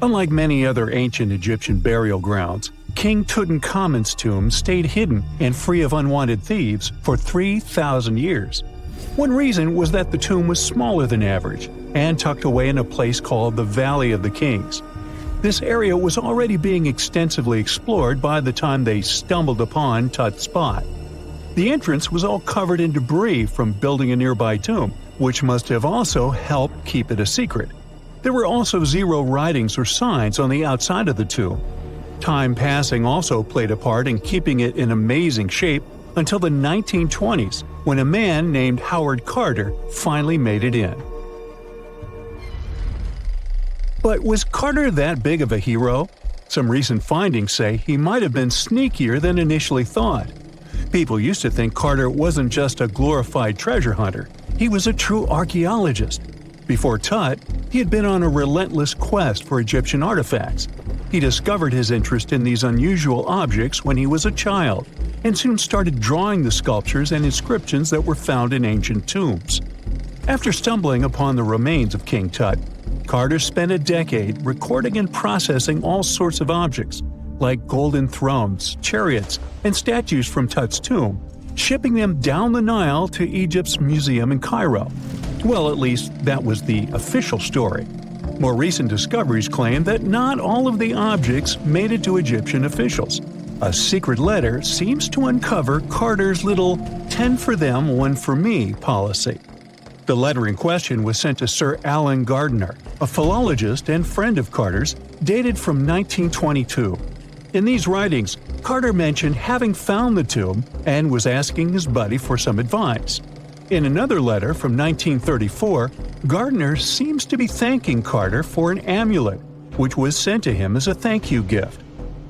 Unlike many other ancient Egyptian burial grounds, King Tutankhamun's tomb stayed hidden and free of unwanted thieves for 3,000 years. One reason was that the tomb was smaller than average and tucked away in a place called the Valley of the Kings. This area was already being extensively explored by the time they stumbled upon Tut's spot. The entrance was all covered in debris from building a nearby tomb, which must have also helped keep it a secret. There were also zero writings or signs on the outside of the tomb. Time passing also played a part in keeping it in amazing shape until the 1920s, when a man named Howard Carter finally made it in. But was Carter that big of a hero? Some recent findings say he might have been sneakier than initially thought. People used to think Carter wasn't just a glorified treasure hunter, he was a true archaeologist. Before Tut, he had been on a relentless quest for Egyptian artifacts. He discovered his interest in these unusual objects when he was a child, and soon started drawing the sculptures and inscriptions that were found in ancient tombs. After stumbling upon the remains of King Tut, Carter spent a decade recording and processing all sorts of objects, like golden thrones, chariots, and statues from Tut's tomb, shipping them down the Nile to Egypt's museum in Cairo. Well, at least that was the official story. More recent discoveries claim that not all of the objects made it to Egyptian officials. A secret letter seems to uncover Carter's little 10 for them, 1 for me policy. The letter in question was sent to Sir Alan Gardiner, a philologist and friend of Carter's, dated from 1922. In these writings, Carter mentioned having found the tomb and was asking his buddy for some advice. In another letter from 1934, Gardiner seems to be thanking Carter for an amulet, which was sent to him as a thank you gift.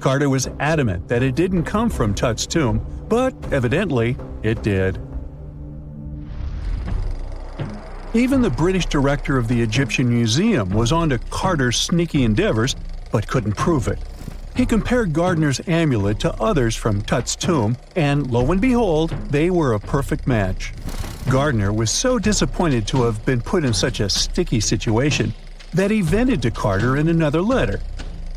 Carter was adamant that it didn't come from Tut's tomb, but evidently it did. Even the British director of the Egyptian Museum was onto Carter's sneaky endeavors, but couldn't prove it. He compared Gardiner's amulet to others from Tut's tomb, and lo and behold, they were a perfect match. Gardiner was so disappointed to have been put in such a sticky situation that he vented to Carter in another letter.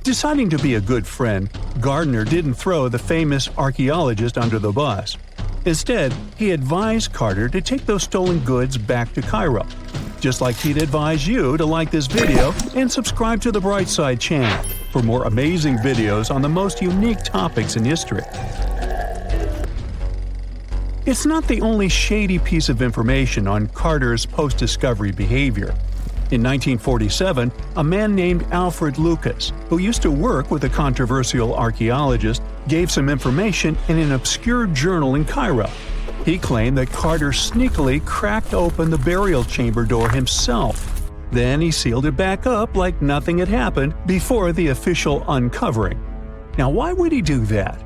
Deciding to be a good friend, Gardiner didn't throw the famous archaeologist under the bus. Instead, he advised Carter to take those stolen goods back to Cairo. Just like he'd advise you to like this video and subscribe to the Brightside channel for more amazing videos on the most unique topics in history. It's not the only shady piece of information on Carter's post-discovery behavior. In 1947, a man named Alfred Lucas, who used to work with a controversial archaeologist, gave some information in an obscure journal in Cairo. He claimed that Carter sneakily cracked open the burial chamber door himself. Then he sealed it back up like nothing had happened before the official uncovering. Now, why would he do that?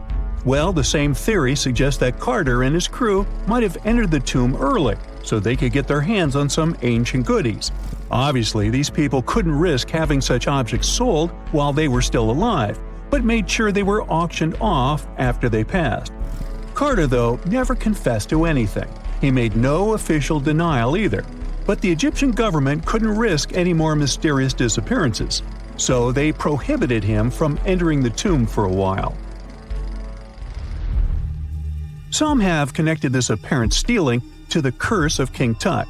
Well, the same theory suggests that Carter and his crew might have entered the tomb early so they could get their hands on some ancient goodies. Obviously, these people couldn't risk having such objects sold while they were still alive, but made sure they were auctioned off after they passed. Carter, though, never confessed to anything. He made no official denial either, but the Egyptian government couldn't risk any more mysterious disappearances, so they prohibited him from entering the tomb for a while. Some have connected this apparent stealing to the curse of King Tut.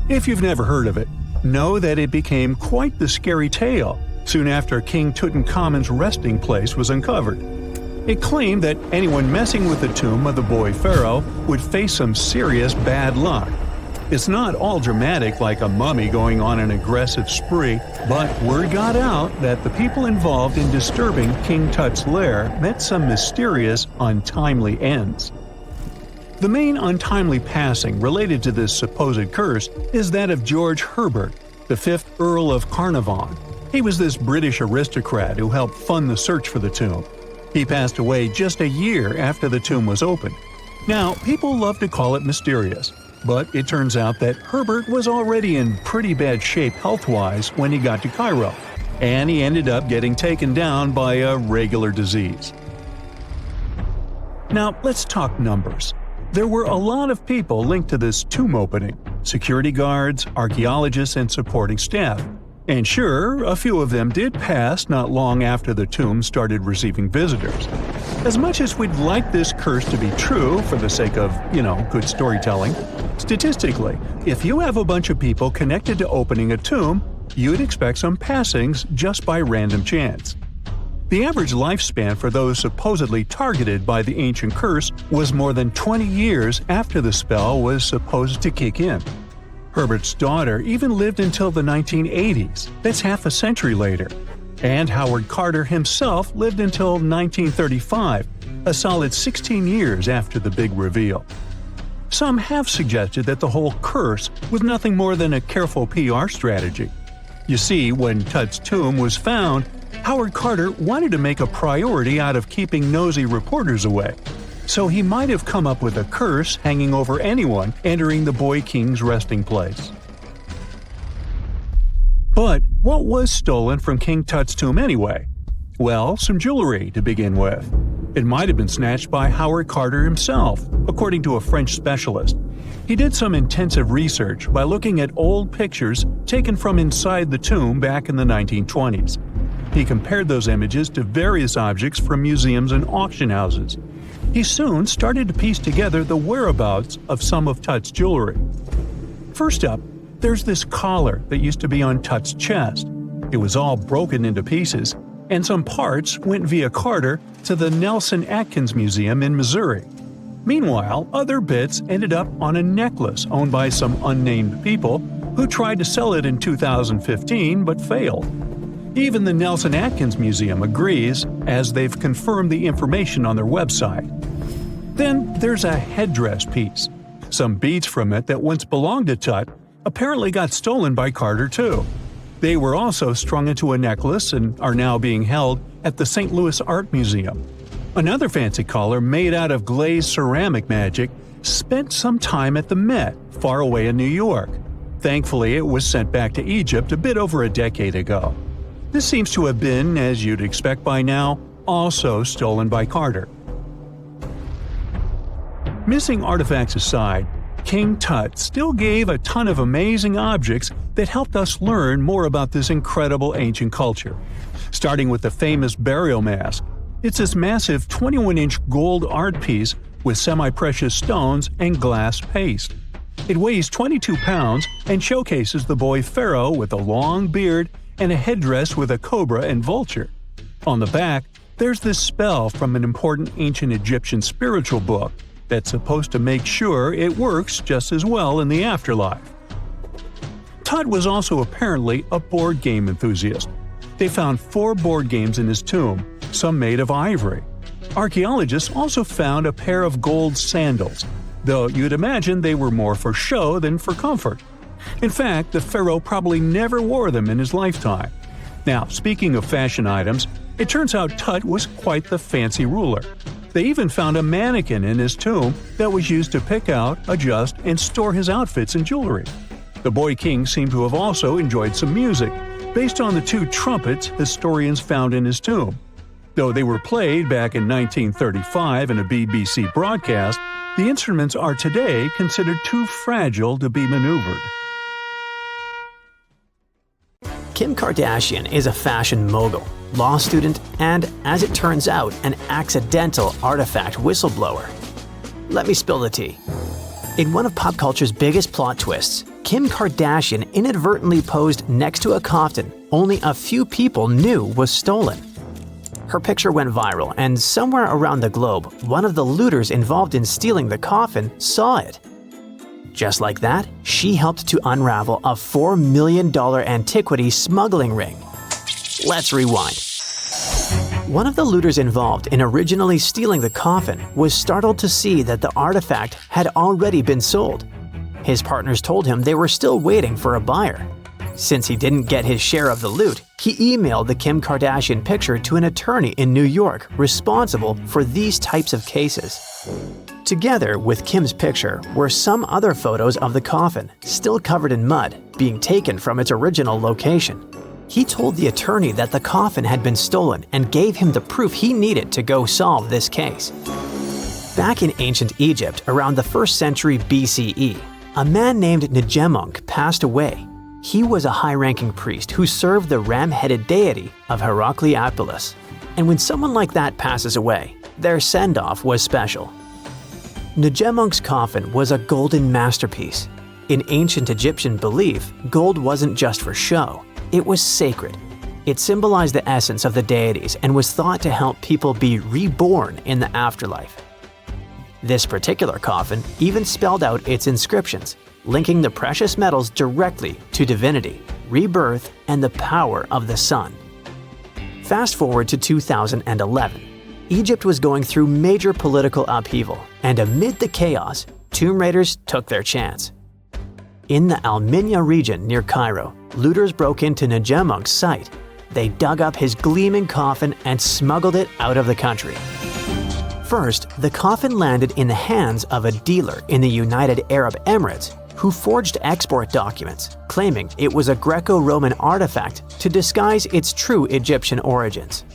If you've never heard of it, know that it became quite the scary tale soon after King Tutankhamun's resting place was uncovered. It claimed that anyone messing with the tomb of the boy pharaoh would face some serious bad luck. It's not all dramatic like a mummy going on an aggressive spree, but word got out that the people involved in disturbing King Tut's lair met some mysterious, untimely ends. The main untimely passing related to this supposed curse is that of George Herbert, the 5th Earl of Carnarvon. He was this British aristocrat who helped fund the search for the tomb. He passed away just a year after the tomb was opened. Now, people love to call it mysterious, but it turns out that Herbert was already in pretty bad shape health-wise when he got to Cairo, and he ended up getting taken down by a regular disease. Now, let's talk numbers. There were a lot of people linked to this tomb opening – security guards, archaeologists, and supporting staff. And sure, a few of them did pass not long after the tomb started receiving visitors. As much as we'd like this curse to be true for the sake of, good storytelling, statistically, if you have a bunch of people connected to opening a tomb, you'd expect some passings just by random chance. The average lifespan for those supposedly targeted by the ancient curse was more than 20 years after the spell was supposed to kick in. Herbert's daughter even lived until the 1980s, that's half a century later. And Howard Carter himself lived until 1935, a solid 16 years after the big reveal. Some have suggested that the whole curse was nothing more than a careful PR strategy. You see, when Tut's tomb was found, Howard Carter wanted to make a priority out of keeping nosy reporters away. So he might have come up with a curse hanging over anyone entering the boy king's resting place. But what was stolen from King Tut's tomb anyway? Well, some jewelry to begin with. It might have been snatched by Howard Carter himself, according to a French specialist. He did some intensive research by looking at old pictures taken from inside the tomb back in the 1920s. He compared those images to various objects from museums and auction houses. He soon started to piece together the whereabouts of some of Tut's jewelry. First up, there's this collar that used to be on Tut's chest. It was all broken into pieces, and some parts went via Carter to the Nelson Atkins Museum in Missouri. Meanwhile, other bits ended up on a necklace owned by some unnamed people who tried to sell it in 2015 but failed. Even the Nelson Atkins Museum agrees, as they've confirmed the information on their website. Then there's a headdress piece. Some beads from it that once belonged to Tut apparently got stolen by Carter too. They were also strung into a necklace and are now being held at the St. Louis Art Museum. Another fancy collar made out of glazed ceramic magic spent some time at the Met, far away in New York. Thankfully, it was sent back to Egypt a bit over a decade ago. This seems to have been, as you'd expect by now, also stolen by Carter. Missing artifacts aside, King Tut still gave a ton of amazing objects that helped us learn more about this incredible ancient culture. Starting with the famous burial mask. It's this massive 21-inch gold art piece with semi-precious stones and glass paste. It weighs 22 pounds and showcases the boy pharaoh with a long beard and a headdress with a cobra and vulture. On the back, there's this spell from an important ancient Egyptian spiritual book that's supposed to make sure it works just as well in the afterlife. Tut was also apparently a board game enthusiast. They found 4 board games in his tomb, some made of ivory. Archaeologists also found a pair of gold sandals, though you'd imagine they were more for show than for comfort. In fact, the pharaoh probably never wore them in his lifetime. Now, speaking of fashion items, it turns out Tut was quite the fancy ruler. They even found a mannequin in his tomb that was used to pick out, adjust, and store his outfits and jewelry. The boy king seemed to have also enjoyed some music, based on the 2 trumpets historians found in his tomb. Though they were played back in 1935 in a BBC broadcast, the instruments are today considered too fragile to be maneuvered. Kim Kardashian is a fashion mogul, law student, and, as it turns out, an accidental artifact whistleblower. Let me spill the tea. In one of pop culture's biggest plot twists, Kim Kardashian inadvertently posed next to a coffin only a few people knew was stolen. Her picture went viral, and somewhere around the globe, one of the looters involved in stealing the coffin saw it. Just like that, she helped to unravel a $4 million antiquity smuggling ring. Let's rewind. One of the looters involved in originally stealing the coffin was startled to see that the artifact had already been sold. His partners told him they were still waiting for a buyer. Since he didn't get his share of the loot, he emailed the Kim Kardashian picture to an attorney in New York responsible for these types of cases. Together with Kim's picture were some other photos of the coffin, still covered in mud, being taken from its original location. He told the attorney that the coffin had been stolen and gave him the proof he needed to go solve this case. Back in ancient Egypt around the 1st century BCE, a man named Njemonk passed away. He was a high-ranking priest who served the ram-headed deity of Heracleopolis. And when someone like that passes away, their send-off was special. Nejemunk's coffin was a golden masterpiece. In ancient Egyptian belief, gold wasn't just for show, it was sacred. It symbolized the essence of the deities and was thought to help people be reborn in the afterlife. This particular coffin even spelled out its inscriptions, linking the precious metals directly to divinity, rebirth, and the power of the sun. Fast forward to 2011. Egypt was going through major political upheaval, and amid the chaos, tomb raiders took their chance. In the Al-Minya region near Cairo, looters broke into Nejemunk's site. They dug up his gleaming coffin and smuggled it out of the country. First, the coffin landed in the hands of a dealer in the United Arab Emirates who forged export documents, claiming it was a Greco-Roman artifact to disguise its true Egyptian origins.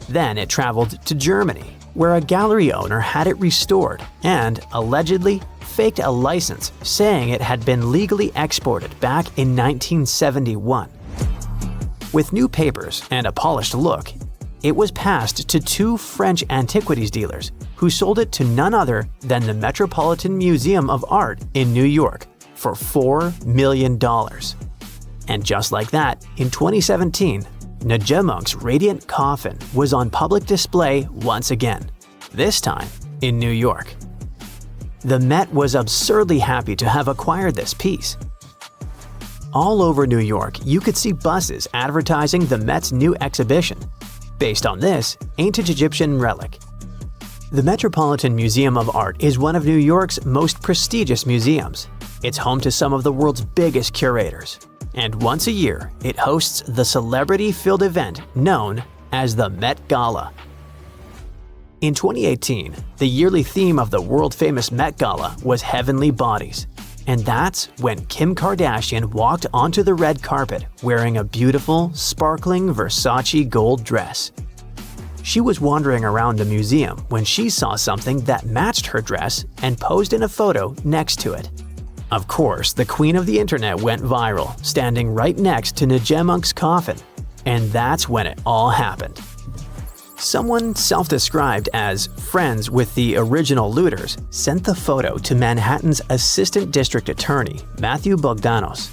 Then it traveled to Germany, where a gallery owner had it restored and, allegedly, faked a license saying it had been legally exported back in 1971. With new papers and a polished look, it was passed to two French antiquities dealers who sold it to none other than the Metropolitan Museum of Art in New York for $4 million. And just like that, in 2017, Nejemunk's radiant coffin was on public display once again, this time in New York. The Met was absurdly happy to have acquired this piece. All over New York, you could see buses advertising the Met's new exhibition, based on this ancient Egyptian relic. The Metropolitan Museum of Art is one of New York's most prestigious museums. It's home to some of the world's biggest curators. And once a year, it hosts the celebrity-filled event known as the Met Gala. In 2018, the yearly theme of the world-famous Met Gala was Heavenly Bodies. And that's when Kim Kardashian walked onto the red carpet wearing a beautiful, sparkling Versace gold dress. She was wandering around the museum when she saw something that matched her dress and posed in a photo next to it. Of course, the queen of the internet went viral, standing right next to Nejemunk's coffin. And that's when it all happened. Someone self-described as friends with the original looters sent the photo to Manhattan's Assistant District Attorney, Matthew Bogdanos.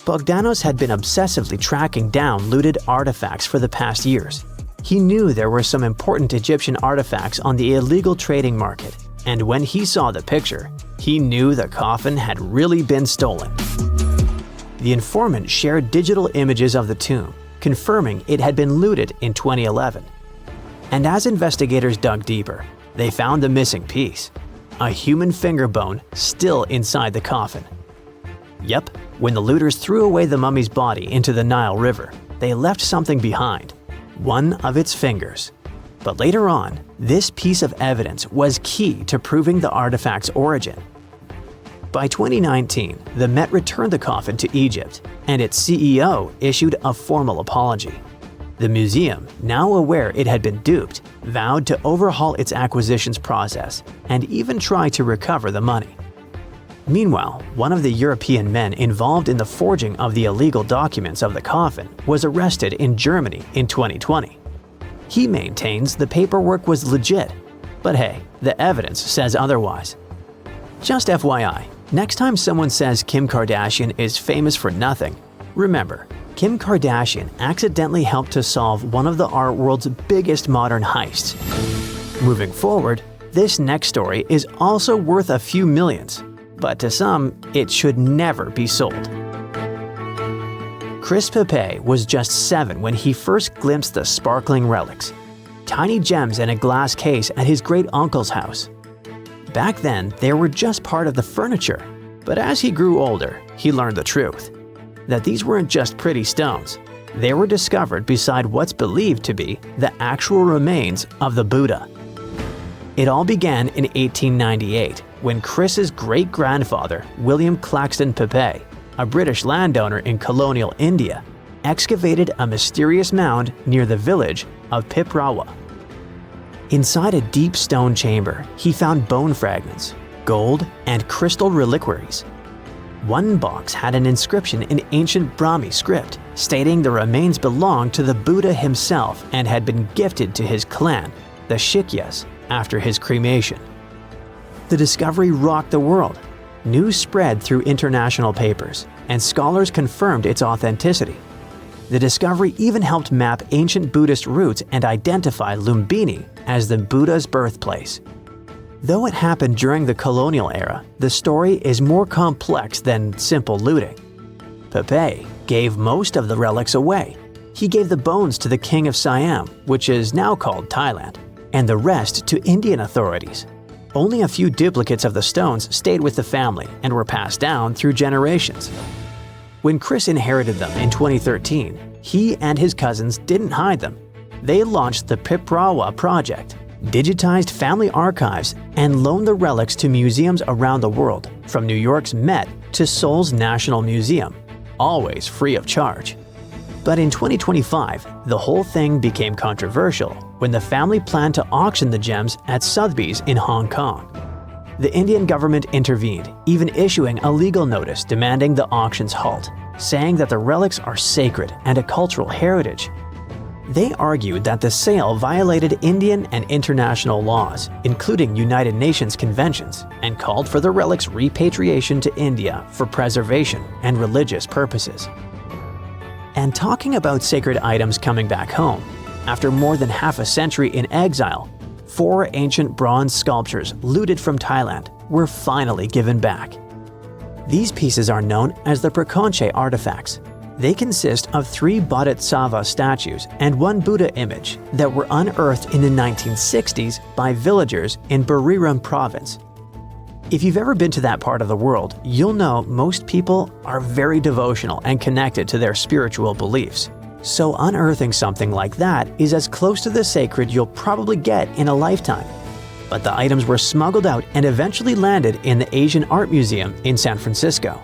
Bogdanos had been obsessively tracking down looted artifacts for the past years. He knew there were some important Egyptian artifacts on the illegal trading market, and when he saw the picture, he knew the coffin had really been stolen. The informant shared digital images of the tomb, confirming it had been looted in 2011. And as investigators dug deeper, they found the missing piece, a human finger bone still inside the coffin. Yep, when the looters threw away the mummy's body into the Nile River, they left something behind, one of its fingers. But later on, this piece of evidence was key to proving the artifact's origin. By 2019, the Met returned the coffin to Egypt, and its CEO issued a formal apology. The museum, now aware it had been duped, vowed to overhaul its acquisitions process and even try to recover the money. Meanwhile, one of the European men involved in the forging of the illegal documents of the coffin was arrested in Germany in 2020. He maintains the paperwork was legit, but hey, the evidence says otherwise. Just FYI, next time someone says Kim Kardashian is famous for nothing, remember, Kim Kardashian accidentally helped to solve one of the art world's biggest modern heists. Moving forward, this next story is also worth a few millions, but to some, it should never be sold. Chris Pepe was just 7 when he first glimpsed the sparkling relics, tiny gems in a glass case at his great-uncle's house. Back then, they were just part of the furniture, but as he grew older, he learned the truth. That these weren't just pretty stones. They were discovered beside what's believed to be the actual remains of the Buddha. It all began in 1898 when Chris's great-grandfather, William Claxton Pepe, a British landowner in colonial India, excavated a mysterious mound near the village of Piprawa. Inside a deep stone chamber, he found bone fragments, gold, and crystal reliquaries. One box had an inscription in ancient Brahmi script stating the remains belonged to the Buddha himself and had been gifted to his clan, the Shikyas, after his cremation. The discovery rocked the world. News spread through international papers, and scholars confirmed its authenticity. The discovery even helped map ancient Buddhist roots and identify Lumbini as the Buddha's birthplace. Though it happened during the colonial era, the story is more complex than simple looting. Pepe gave most of the relics away. He gave the bones to the King of Siam, which is now called Thailand, and the rest to Indian authorities. Only a few duplicates of the stones stayed with the family and were passed down through generations. When Chris inherited them in 2013, he and his cousins didn't hide them. They launched the Piprawa project, digitized family archives, and loaned the relics to museums around the world, from New York's Met to Seoul's National Museum, always free of charge. But in 2025, the whole thing became controversial when the family planned to auction the gems at Sotheby's in Hong Kong. The Indian government intervened, even issuing a legal notice demanding the auction's halt, saying that the relics are sacred and a cultural heritage. They argued that the sale violated Indian and international laws, including United Nations conventions, and called for the relics' repatriation to India for preservation and religious purposes. And talking about sacred items coming back home, after more than half a century in exile, 4 ancient bronze sculptures looted from Thailand were finally given back. These pieces are known as the Prakonche artifacts. They consist of 3 Bodhisattva statues and 1 Buddha image that were unearthed in the 1960s by villagers in Buriram province. If you've ever been to that part of the world, you'll know most people are very devotional and connected to their spiritual beliefs. So unearthing something like that is as close to the sacred you'll probably get in a lifetime. But the items were smuggled out and eventually landed in the Asian Art Museum in San Francisco.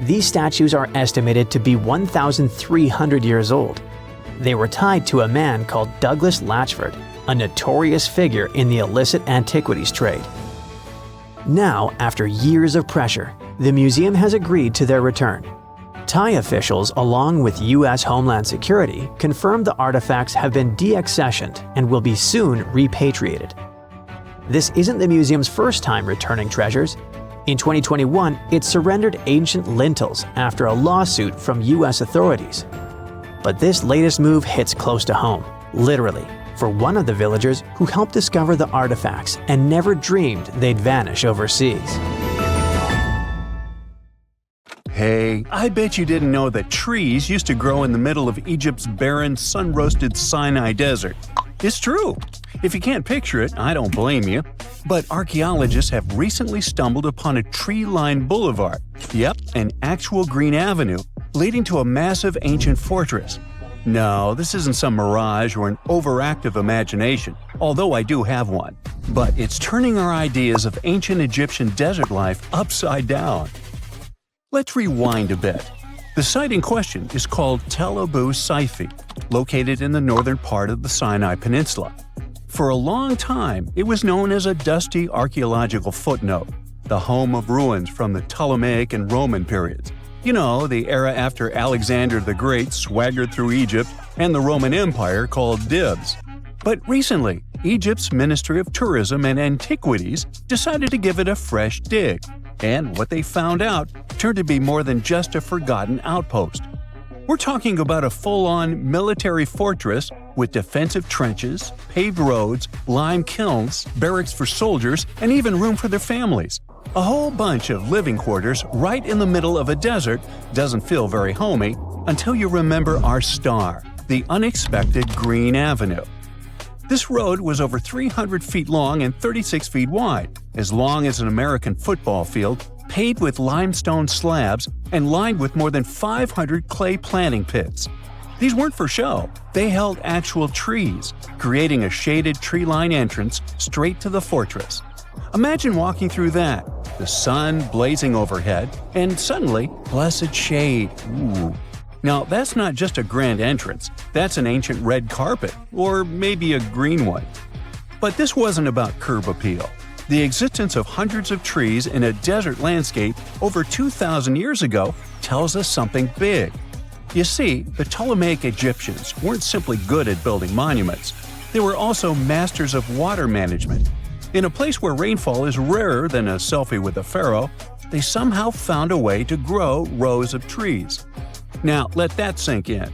These statues are estimated to be 1,300 years old. They were tied to a man called Douglas Latchford, a notorious figure in the illicit antiquities trade. Now, after years of pressure, the museum has agreed to their return. Thai officials, along with U.S. Homeland Security, confirmed the artifacts have been deaccessioned and will be soon repatriated. This isn't the museum's first time returning treasures. In 2021, it surrendered ancient lintels after a lawsuit from U.S. authorities. But this latest move hits close to home, literally, for one of the villagers who helped discover the artifacts and never dreamed they'd vanish overseas. Hey, I bet you didn't know that trees used to grow in the middle of Egypt's barren, sun-roasted Sinai desert. It's true. If you can't picture it, I don't blame you. But archaeologists have recently stumbled upon a tree-lined boulevard. Yep, an actual green avenue leading to a massive ancient fortress. No, this isn't some mirage or an overactive imagination, although I do have one. But it's turning our ideas of ancient Egyptian desert life upside down. Let's rewind a bit. The site in question is called Tel Abu Saifi, located in the northern part of the Sinai Peninsula. For a long time, it was known as a dusty archaeological footnote, the home of ruins from the Ptolemaic and Roman periods. You know, the era after Alexander the Great swaggered through Egypt and the Roman Empire called dibs. But recently, Egypt's Ministry of Tourism and Antiquities decided to give it a fresh dig. And what they found out turned to be more than just a forgotten outpost. We're talking about a full-on military fortress with defensive trenches, paved roads, lime kilns, barracks for soldiers, and even room for their families. A whole bunch of living quarters right in the middle of a desert doesn't feel very homey until you remember our star, the unexpected Green Avenue. This road was over 300 feet long and 36 feet wide, as long as an American football field, paved with limestone slabs and lined with more than 500 clay planting pits. These weren't for show. They held actual trees, creating a shaded tree-line entrance straight to the fortress. Imagine walking through that, the sun blazing overhead, and suddenly, blessed shade. Ooh. Now, that's not just a grand entrance, that's an ancient red carpet, or maybe a green one. But this wasn't about curb appeal. The existence of hundreds of trees in a desert landscape over 2,000 years ago tells us something big. You see, the Ptolemaic Egyptians weren't simply good at building monuments. They were also masters of water management. In a place where rainfall is rarer than a selfie with a pharaoh, they somehow found a way to grow rows of trees. Now, let that sink in.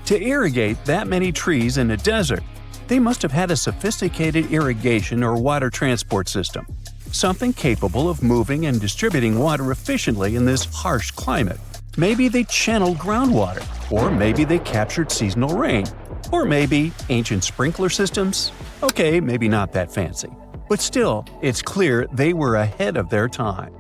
To irrigate that many trees in a desert, they must have had a sophisticated irrigation or water transport system, something capable of moving and distributing water efficiently in this harsh climate. Maybe they channeled groundwater, or maybe they captured seasonal rain, or maybe ancient sprinkler systems. Okay, maybe not that fancy. But still, it's clear they were ahead of their time.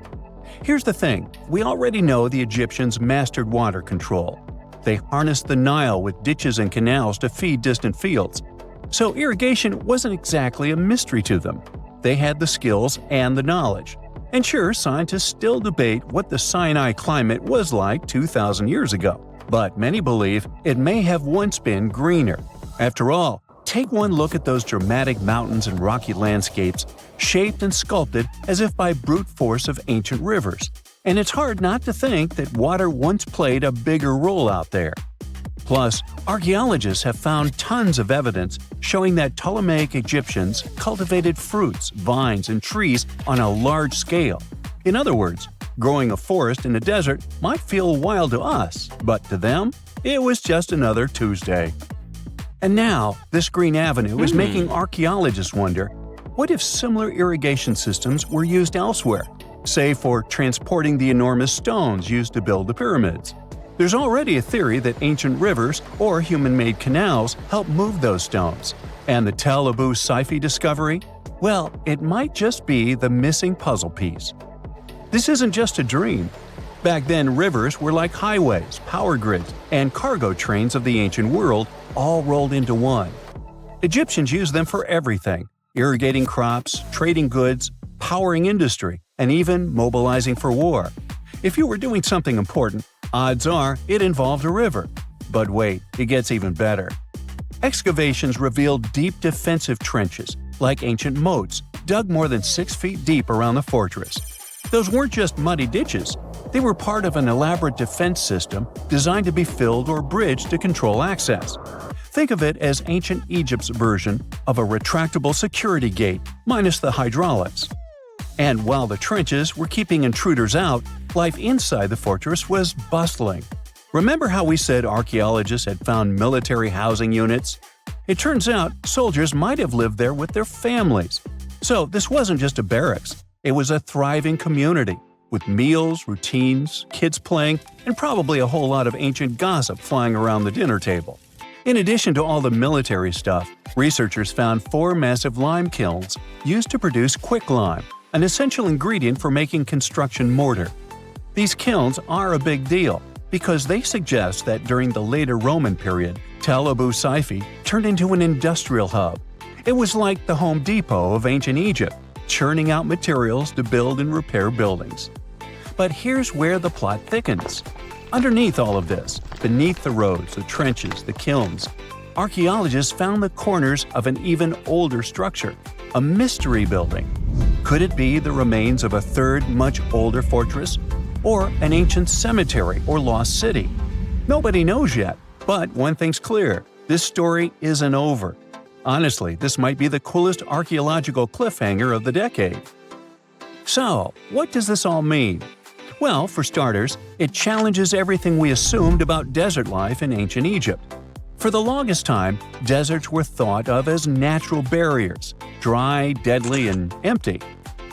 Here's the thing, we already know the Egyptians mastered water control. They harnessed the Nile with ditches and canals to feed distant fields. So irrigation wasn't exactly a mystery to them. They had the skills and the knowledge. And sure, scientists still debate what the Sinai climate was like 2,000 years ago. But many believe it may have once been greener. After all, take one look at those dramatic mountains and rocky landscapes, shaped and sculpted as if by brute force of ancient rivers. And it's hard not to think that water once played a bigger role out there. Plus, archaeologists have found tons of evidence showing that Ptolemaic Egyptians cultivated fruits, vines, and trees on a large scale. In other words, growing a forest in a desert might feel wild to us, but to them, it was just another Tuesday. And now, this green avenue is making archaeologists wonder, what if similar irrigation systems were used elsewhere, say for transporting the enormous stones used to build the pyramids? There's already a theory that ancient rivers or human-made canals helped move those stones. And the Tel Abu Saifi discovery? Well, it might just be the missing puzzle piece. This isn't just a dream. Back then, rivers were like highways, power grids, and cargo trains of the ancient world, all rolled into one. Egyptians used them for everything – irrigating crops, trading goods, powering industry, and even mobilizing for war. If you were doing something important, odds are it involved a river. But wait, it gets even better. Excavations revealed deep defensive trenches, like ancient moats, dug more than 6 feet deep around the fortress. Those weren't just muddy ditches. They were part of an elaborate defense system designed to be filled or bridged to control access. Think of it as ancient Egypt's version of a retractable security gate, minus the hydraulics. And while the trenches were keeping intruders out, life inside the fortress was bustling. Remember how we said archaeologists had found military housing units? It turns out soldiers might have lived there with their families. So this wasn't just a barracks, it was a thriving community, with meals, routines, kids playing, and probably a whole lot of ancient gossip flying around the dinner table. In addition to all the military stuff, researchers found 4 massive lime kilns used to produce quicklime, an essential ingredient for making construction mortar. These kilns are a big deal because they suggest that during the later Roman period, Tel Abu Saifi turned into an industrial hub. It was like the Home Depot of ancient Egypt, churning out materials to build and repair buildings. But here's where the plot thickens. Underneath all of this, beneath the roads, the trenches, the kilns, archaeologists found the corners of an even older structure, a mystery building. Could it be the remains of a third, much older fortress? Or an ancient cemetery or lost city? Nobody knows yet, but one thing's clear, this story isn't over. Honestly, this might be the coolest archaeological cliffhanger of the decade. So, what does this all mean? Well, for starters, it challenges everything we assumed about desert life in ancient Egypt. For the longest time, deserts were thought of as natural barriers, dry, deadly, and empty.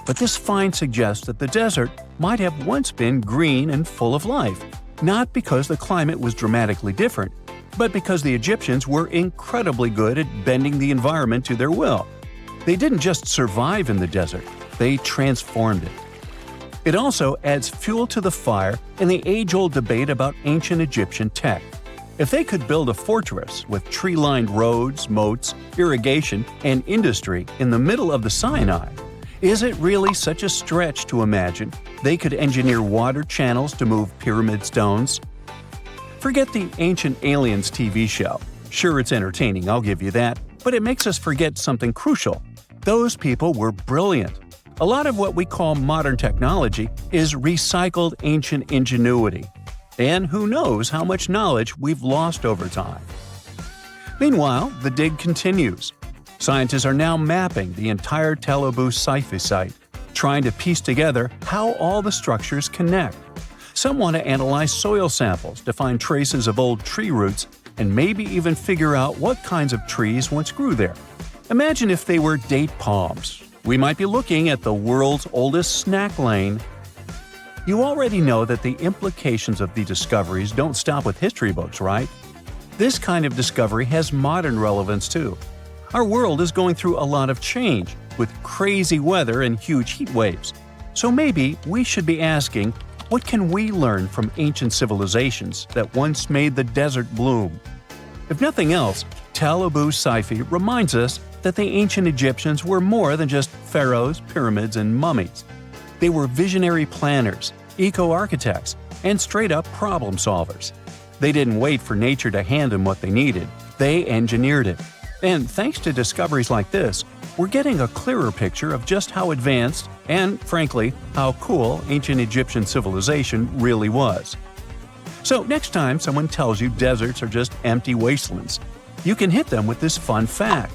But this find suggests that the desert might have once been green and full of life, not because the climate was dramatically different, but because the Egyptians were incredibly good at bending the environment to their will. They didn't just survive in the desert, they transformed it. It also adds fuel to the fire in the age-old debate about ancient Egyptian tech. If they could build a fortress with tree-lined roads, moats, irrigation, and industry in the middle of the Sinai, is it really such a stretch to imagine they could engineer water channels to move pyramid stones? Forget the Ancient Aliens TV show. Sure, it's entertaining, I'll give you that, but it makes us forget something crucial. Those people were brilliant. A lot of what we call modern technology is recycled ancient ingenuity. And who knows how much knowledge we've lost over time. Meanwhile, the dig continues. Scientists are now mapping the entire Tel Abu Saifi site, trying to piece together how all the structures connect. Some want to analyze soil samples to find traces of old tree roots and maybe even figure out what kinds of trees once grew there. Imagine if they were date palms. We might be looking at the world's oldest snack lane. You already know that the implications of the discoveries don't stop with history books, right? This kind of discovery has modern relevance too. Our world is going through a lot of change, with crazy weather and huge heat waves. So maybe we should be asking, what can we learn from ancient civilizations that once made the desert bloom? If nothing else, Tel Abu Saifi reminds us that the ancient Egyptians were more than just pharaohs, pyramids, and mummies. They were visionary planners, eco-architects, and straight-up problem solvers. They didn't wait for nature to hand them what they needed. They engineered it. And thanks to discoveries like this, we're getting a clearer picture of just how advanced and, frankly, how cool ancient Egyptian civilization really was. So next time someone tells you deserts are just empty wastelands, you can hit them with this fun fact.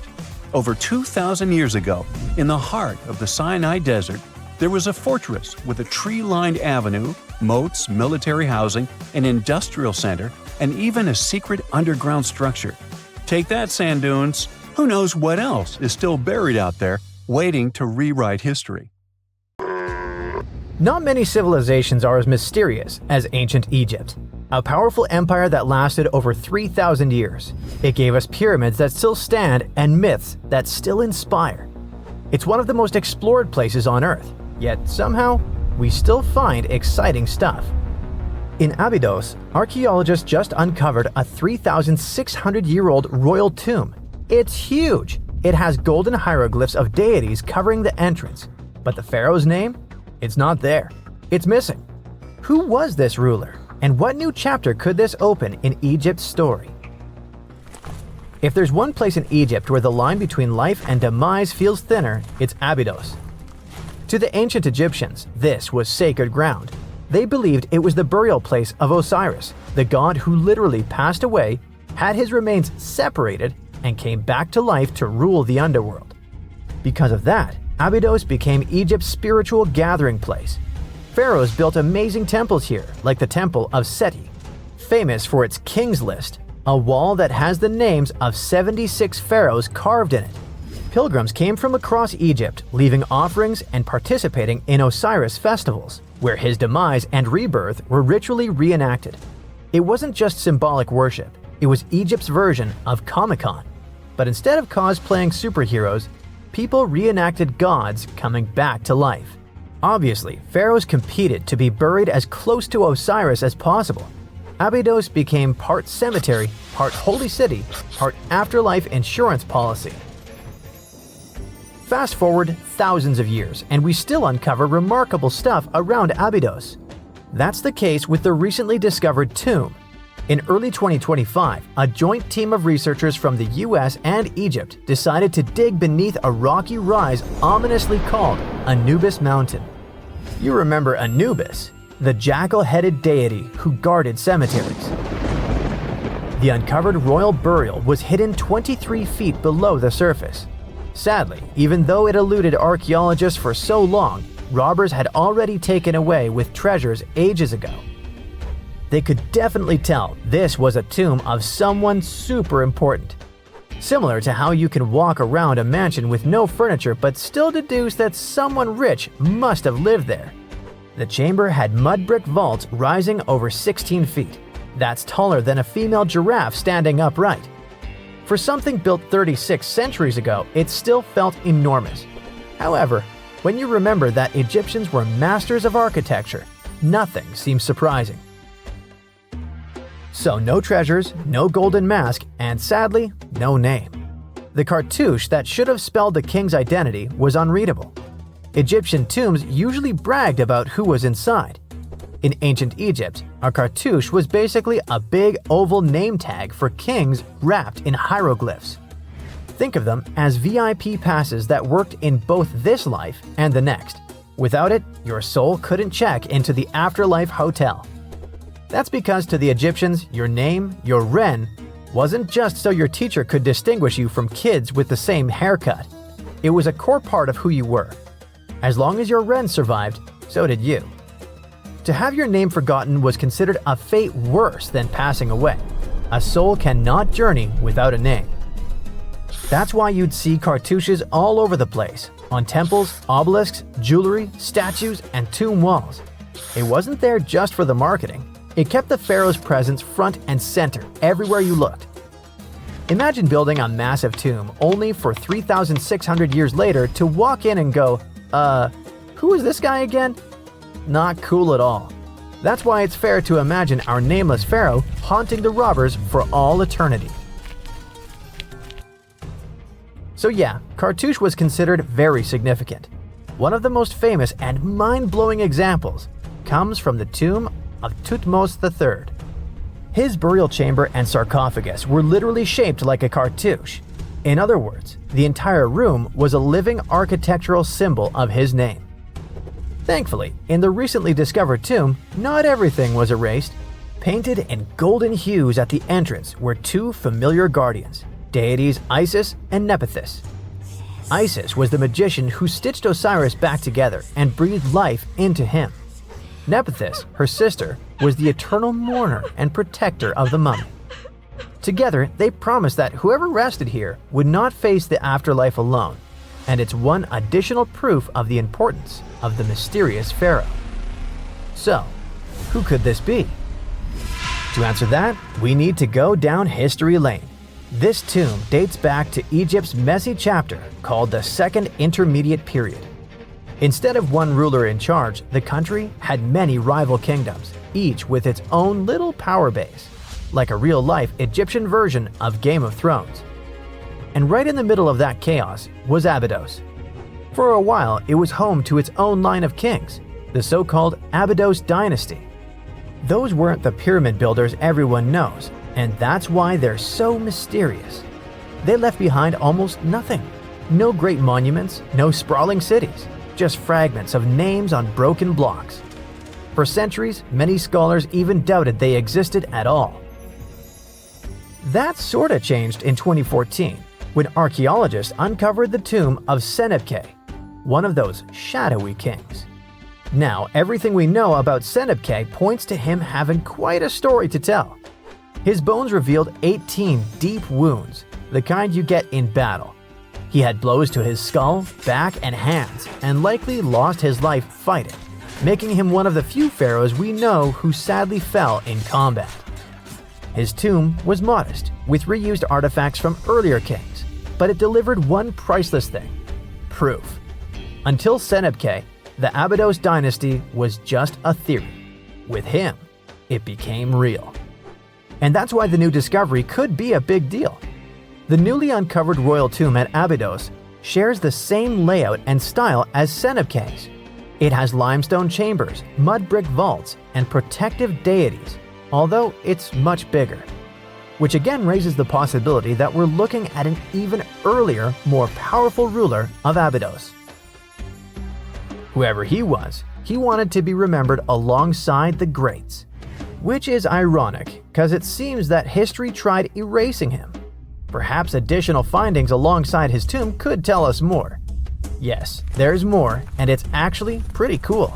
Over 2,000 years ago, in the heart of the Sinai Desert, there was a fortress with a tree-lined avenue, moats, military housing, an industrial center, and even a secret underground structure. Take that, sand dunes! Who knows what else is still buried out there, waiting to rewrite history? Not many civilizations are as mysterious as ancient Egypt. A powerful empire that lasted over 3,000 years. It gave us pyramids that still stand and myths that still inspire. It's one of the most explored places on Earth, yet somehow, we still find exciting stuff. In Abydos, archaeologists just uncovered a 3,600-year-old royal tomb. It's huge! It has golden hieroglyphs of deities covering the entrance. But the pharaoh's name? It's not there. It's missing. Who was this ruler? And what new chapter could this open in Egypt's story? If there's one place in Egypt where the line between life and demise feels thinner, it's Abydos. To the ancient Egyptians, this was sacred ground. They believed it was the burial place of Osiris, the god who literally passed away, had his remains separated, and came back to life to rule the underworld. Because of that, Abydos became Egypt's spiritual gathering place. Pharaohs built amazing temples here, like the Temple of Seti, famous for its King's List, a wall that has the names of 76 pharaohs carved in it. Pilgrims came from across Egypt, leaving offerings and participating in Osiris festivals, where his demise and rebirth were ritually reenacted. It wasn't just symbolic worship, it was Egypt's version of Comic-Con. But instead of cosplaying superheroes, people reenacted gods coming back to life. Obviously, pharaohs competed to be buried as close to Osiris as possible. Abydos became part cemetery, part holy city, part afterlife insurance policy. Fast forward thousands of years, and we still uncover remarkable stuff around Abydos. That's the case with the recently discovered tomb. In early 2025, a joint team of researchers from the US and Egypt decided to dig beneath a rocky rise ominously called Anubis Mountain. You remember Anubis, the jackal-headed deity who guarded cemeteries. The uncovered royal burial was hidden 23 feet below the surface. Sadly, even though it eluded archaeologists for so long, robbers had already taken away with treasures ages ago. They could definitely tell this was a tomb of someone super important. Similar to how you can walk around a mansion with no furniture but still deduce that someone rich must have lived there. The chamber had mud brick vaults rising over 16 feet. That's taller than a female giraffe standing upright. For something built 36 centuries ago, it still felt enormous. However, when you remember that Egyptians were masters of architecture, nothing seems surprising. So no treasures, no golden mask, and sadly, no name. The cartouche that should have spelled the king's identity was unreadable. Egyptian tombs usually bragged about who was inside. In ancient Egypt, a cartouche was basically a big oval name tag for kings wrapped in hieroglyphs. Think of them as VIP passes that worked in both this life and the next. Without it, your soul couldn't check into the afterlife hotel. That's because to the Egyptians, your name, your Ren, wasn't just so your teacher could distinguish you from kids with the same haircut. It was a core part of who you were. As long as your Ren survived, so did you. To have your name forgotten was considered a fate worse than passing away. A soul cannot journey without a name. That's why you'd see cartouches all over the place, on temples, obelisks, jewelry, statues, and tomb walls. It wasn't there just for the marketing. It kept the pharaoh's presence front and center everywhere you looked. Imagine building a massive tomb only for 3,600 years later to walk in and go, who is this guy again? Not cool at all. That's why it's fair to imagine our nameless pharaoh haunting the robbers for all eternity. So yeah, cartouche was considered very significant. One of the most famous and mind-blowing examples comes from the tomb of Thutmose III. His burial chamber and sarcophagus were literally shaped like a cartouche. In other words, the entire room was a living architectural symbol of his name. Thankfully, in the recently discovered tomb, not everything was erased. Painted in golden hues at the entrance were two familiar guardians, deities Isis and Nephthys. Isis was the magician who stitched Osiris back together and breathed life into him. Nephthys, her sister, was the eternal mourner and protector of the mummy. Together, they promised that whoever rested here would not face the afterlife alone, and it's one additional proof of the importance of the mysterious pharaoh. So, who could this be? To answer that, we need to go down history lane. This tomb dates back to Egypt's messy chapter called the Second Intermediate Period. Instead of one ruler in charge, the country had many rival kingdoms, each with its own little power base, like a real-life Egyptian version of Game of Thrones. And right in the middle of that chaos was Abydos. For a while, it was home to its own line of kings, the so-called Abydos dynasty. Those weren't the pyramid builders everyone knows, and that's why they're so mysterious. They left behind almost nothing. No great monuments, no sprawling cities, just fragments of names on broken blocks. For centuries, many scholars even doubted they existed at all. That sorta changed in 2014, when archaeologists uncovered the tomb of Senebkay, one of those shadowy kings. Now, everything we know about Senebkay points to him having quite a story to tell. His bones revealed 18 deep wounds, the kind you get in battle. He had blows to his skull, back, and hands, and likely lost his life fighting, making him one of the few pharaohs we know who sadly fell in combat. His tomb was modest, with reused artifacts from earlier kings, but it delivered one priceless thing: proof. Until Senebkay, the Abydos dynasty was just a theory. With him, it became real. And that's why the new discovery could be a big deal. The newly uncovered royal tomb at Abydos shares the same layout and style as Senebkay's. It has limestone chambers, mud brick vaults, and protective deities, although it's much bigger. Which again raises the possibility that we're looking at an even earlier, more powerful ruler of Abydos. Whoever he was, he wanted to be remembered alongside the greats. Which is ironic, because it seems that history tried erasing him. Perhaps additional findings alongside his tomb could tell us more. Yes, there's more, and it's actually pretty cool.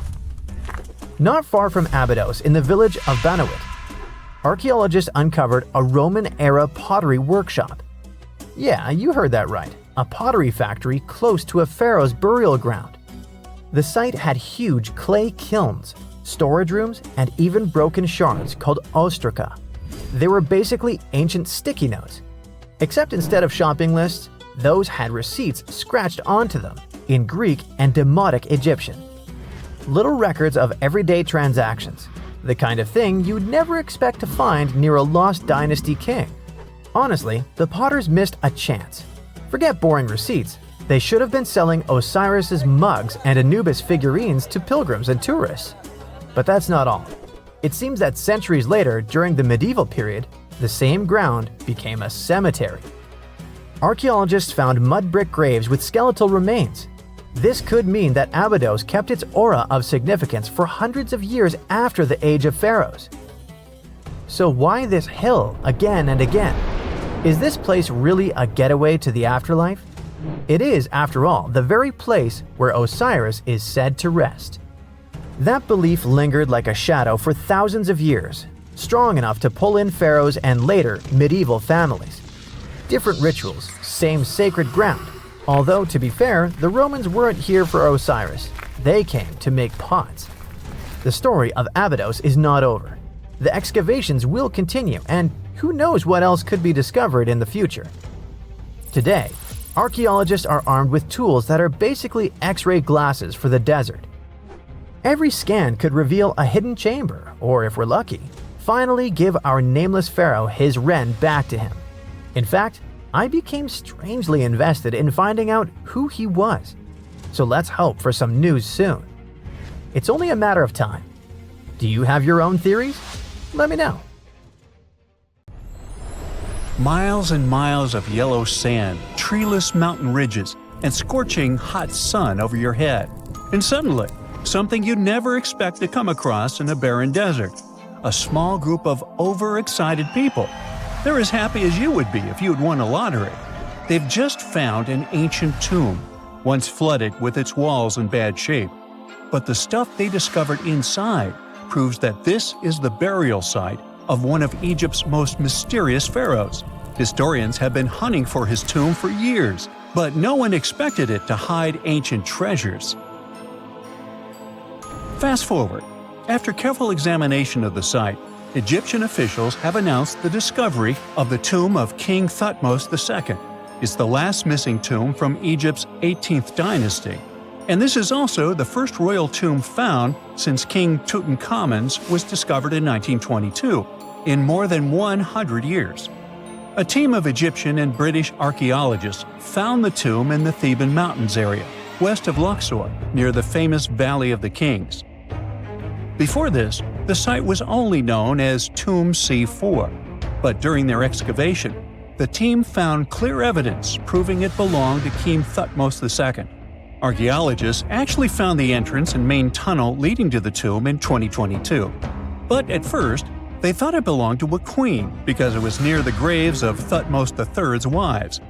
Not far from Abydos, in the village of Banawit, archaeologists uncovered a Roman-era pottery workshop. Yeah, you heard that right, a pottery factory close to a pharaoh's burial ground. The site had huge clay kilns, storage rooms, and even broken shards called ostraca. They were basically ancient sticky notes. Except instead of shopping lists, those had receipts scratched onto them in Greek and Demotic Egyptian. Little records of everyday transactions, the kind of thing you'd never expect to find near a lost dynasty king. Honestly, the potters missed a chance. Forget boring receipts. They should have been selling Osiris's mugs and Anubis figurines to pilgrims and tourists. But that's not all. It seems that centuries later, during the medieval period, the same ground became a cemetery. Archaeologists found mud brick graves with skeletal remains. This could mean that Abydos kept its aura of significance for hundreds of years after the Age of Pharaohs. So why this hill again and again? Is this place really a getaway to the afterlife? It is, after all, the very place where Osiris is said to rest. That belief lingered like a shadow for thousands of years, strong enough to pull in pharaohs and later medieval families. Different rituals, same sacred ground. Although, to be fair, the Romans weren't here for Osiris. They came to make pots. The story of Abydos is not over. The excavations will continue, and who knows what else could be discovered in the future. Today, archaeologists are armed with tools that are basically X-ray glasses for the desert. Every scan could reveal a hidden chamber, or if we're lucky, finally give our nameless pharaoh his wren back to him. In fact, I became strangely invested in finding out who he was. So let's hope for some news soon. It's only a matter of time. Do you have your own theories? Let me know. Miles and miles of yellow sand, treeless mountain ridges, and scorching hot sun over your head. And suddenly, something you'd never expect to come across in a barren desert. A small group of overexcited people. They're as happy as you would be if you'd won a lottery. They've just found an ancient tomb, once flooded with its walls in bad shape. But the stuff they discovered inside proves that this is the burial site of one of Egypt's most mysterious pharaohs. Historians have been hunting for his tomb for years, but no one expected it to hide ancient treasures. Fast forward. After careful examination of the site, Egyptian officials have announced the discovery of the tomb of King Thutmose II. It's the last missing tomb from Egypt's 18th dynasty. And this is also the first royal tomb found since King Tutankhamun's was discovered in 1922, in more than 100 years. A team of Egyptian and British archaeologists found the tomb in the Theban Mountains area, west of Luxor, near the famous Valley of the Kings. Before this, the site was only known as Tomb C4, but during their excavation, the team found clear evidence proving it belonged to King Thutmose II. Archaeologists actually found the entrance and main tunnel leading to the tomb in 2022. But at first, they thought it belonged to a queen because it was near the graves of Thutmose III's wives.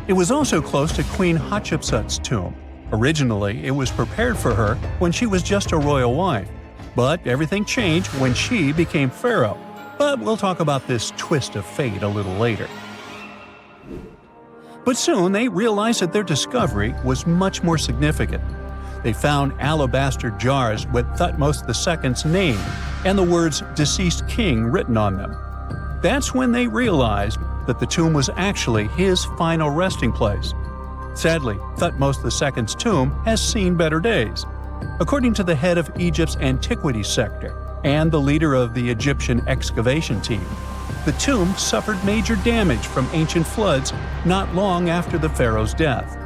It was also close to Queen Hatshepsut's tomb. Originally, it was prepared for her when she was just a royal wife. But everything changed when she became pharaoh. But we'll talk about this twist of fate a little later. But soon they realized that their discovery was much more significant. They found alabaster jars with Thutmose II's name and the words "deceased king" written on them. That's when they realized that the tomb was actually his final resting place. Sadly, Thutmose II's tomb has seen better days. According to the head of Egypt's antiquities sector and the leader of the Egyptian excavation team, the tomb suffered major damage from ancient floods not long after the pharaoh's death.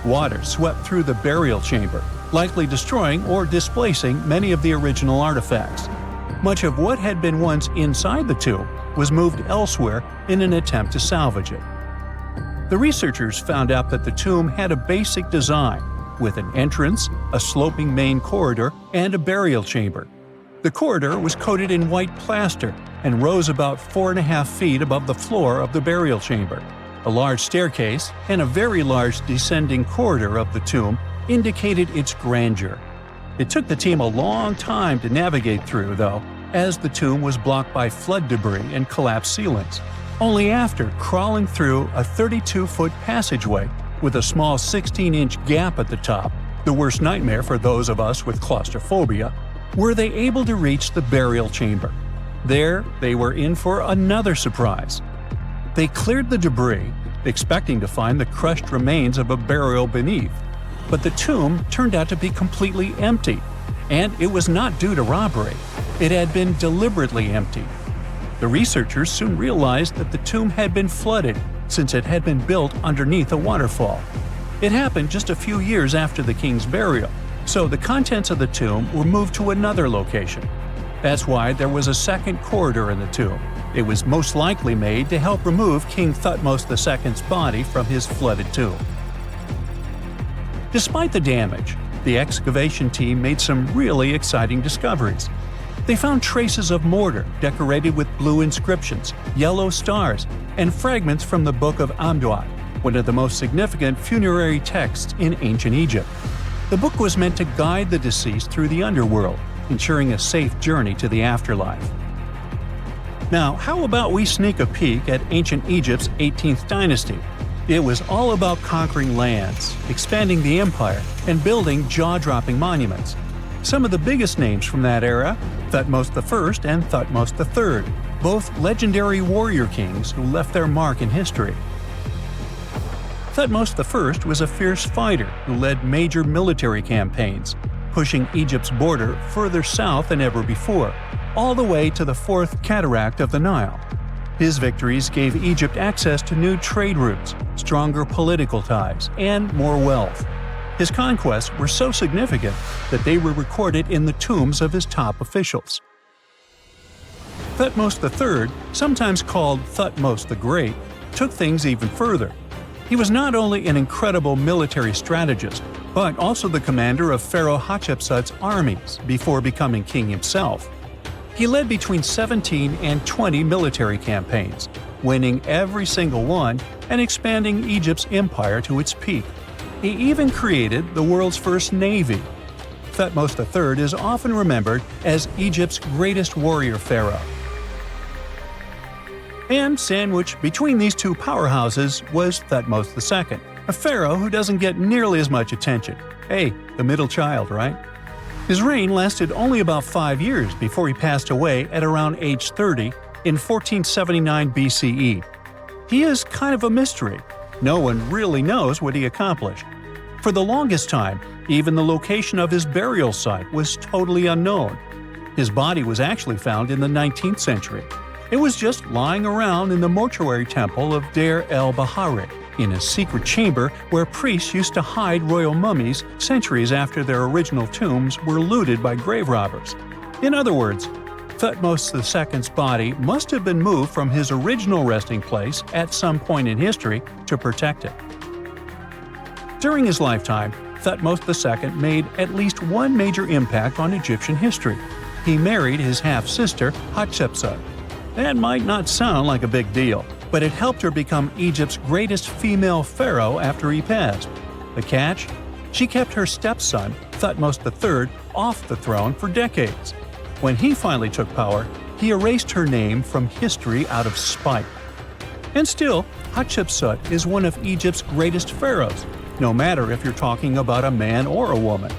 Water swept through the burial chamber, likely destroying or displacing many of the original artifacts. Much of what had been once inside the tomb was moved elsewhere in an attempt to salvage it. The researchers found out that the tomb had a basic design, with an entrance, a sloping main corridor, and a burial chamber. The corridor was coated in white plaster and rose about 4.5 feet above the floor of the burial chamber. A large staircase and a very large descending corridor of the tomb indicated its grandeur. It took the team a long time to navigate through, though, as the tomb was blocked by flood debris and collapsed ceilings. Only after crawling through a 32-foot passageway with a small 16-inch gap at the top, the worst nightmare for those of us with claustrophobia, were they able to reach the burial chamber. There, they were in for another surprise. They cleared the debris, expecting to find the crushed remains of a burial beneath. But the tomb turned out to be completely empty, and it was not due to robbery. It had been deliberately emptied. The researchers soon realized that the tomb had been flooded since it had been built underneath a waterfall. It happened just a few years after the king's burial, so the contents of the tomb were moved to another location. That's why there was a second corridor in the tomb. It was most likely made to help remove King Thutmose II's body from his flooded tomb. Despite the damage, the excavation team made some really exciting discoveries. They found traces of mortar decorated with blue inscriptions, yellow stars, and fragments from the Book of Amduat, one of the most significant funerary texts in ancient Egypt. The book was meant to guide the deceased through the underworld, ensuring a safe journey to the afterlife. Now, how about we sneak a peek at ancient Egypt's 18th dynasty? It was all about conquering lands, expanding the empire, and building jaw-dropping monuments. Some of the biggest names from that era: Thutmose I and Thutmose III, both legendary warrior kings who left their mark in history. Thutmose I was a fierce fighter who led major military campaigns, pushing Egypt's border further south than ever before, all the way to the fourth cataract of the Nile. His victories gave Egypt access to new trade routes, stronger political ties, and more wealth. His conquests were so significant that they were recorded in the tombs of his top officials. Thutmose III, sometimes called Thutmose the Great, took things even further. He was not only an incredible military strategist, but also the commander of Pharaoh Hatshepsut's armies before becoming king himself. He led between 17 and 20 military campaigns, winning every single one and expanding Egypt's empire to its peak. He even created the world's first navy. Thutmose III is often remembered as Egypt's greatest warrior pharaoh. And sandwiched between these two powerhouses was Thutmose II, a pharaoh who doesn't get nearly as much attention. Hey, the middle child, right? His reign lasted only about 5 years before he passed away at around age 30 in 1479 BCE. He is kind of a mystery. No one really knows what he accomplished. For the longest time, even the location of his burial site was totally unknown. His body was actually found in the 19th century. It was just lying around in the mortuary temple of Deir el-Bahari, in a secret chamber where priests used to hide royal mummies centuries after their original tombs were looted by grave robbers. In other words, Thutmose II's body must have been moved from his original resting place at some point in history to protect it. During his lifetime, Thutmose II made at least one major impact on Egyptian history. He married his half-sister Hatshepsut. That might not sound like a big deal, but it helped her become Egypt's greatest female pharaoh after he passed. The catch? She kept her stepson, Thutmose III, off the throne for decades. When he finally took power, he erased her name from history out of spite. And still, Hatshepsut is one of Egypt's greatest pharaohs, no matter if you're talking about a man or a woman.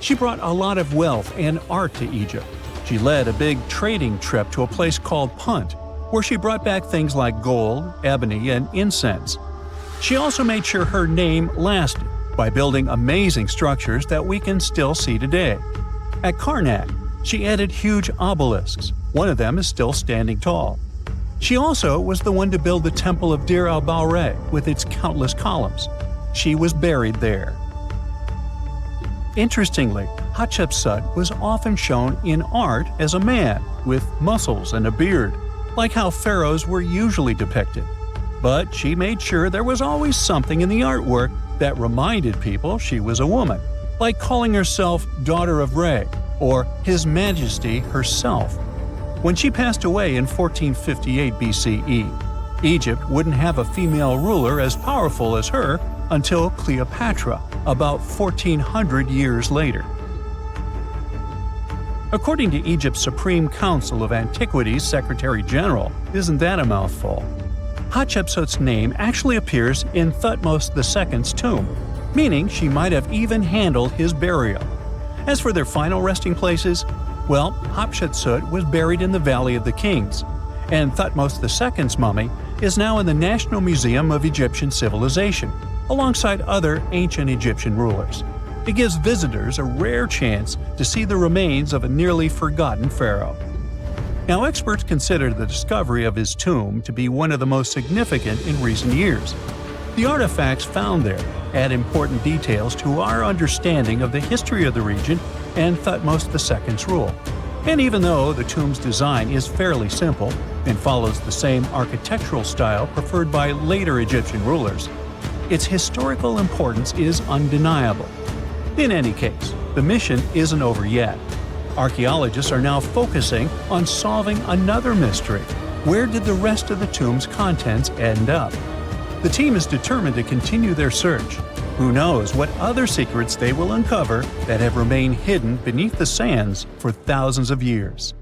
She brought a lot of wealth and art to Egypt. She led a big trading trip to a place called Punt, where she brought back things like gold, ebony, and incense. She also made sure her name lasted by building amazing structures that we can still see today. At Karnak, she added huge obelisks. One of them is still standing tall. She also was the one to build the Temple of Deir el-Bahari with its countless columns. She was buried there. Interestingly, Hatshepsut was often shown in art as a man, with muscles and a beard, like how pharaohs were usually depicted. But she made sure there was always something in the artwork that reminded people she was a woman, like calling herself Daughter of Re, or His Majesty herself. When she passed away in 1458 BCE, Egypt wouldn't have a female ruler as powerful as her until Cleopatra, about 1400 years later. According to Egypt's Supreme Council of Antiquities Secretary General, isn't that a mouthful? Hatshepsut's name actually appears in Thutmose II's tomb, meaning she might have even handled his burial. As for their final resting places, well, Hatshepsut was buried in the Valley of the Kings, and Thutmose II's mummy is now in the National Museum of Egyptian Civilization, alongside other ancient Egyptian rulers. It gives visitors a rare chance to see the remains of a nearly forgotten pharaoh. Now, experts consider the discovery of his tomb to be one of the most significant in recent years. The artifacts found there add important details to our understanding of the history of the region and Thutmose II's rule. And even though the tomb's design is fairly simple and follows the same architectural style preferred by later Egyptian rulers, its historical importance is undeniable. In any case, the mission isn't over yet. Archaeologists are now focusing on solving another mystery. Where did the rest of the tomb's contents end up? The team is determined to continue their search. Who knows what other secrets they will uncover that have remained hidden beneath the sands for thousands of years.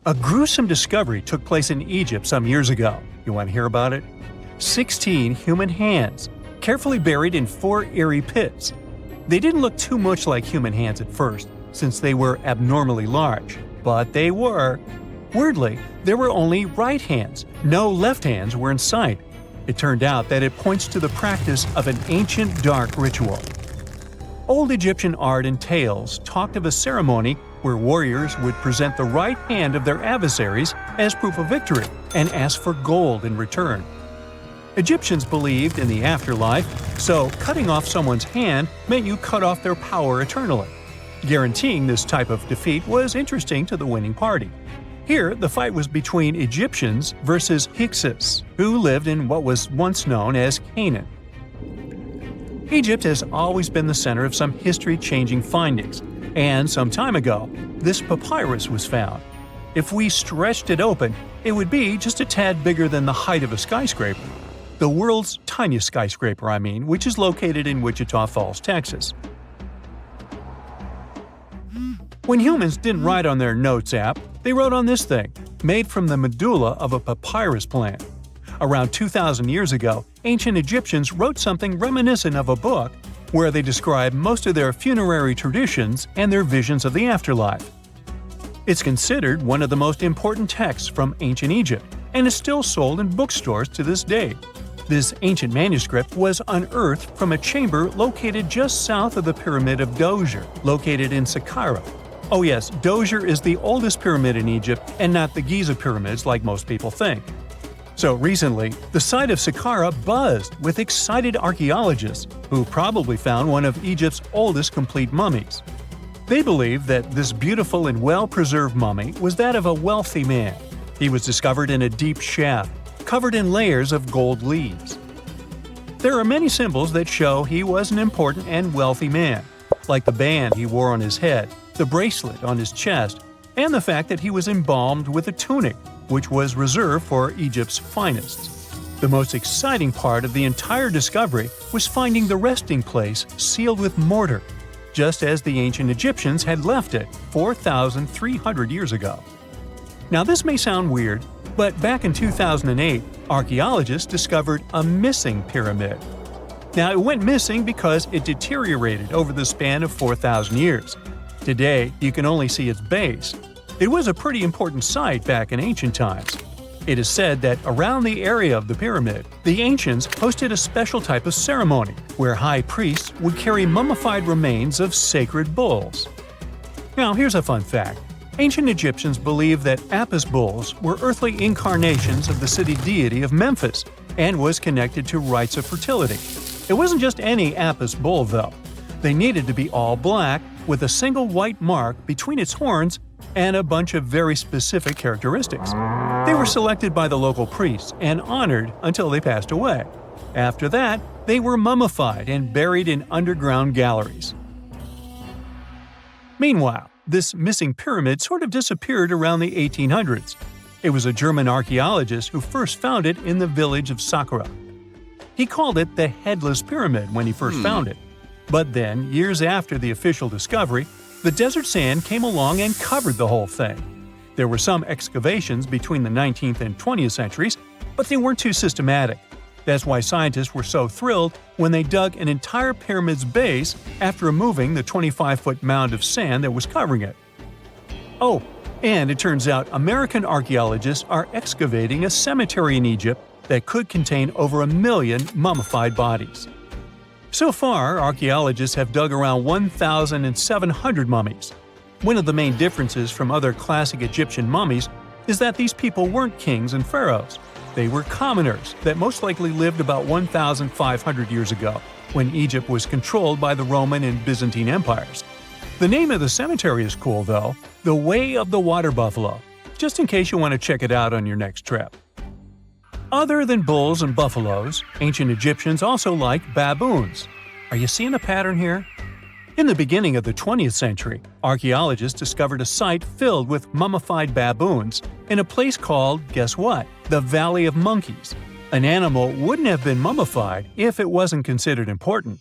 A gruesome discovery took place in Egypt some years ago. You want to hear about it? 16 human hands, carefully buried in 4 eerie pits. They didn't look too much like human hands at first, since they were abnormally large, but they were. Weirdly, there were only right hands. No left hands were in sight. It turned out that it points to the practice of an ancient dark ritual. Old Egyptian art and tales talked of a ceremony where warriors would present the right hand of their adversaries as proof of victory and ask for gold in return. Egyptians believed in the afterlife, so cutting off someone's hand meant you cut off their power eternally. Guaranteeing this type of defeat was interesting to the winning party. Here, the fight was between Egyptians versus Hyksos, who lived in what was once known as Canaan. Egypt has always been the center of some history-changing findings, and some time ago, this papyrus was found. If we stretched it open, it would be just a tad bigger than the height of a skyscraper. The world's tiniest skyscraper, which is located in Wichita Falls, Texas. When humans didn't write on their notes app, they wrote on this thing, made from the medulla of a papyrus plant. Around 2,000 years ago, ancient Egyptians wrote something reminiscent of a book where they describe most of their funerary traditions and their visions of the afterlife. It's considered one of the most important texts from ancient Egypt and is still sold in bookstores to this day. This ancient manuscript was unearthed from a chamber located just south of the Pyramid of Djoser, located in Saqqara. Oh yes, Djoser is the oldest pyramid in Egypt and not the Giza pyramids like most people think. So recently, the site of Saqqara buzzed with excited archaeologists who probably found one of Egypt's oldest complete mummies. They believe that this beautiful and well-preserved mummy was that of a wealthy man. He was discovered in a deep shaft, covered in layers of gold leaves. There are many symbols that show he was an important and wealthy man, like the band he wore on his head, the bracelet on his chest, and the fact that he was embalmed with a tunic, which was reserved for Egypt's finest. The most exciting part of the entire discovery was finding the resting place sealed with mortar, just as the ancient Egyptians had left it 4,300 years ago. Now this may sound weird, but back in 2008, archaeologists discovered a missing pyramid. Now it went missing because it deteriorated over the span of 4,000 years. Today, you can only see its base. It was a pretty important site back in ancient times. It is said that around the area of the pyramid, the ancients hosted a special type of ceremony where high priests would carry mummified remains of sacred bulls. Now here's a fun fact. Ancient Egyptians believed that Apis bulls were earthly incarnations of the city deity of Memphis and was connected to rites of fertility. It wasn't just any Apis bull, though. They needed to be all black, with a single white mark between its horns and a bunch of very specific characteristics. They were selected by the local priests and honored until they passed away. After that, they were mummified and buried in underground galleries. Meanwhile, this missing pyramid sort of disappeared around the 1800s. It was a German archaeologist who first found it in the village of Saqqara. He called it the Headless Pyramid when he first found it. But then, years after the official discovery, the desert sand came along and covered the whole thing. There were some excavations between the 19th and 20th centuries, but they weren't too systematic. That's why scientists were so thrilled when they dug an entire pyramid's base after removing the 25-foot mound of sand that was covering it. Oh, and it turns out American archaeologists are excavating a cemetery in Egypt that could contain over 1 million mummified bodies. So far, archaeologists have dug around 1,700 mummies. One of the main differences from other classic Egyptian mummies is that these people weren't kings and pharaohs. They were commoners that most likely lived about 1,500 years ago, when Egypt was controlled by the Roman and Byzantine empires. The name of the cemetery is cool though, the Way of the Water Buffalo, just in case you want to check it out on your next trip. Other than bulls and buffaloes, ancient Egyptians also liked baboons. Are you seeing a pattern here? In the beginning of the 20th century, archaeologists discovered a site filled with mummified baboons in a place called, guess what? The Valley of Monkeys. An animal wouldn't have been mummified if it wasn't considered important.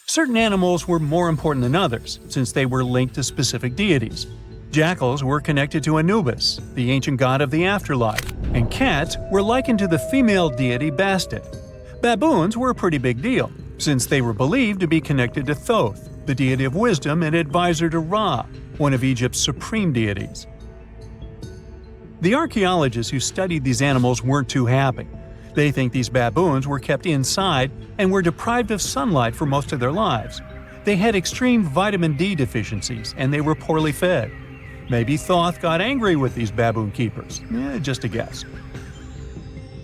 Certain animals were more important than others, since they were linked to specific deities. Jackals were connected to Anubis, the ancient god of the afterlife, and cats were likened to the female deity Bastet. Baboons were a pretty big deal, since they were believed to be connected to Thoth, the deity of wisdom and advisor to Ra, one of Egypt's supreme deities. The archaeologists who studied these animals weren't too happy. They think these baboons were kept inside and were deprived of sunlight for most of their lives. They had extreme vitamin D deficiencies and they were poorly fed. Maybe Thoth got angry with these baboon keepers. Just a guess.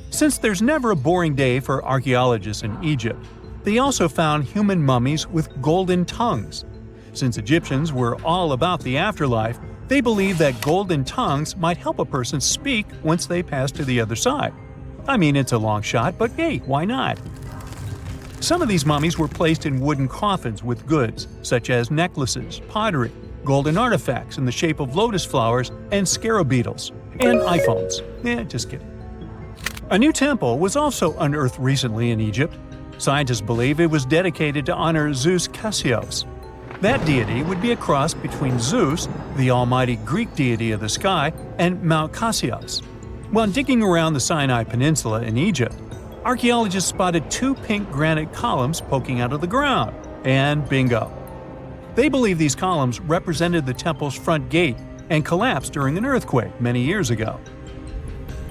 Since there's never a boring day for archaeologists in Egypt, they also found human mummies with golden tongues. Since Egyptians were all about the afterlife, they believed that golden tongues might help a person speak once they pass to the other side. I mean, it's a long shot, but hey, why not? Some of these mummies were placed in wooden coffins with goods, such as necklaces, pottery, golden artifacts in the shape of lotus flowers and scarab beetles, and iPhones. Just kidding. A new temple was also unearthed recently in Egypt. Scientists believe it was dedicated to honor Zeus Cassios. That deity would be a cross between Zeus, the almighty Greek deity of the sky, and Mount Cassios. While digging around the Sinai Peninsula in Egypt, archaeologists spotted two pink granite columns poking out of the ground, and bingo. They believe these columns represented the temple's front gate and collapsed during an earthquake many years ago.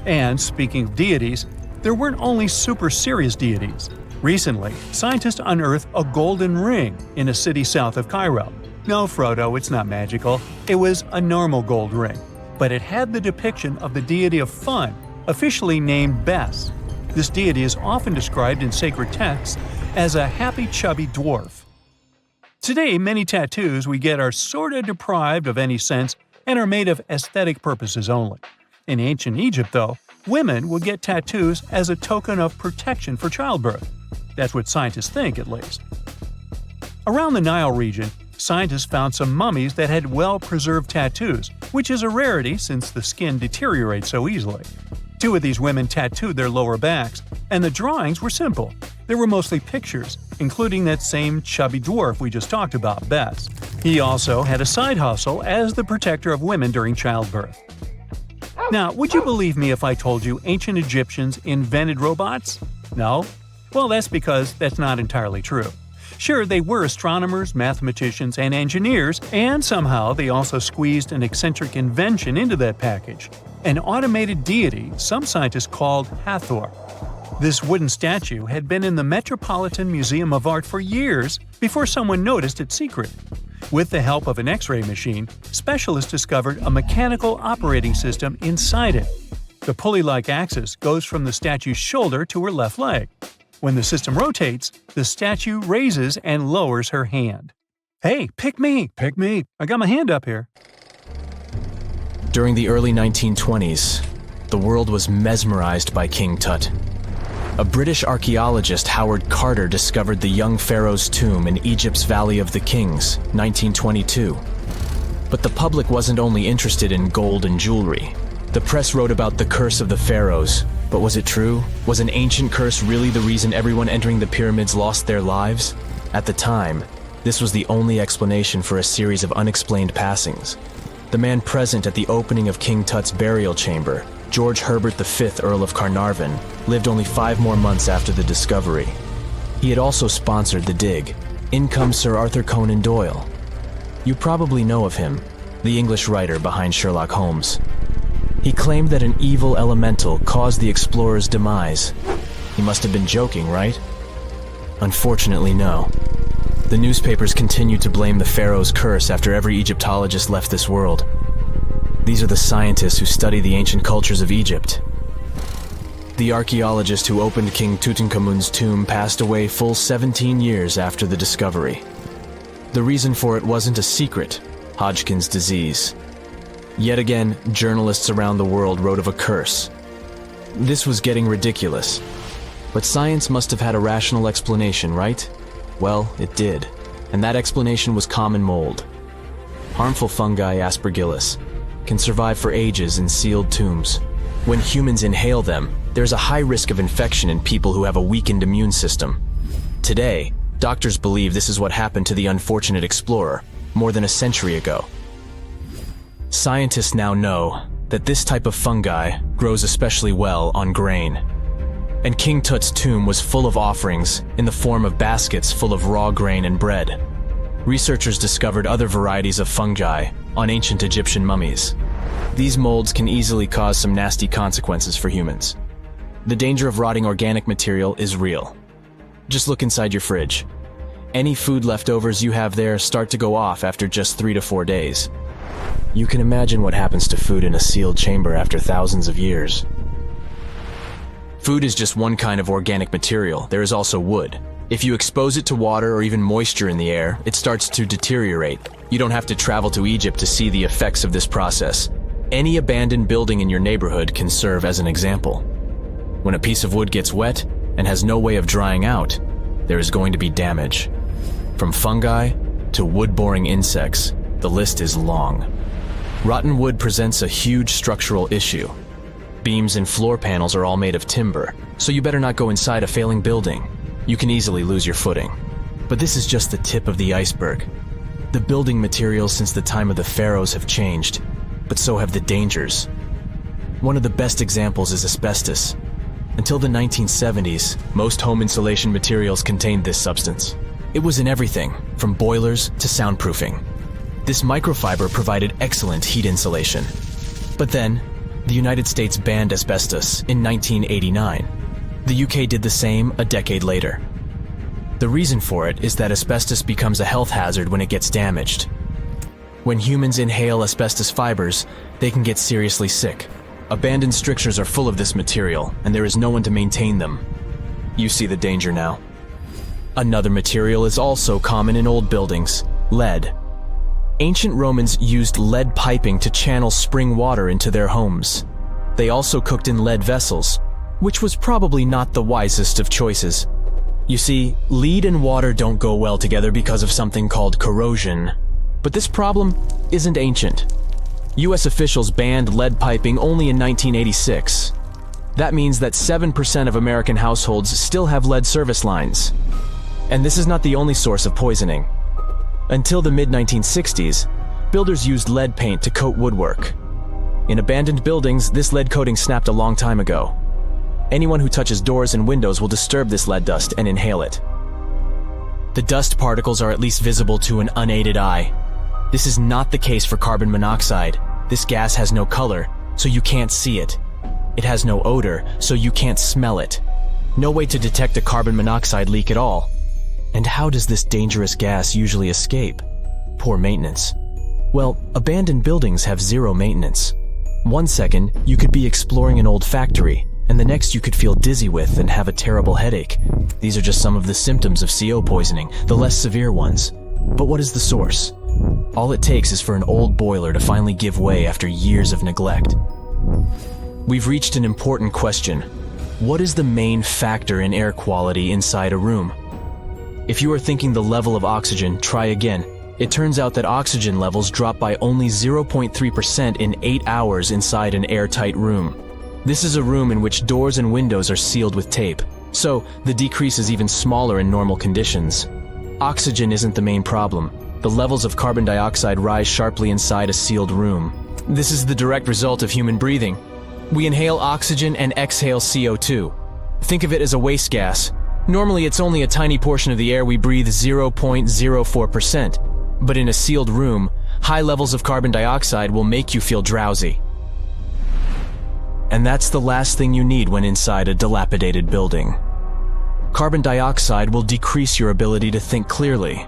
And speaking of deities, there weren't only super serious deities. Recently, scientists unearthed a golden ring in a city south of Cairo. No, Frodo, it's not magical. It was a normal gold ring, but it had the depiction of the deity of fun, officially named Bes. This deity is often described in sacred texts as a happy chubby dwarf. Today, many tattoos we get are sorta deprived of any sense and are made of aesthetic purposes only. In ancient Egypt, though, women would get tattoos as a token of protection for childbirth. That's what scientists think, at least. Around the Nile region, scientists found some mummies that had well-preserved tattoos, which is a rarity since the skin deteriorates so easily. Two of these women tattooed their lower backs, and the drawings were simple. They were mostly pictures, including that same chubby dwarf we just talked about, Bes. He also had a side hustle as the protector of women during childbirth. Now, would you believe me if I told you ancient Egyptians invented robots? No? Well, that's because that's not entirely true. Sure, they were astronomers, mathematicians, and engineers, and somehow they also squeezed an eccentric invention into that package. An automated deity some scientists called Hathor. This wooden statue had been in the Metropolitan Museum of Art for years before someone noticed its secret. With the help of an X-ray machine, specialists discovered a mechanical operating system inside it. The pulley-like axis goes from the statue's shoulder to her left leg. When the system rotates, the statue raises and lowers her hand. Hey, pick me! Pick me! I got my hand up here. During the early 1920s, the world was mesmerized by King Tut. A British archaeologist, Howard Carter, discovered the young pharaoh's tomb in Egypt's Valley of the Kings, 1922. But the public wasn't only interested in gold and jewelry. The press wrote about the curse of the pharaohs. But was it true? Was an ancient curse really the reason everyone entering the pyramids lost their lives? At the time, this was the only explanation for a series of unexplained passings. The man present at the opening of King Tut's burial chamber, George Herbert V, Earl of Carnarvon, lived only 5 more months after the discovery. He had also sponsored the dig. In comes Sir Arthur Conan Doyle. You probably know of him, the English writer behind Sherlock Holmes. He claimed that an evil elemental caused the explorer's demise. He must have been joking, right? Unfortunately, no. The newspapers continued to blame the pharaoh's curse after every Egyptologist left this world. These are the scientists who study the ancient cultures of Egypt. The archaeologist who opened King Tutankhamun's tomb passed away full 17 years after the discovery. The reason for it wasn't a secret: Hodgkin's disease. Yet again, journalists around the world wrote of a curse. This was getting ridiculous. But science must have had a rational explanation, right? Well, it did. And that explanation was common mold. Harmful fungi, Aspergillus, can survive for ages in sealed tombs. When humans inhale them, there's a high risk of infection in people who have a weakened immune system. Today, doctors believe this is what happened to the unfortunate explorer more than a century ago. Scientists now know that this type of fungi grows especially well on grain. And King Tut's tomb was full of offerings in the form of baskets full of raw grain and bread. Researchers discovered other varieties of fungi on ancient Egyptian mummies. These molds can easily cause some nasty consequences for humans. The danger of rotting organic material is real. Just look inside your fridge. Any food leftovers you have there start to go off after just 3 to 4 days. You can imagine what happens to food in a sealed chamber after thousands of years. Food is just one kind of organic material. There is also wood. If you expose it to water or even moisture in the air, it starts to deteriorate. You don't have to travel to Egypt to see the effects of this process. Any abandoned building in your neighborhood can serve as an example. When a piece of wood gets wet and has no way of drying out, there is going to be damage. From fungi to wood-boring insects, the list is long. Rotten wood presents a huge structural issue. Beams and floor panels are all made of timber, so you better not go inside a failing building. You can easily lose your footing. But this is just the tip of the iceberg. The building materials since the time of the pharaohs have changed, but so have the dangers. One of the best examples is asbestos. Until the 1970s, most home insulation materials contained this substance. It was in everything, from boilers to soundproofing. This microfiber provided excellent heat insulation. But then, the United States banned asbestos in 1989. The UK did the same a decade later. The reason for it is that asbestos becomes a health hazard when it gets damaged. When humans inhale asbestos fibers, they can get seriously sick. Abandoned strictures are full of this material, and there is no one to maintain them. You see the danger now. Another material is also common in old buildings: lead. Ancient Romans used lead piping to channel spring water into their homes. They also cooked in lead vessels, which was probably not the wisest of choices. You see, lead and water don't go well together because of something called corrosion. But this problem isn't ancient. US officials banned lead piping only in 1986. That means that 7% of American households still have lead service lines. And this is not the only source of poisoning. Until the mid-1960s, builders used lead paint to coat woodwork. In abandoned buildings, this lead coating snapped a long time ago. Anyone who touches doors and windows will disturb this lead dust and inhale it. The dust particles are at least visible to an unaided eye. This is not the case for carbon monoxide. This gas has no color, so you can't see it. It has no odor, so you can't smell it. No way to detect a carbon monoxide leak at all. And how does this dangerous gas usually escape? Poor maintenance. Well, abandoned buildings have zero maintenance. 1 second, you could be exploring an old factory, and the next you could feel dizzy with and have a terrible headache. These are just some of the symptoms of CO poisoning, the less severe ones. But what is the source? All it takes is for an old boiler to finally give way after years of neglect. We've reached an important question. What is the main factor in air quality inside a room? If you are thinking the level of oxygen, try again. It turns out that oxygen levels drop by only 0.3% in 8 hours inside an airtight room. This is a room in which doors and windows are sealed with tape, so the decrease is even smaller in normal conditions. Oxygen isn't the main problem. The levels of carbon dioxide rise sharply inside a sealed room. This is the direct result of human breathing. We inhale oxygen and exhale CO2. Think of it as a waste gas. Normally it's only a tiny portion of the air we breathe, 0.04%. But in a sealed room, high levels of carbon dioxide will make you feel drowsy. And that's the last thing you need when inside a dilapidated building. Carbon dioxide will decrease your ability to think clearly.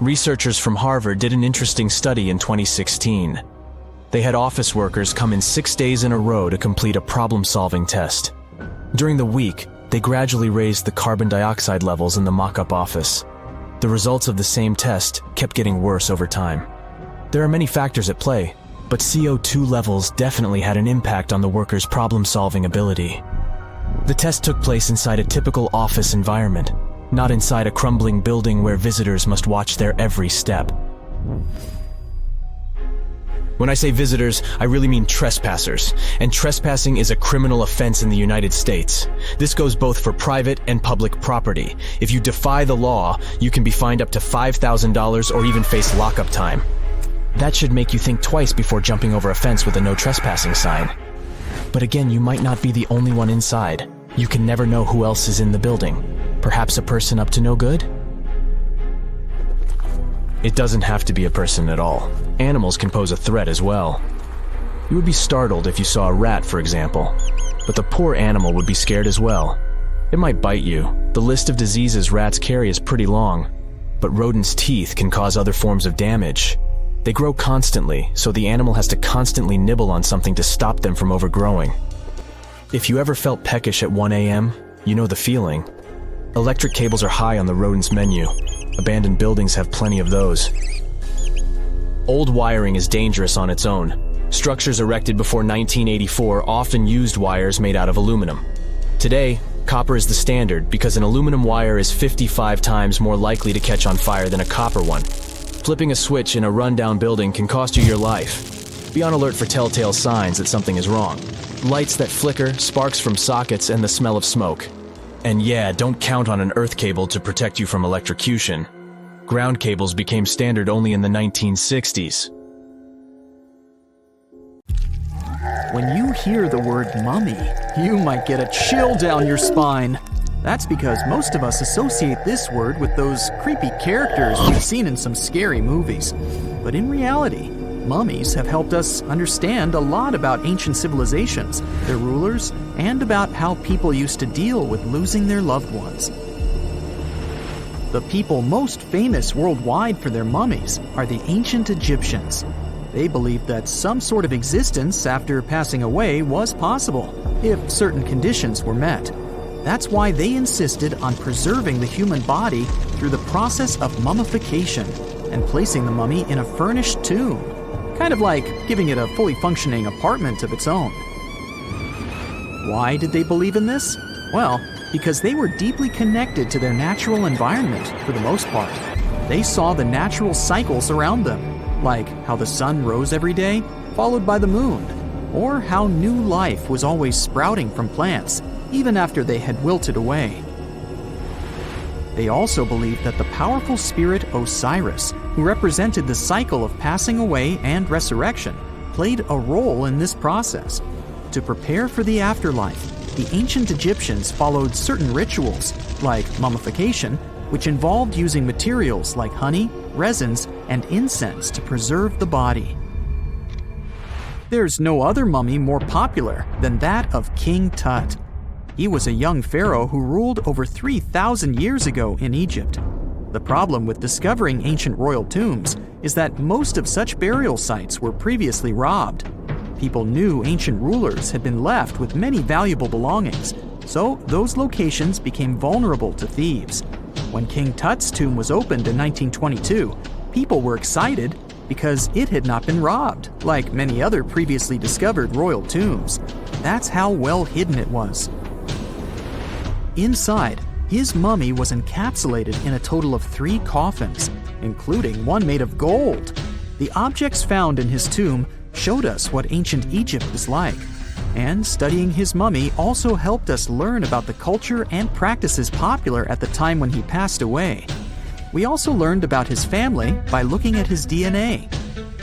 Researchers from Harvard did an interesting study in 2016. They had office workers come in 6 days in a row to complete a problem-solving test. During the week, they gradually raised the carbon dioxide levels in the mock-up office. The results of the same test kept getting worse over time. There are many factors at play, but CO2 levels definitely had an impact on the workers' problem-solving ability. The test took place inside a typical office environment, not inside a crumbling building where visitors must watch their every step. When I say visitors, I really mean trespassers, and trespassing is a criminal offense in the United States. This goes both for private and public property. If you defy the law, you can be fined up to $5,000 or even face lockup time. That should make you think twice before jumping over a fence with a no trespassing sign. But again, you might not be the only one inside. You can never know who else is in the building. Perhaps a person up to no good? It doesn't have to be a person at all. Animals can pose a threat as well. You would be startled if you saw a rat, for example. But the poor animal would be scared as well. It might bite you. The list of diseases rats carry is pretty long. But rodents' teeth can cause other forms of damage. They grow constantly, so the animal has to constantly nibble on something to stop them from overgrowing. If you ever felt peckish at 1 a.m., you know the feeling. Electric cables are high on the rodents' menu. Abandoned buildings have plenty of those. Old wiring is dangerous on its own. Structures erected before 1984 often used wires made out of aluminum. Today, copper is the standard because an aluminum wire is 55 times more likely to catch on fire than a copper one. Flipping a switch in a rundown building can cost you your life. Be on alert for telltale signs that something is wrong. Lights that flicker, sparks from sockets, and the smell of smoke. And yeah, don't count on an earth cable to protect you from electrocution. Ground cables became standard only in the 1960s. When you hear the word mummy, you might get a chill down your spine. That's because most of us associate this word with those creepy characters we've seen in some scary movies. But in reality, mummies have helped us understand a lot about ancient civilizations, their rulers, and about how people used to deal with losing their loved ones. The people most famous worldwide for their mummies are the ancient Egyptians. They believed that some sort of existence after passing away was possible, if certain conditions were met. That's why they insisted on preserving the human body through the process of mummification and placing the mummy in a furnished tomb, kind of like giving it a fully functioning apartment of its own. Why did they believe in this? Well, because they were deeply connected to their natural environment for the most part. They saw the natural cycles around them, like how the sun rose every day, followed by the moon, or how new life was always sprouting from plants, even after they had wilted away. They also believed that the powerful spirit Osiris, who represented the cycle of passing away and resurrection, played a role in this process. To prepare for the afterlife, the ancient Egyptians followed certain rituals, like mummification, which involved using materials like honey, resins, and incense to preserve the body. There's no other mummy more popular than that of King Tut. He was a young pharaoh who ruled over 3,000 years ago in Egypt. The problem with discovering ancient royal tombs is that most of such burial sites were previously robbed. People knew ancient rulers had been left with many valuable belongings, so those locations became vulnerable to thieves. When King Tut's tomb was opened in 1922, people were excited because it had not been robbed, like many other previously discovered royal tombs. That's how well hidden it was. Inside, his mummy was encapsulated in a total of 3 coffins, including one made of gold. The objects found in his tomb showed us what ancient Egypt was like, and studying his mummy also helped us learn about the culture and practices popular at the time when he passed away. We also learned about his family by looking at his DNA.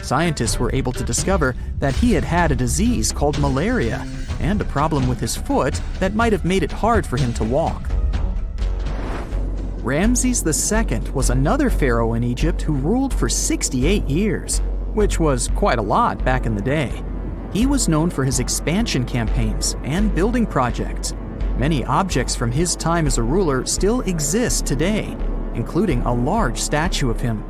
Scientists were able to discover that he had had a disease called malaria and a problem with his foot that might have made it hard for him to walk. Ramses II was another pharaoh in Egypt who ruled for 68 years, which was quite a lot back in the day. He was known for his expansion campaigns and building projects. Many objects from his time as a ruler still exist today, including a large statue of him.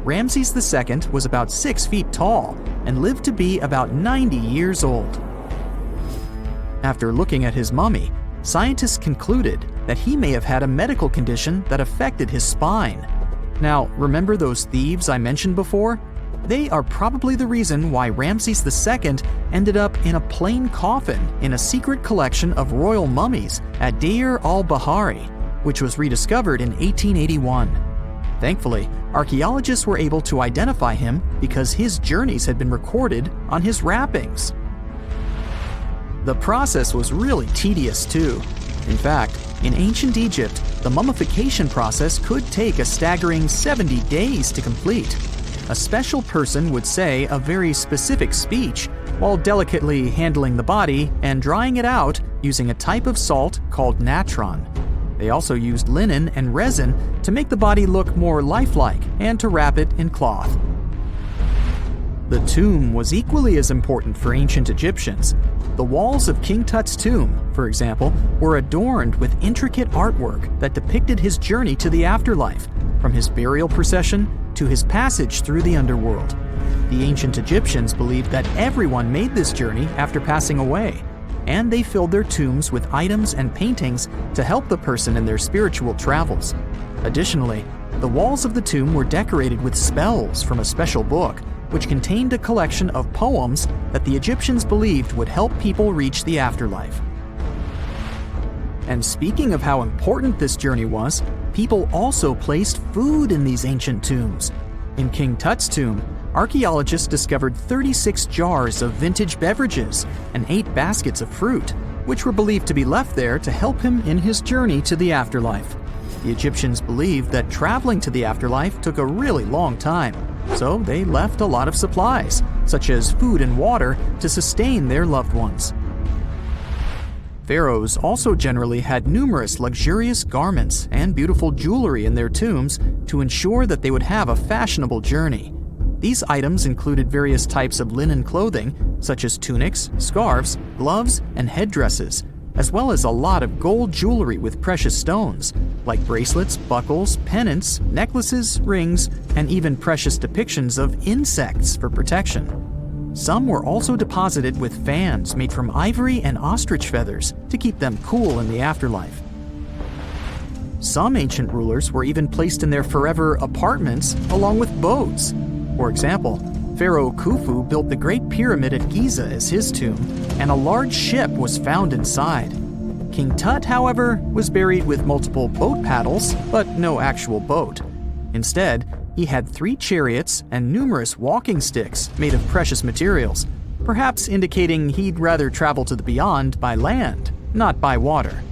Ramses II was about 6 feet tall and lived to be about 90 years old. After looking at his mummy, scientists concluded that he may have had a medical condition that affected his spine. Now, remember those thieves I mentioned before? They are probably the reason why Ramses II ended up in a plain coffin in a secret collection of royal mummies at Deir al-Bahari, which was rediscovered in 1881. Thankfully, archaeologists were able to identify him because his journeys had been recorded on his wrappings. The process was really tedious too. In fact, in ancient Egypt, the mummification process could take a staggering 70 days to complete. A special person would say a very specific speech while delicately handling the body and drying it out using a type of salt called natron. They also used linen and resin to make the body look more lifelike and to wrap it in cloth. The tomb was equally as important for ancient Egyptians. The walls of King Tut's tomb, for example, were adorned with intricate artwork that depicted his journey to the afterlife, from his burial procession to his passage through the underworld. The ancient Egyptians believed that everyone made this journey after passing away, and they filled their tombs with items and paintings to help the person in their spiritual travels. Additionally, the walls of the tomb were decorated with spells from a special book, which contained a collection of poems that the Egyptians believed would help people reach the afterlife. And speaking of how important this journey was, people also placed food in these ancient tombs. In King Tut's tomb, archaeologists discovered 36 jars of vintage beverages and 8 baskets of fruit, which were believed to be left there to help him in his journey to the afterlife. The Egyptians believed that traveling to the afterlife took a really long time, so they left a lot of supplies, such as food and water, to sustain their loved ones. Pharaohs also generally had numerous luxurious garments and beautiful jewelry in their tombs to ensure that they would have a fashionable journey. These items included various types of linen clothing, such as tunics, scarves, gloves, and headdresses, as well as a lot of gold jewelry with precious stones, like bracelets, buckles, pendants, necklaces, rings, and even precious depictions of insects for protection. Some were also deposited with fans made from ivory and ostrich feathers to keep them cool in the afterlife. Some ancient rulers were even placed in their forever apartments along with boats. For example, Pharaoh Khufu built the Great Pyramid at Giza as his tomb, and a large ship was found inside. King Tut, however, was buried with multiple boat paddles, but no actual boat. Instead, he had 3 chariots and numerous walking sticks made of precious materials, perhaps indicating he'd rather travel to the beyond by land, not by water.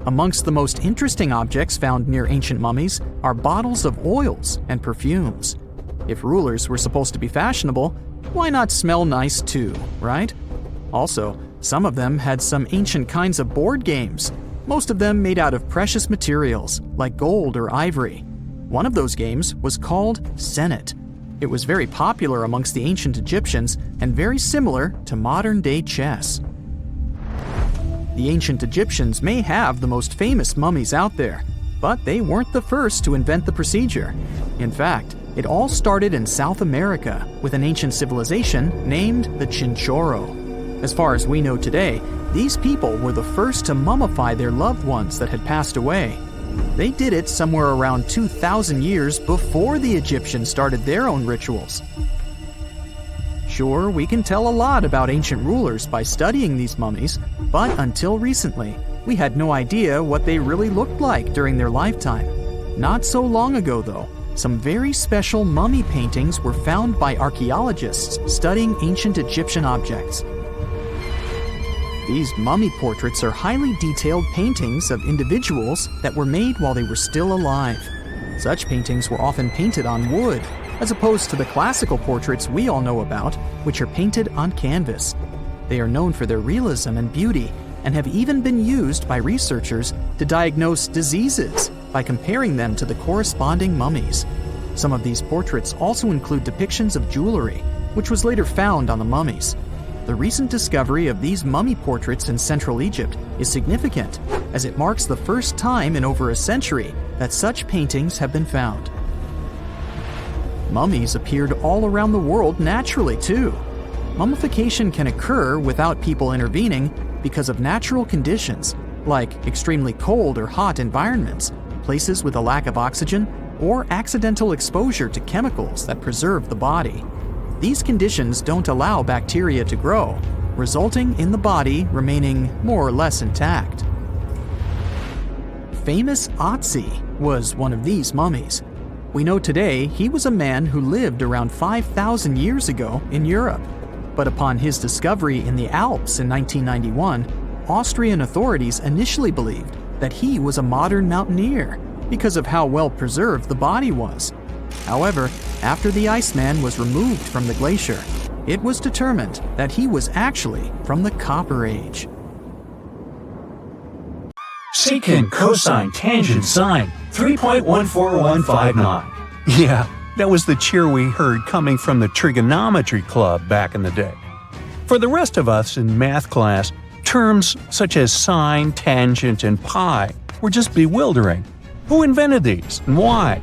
Amongst the most interesting objects found near ancient mummies are bottles of oils and perfumes. If rulers were supposed to be fashionable, why not smell nice too, right? Also, some of them had some ancient kinds of board games, most of them made out of precious materials like gold or ivory. One of those games was called Senet. It was very popular amongst the ancient Egyptians and very similar to modern-day chess. The ancient Egyptians may have the most famous mummies out there, but they weren't the first to invent the procedure. In fact, it all started in South America with an ancient civilization named the Chinchorro. As far as we know today, these people were the first to mummify their loved ones that had passed away. They did it somewhere around 2,000 years before the Egyptians started their own rituals. Sure, we can tell a lot about ancient rulers by studying these mummies, but until recently, we had no idea what they really looked like during their lifetime. Not so long ago, though, some very special mummy paintings were found by archaeologists studying ancient Egyptian objects. These mummy portraits are highly detailed paintings of individuals that were made while they were still alive. Such paintings were often painted on wood, as opposed to the classical portraits we all know about, which are painted on canvas. They are known for their realism and beauty, and have even been used by researchers to diagnose diseases by comparing them to the corresponding mummies. Some of these portraits also include depictions of jewelry, which was later found on the mummies. The recent discovery of these mummy portraits in Central Egypt is significant, as it marks the first time in over a century that such paintings have been found. Mummies appeared all around the world naturally, too. Mummification can occur without people intervening because of natural conditions, like extremely cold or hot environments, places with a lack of oxygen or accidental exposure to chemicals that preserve the body. These conditions don't allow bacteria to grow, resulting in the body remaining more or less intact. Famous Otzi was one of these mummies. We know today he was a man who lived around 5,000 years ago in Europe. But upon his discovery in the Alps in 1991, Austrian authorities initially believed that he was a modern mountaineer because of how well preserved the body was. However, after the Iceman was removed from the glacier, it was determined that he was actually from the Copper Age. Secant, cosine, tangent, sine, 3.14159. Yeah, that was the cheer we heard coming from the trigonometry club back in the day. For the rest of us in math class, terms such as sine, tangent, and pi were just bewildering. Who invented these and why?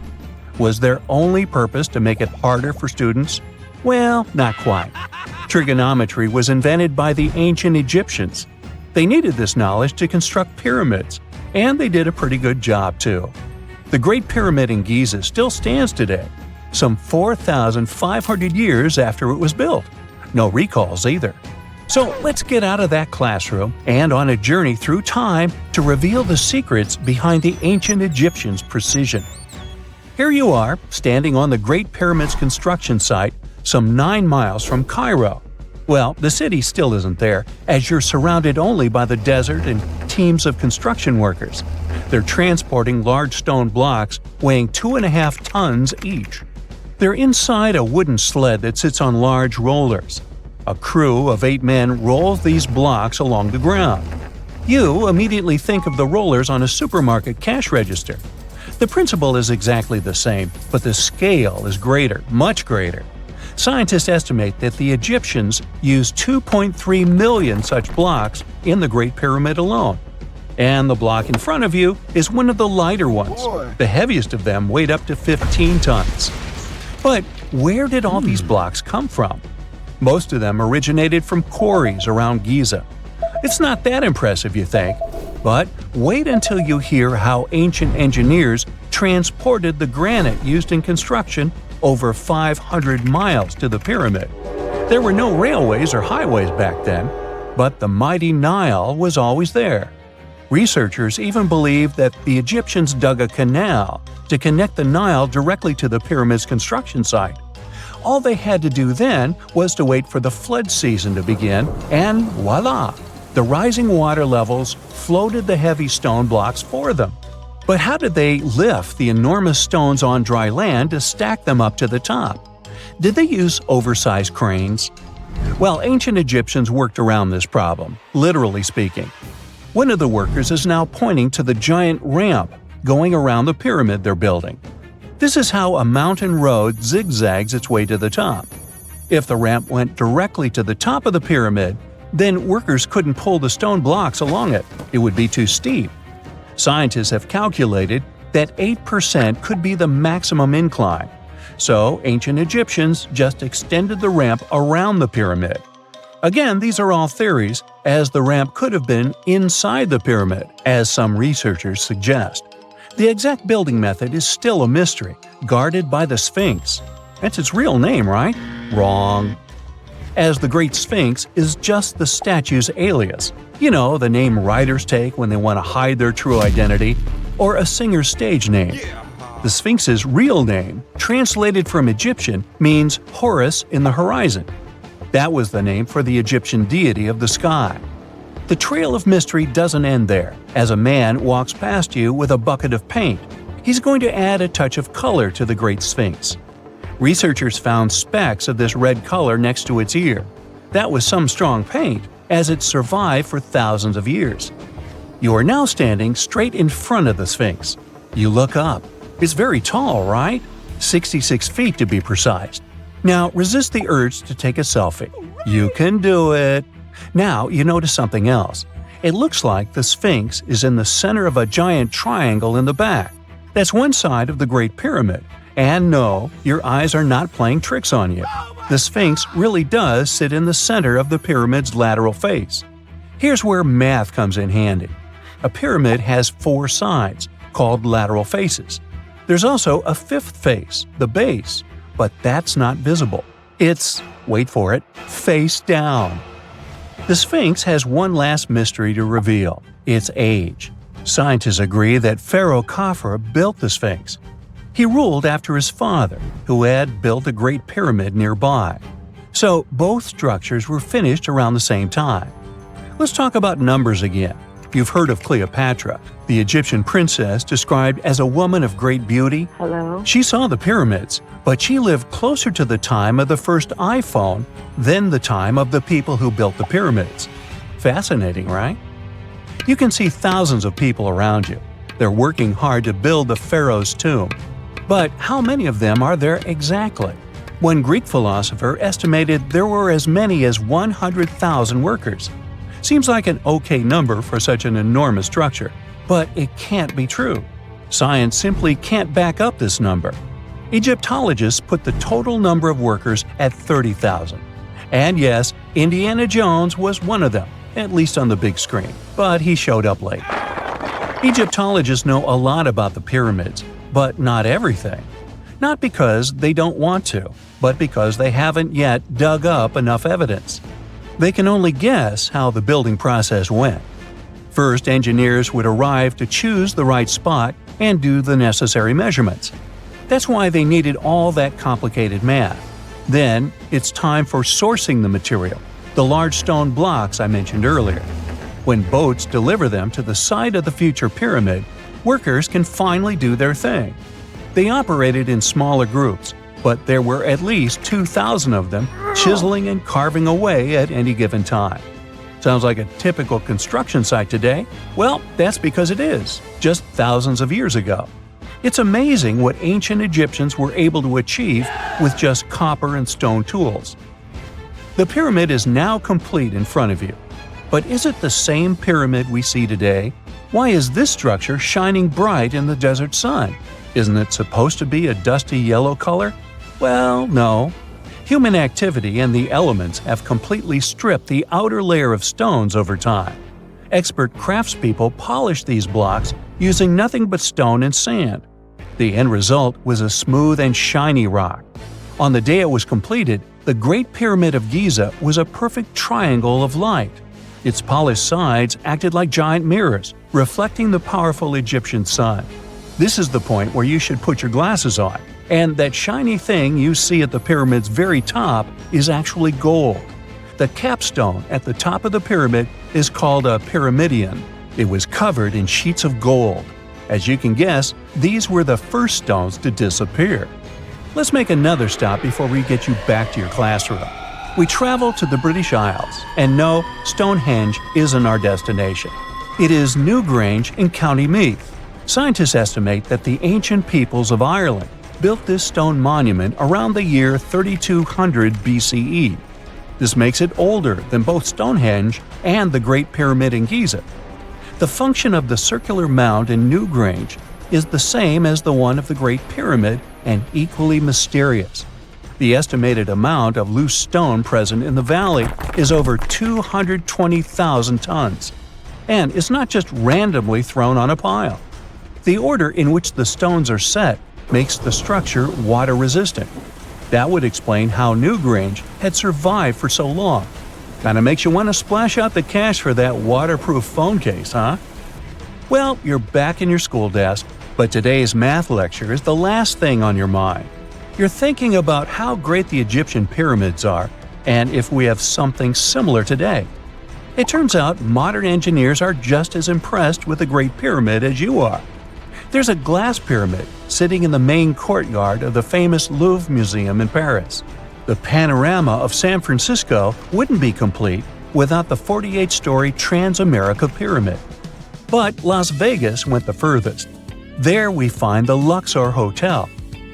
Was their only purpose to make it harder for students? Well, not quite. Trigonometry was invented by the ancient Egyptians. They needed this knowledge to construct pyramids, and they did a pretty good job too. The Great Pyramid in Giza still stands today, some 4,500 years after it was built. No recalls either. So let's get out of that classroom and on a journey through time to reveal the secrets behind the ancient Egyptians' precision. Here you are, standing on the Great Pyramid's construction site, some 9 miles from Cairo. Well, the city still isn't there, as you're surrounded only by the desert and teams of construction workers. They're transporting large stone blocks weighing 2.5 tons each. They're inside a wooden sled that sits on large rollers. A crew of 8 men rolls these blocks along the ground. You immediately think of the rollers on a supermarket cash register. The principle is exactly the same, but the scale is greater, much greater. Scientists estimate that the Egyptians used 2.3 million such blocks in the Great Pyramid alone. And the block in front of you is one of the lighter ones. The heaviest of them weighed up to 15 tons. But where did all these blocks come from? Most of them originated from quarries around Giza. It's not that impressive, you think, but wait until you hear how ancient engineers transported the granite used in construction over 500 miles to the pyramid. There were no railways or highways back then, but the mighty Nile was always there. Researchers even believe that the Egyptians dug a canal to connect the Nile directly to the pyramid's construction site. All they had to do then was to wait for the flood season to begin, and voila! The rising water levels floated the heavy stone blocks for them. But how did they lift the enormous stones on dry land to stack them up to the top? Did they use oversized cranes? Well, ancient Egyptians worked around this problem, literally speaking. One of the workers is now pointing to the giant ramp going around the pyramid they're building. This is how a mountain road zigzags its way to the top. If the ramp went directly to the top of the pyramid, then workers couldn't pull the stone blocks along it. It would be too steep. Scientists have calculated that 8% could be the maximum incline. So ancient Egyptians just extended the ramp around the pyramid. Again, these are all theories, as the ramp could have been inside the pyramid, as some researchers suggest. The exact building method is still a mystery, guarded by the Sphinx. That's its real name, right? Wrong. As the Great Sphinx is just the statue's alias. You know, the name writers take when they want to hide their true identity, or a singer's stage name. The Sphinx's real name, translated from Egyptian, means Horus in the horizon. That was the name for the Egyptian deity of the sky. The trail of mystery doesn't end there. As a man walks past you with a bucket of paint, he's going to add a touch of color to the Great Sphinx. Researchers found specks of this red color next to its ear. That was some strong paint, as it survived for thousands of years. You are now standing straight in front of the Sphinx. You look up. It's very tall, right? 66 feet to be precise. Now resist the urge to take a selfie. You can do it. Now you notice something else. It looks like the Sphinx is in the center of a giant triangle in the back. That's one side of the Great Pyramid. And no, your eyes are not playing tricks on you. The Sphinx really does sit in the center of the pyramid's lateral face. Here's where math comes in handy. A pyramid has 4 sides, called lateral faces. There's also a fifth face, the base, but that's not visible. It's, wait for it, face down. The Sphinx has one last mystery to reveal: its age. Scientists agree that Pharaoh Khafre built the Sphinx. He ruled after his father, who had built a great pyramid nearby. So both structures were finished around the same time. Let's talk about numbers again. You've heard of Cleopatra, the Egyptian princess described as a woman of great beauty. Hello? She saw the pyramids, but she lived closer to the time of the first iPhone than the time of the people who built the pyramids. Fascinating, right? You can see thousands of people around you. They're working hard to build the pharaoh's tomb. But how many of them are there exactly? One Greek philosopher estimated there were as many as 100,000 workers. Seems like an okay number for such an enormous structure, but it can't be true. Science simply can't back up this number. Egyptologists put the total number of workers at 30,000. And yes, Indiana Jones was one of them, at least on the big screen, but he showed up late. Egyptologists know a lot about the pyramids, but not everything. Not because they don't want to, but because they haven't yet dug up enough evidence. They can only guess how the building process went. First, engineers would arrive to choose the right spot and do the necessary measurements. That's why they needed all that complicated math. Then, it's time for sourcing the material, the large stone blocks I mentioned earlier. When boats deliver them to the site of the future pyramid, workers can finally do their thing. They operated in smaller groups, but there were at least 2,000 of them chiseling and carving away at any given time. Sounds like a typical construction site today? Well, that's because it is, just thousands of years ago. It's amazing what ancient Egyptians were able to achieve with just copper and stone tools. The pyramid is now complete in front of you. But is it the same pyramid we see today? Why is this structure shining bright in the desert sun? Isn't it supposed to be a dusty yellow color? Well, no. Human activity and the elements have completely stripped the outer layer of stones over time. Expert craftspeople polished these blocks using nothing but stone and sand. The end result was a smooth and shiny rock. On the day it was completed, the Great Pyramid of Giza was a perfect triangle of light. Its polished sides acted like giant mirrors, reflecting the powerful Egyptian sun. This is the point where you should put your glasses on, and that shiny thing you see at the pyramid's very top is actually gold. The capstone at the top of the pyramid is called a pyramidion. It was covered in sheets of gold. As you can guess, these were the first stones to disappear. Let's make another stop before we get you back to your classroom. We travel to the British Isles, and no, Stonehenge isn't our destination. It is Newgrange in County Meath. Scientists estimate that the ancient peoples of Ireland built this stone monument around the year 3200 BCE. This makes it older than both Stonehenge and the Great Pyramid in Giza. The function of the circular mound in Newgrange is the same as the one of the Great Pyramid and equally mysterious. The estimated amount of loose stone present in the valley is over 220,000 tons. And it's not just randomly thrown on a pile. The order in which the stones are set makes the structure water-resistant. That would explain how Newgrange had survived for so long. Kinda makes you want to splash out the cash for that waterproof phone case, huh? Well, you're back in your school desk, but today's math lecture is the last thing on your mind. You're thinking about how great the Egyptian pyramids are, and if we have something similar today. It turns out modern engineers are just as impressed with the Great Pyramid as you are. There's a glass pyramid sitting in the main courtyard of the famous Louvre Museum in Paris. The panorama of San Francisco wouldn't be complete without the 48-story Trans-America Pyramid. But Las Vegas went the furthest. There we find the Luxor Hotel.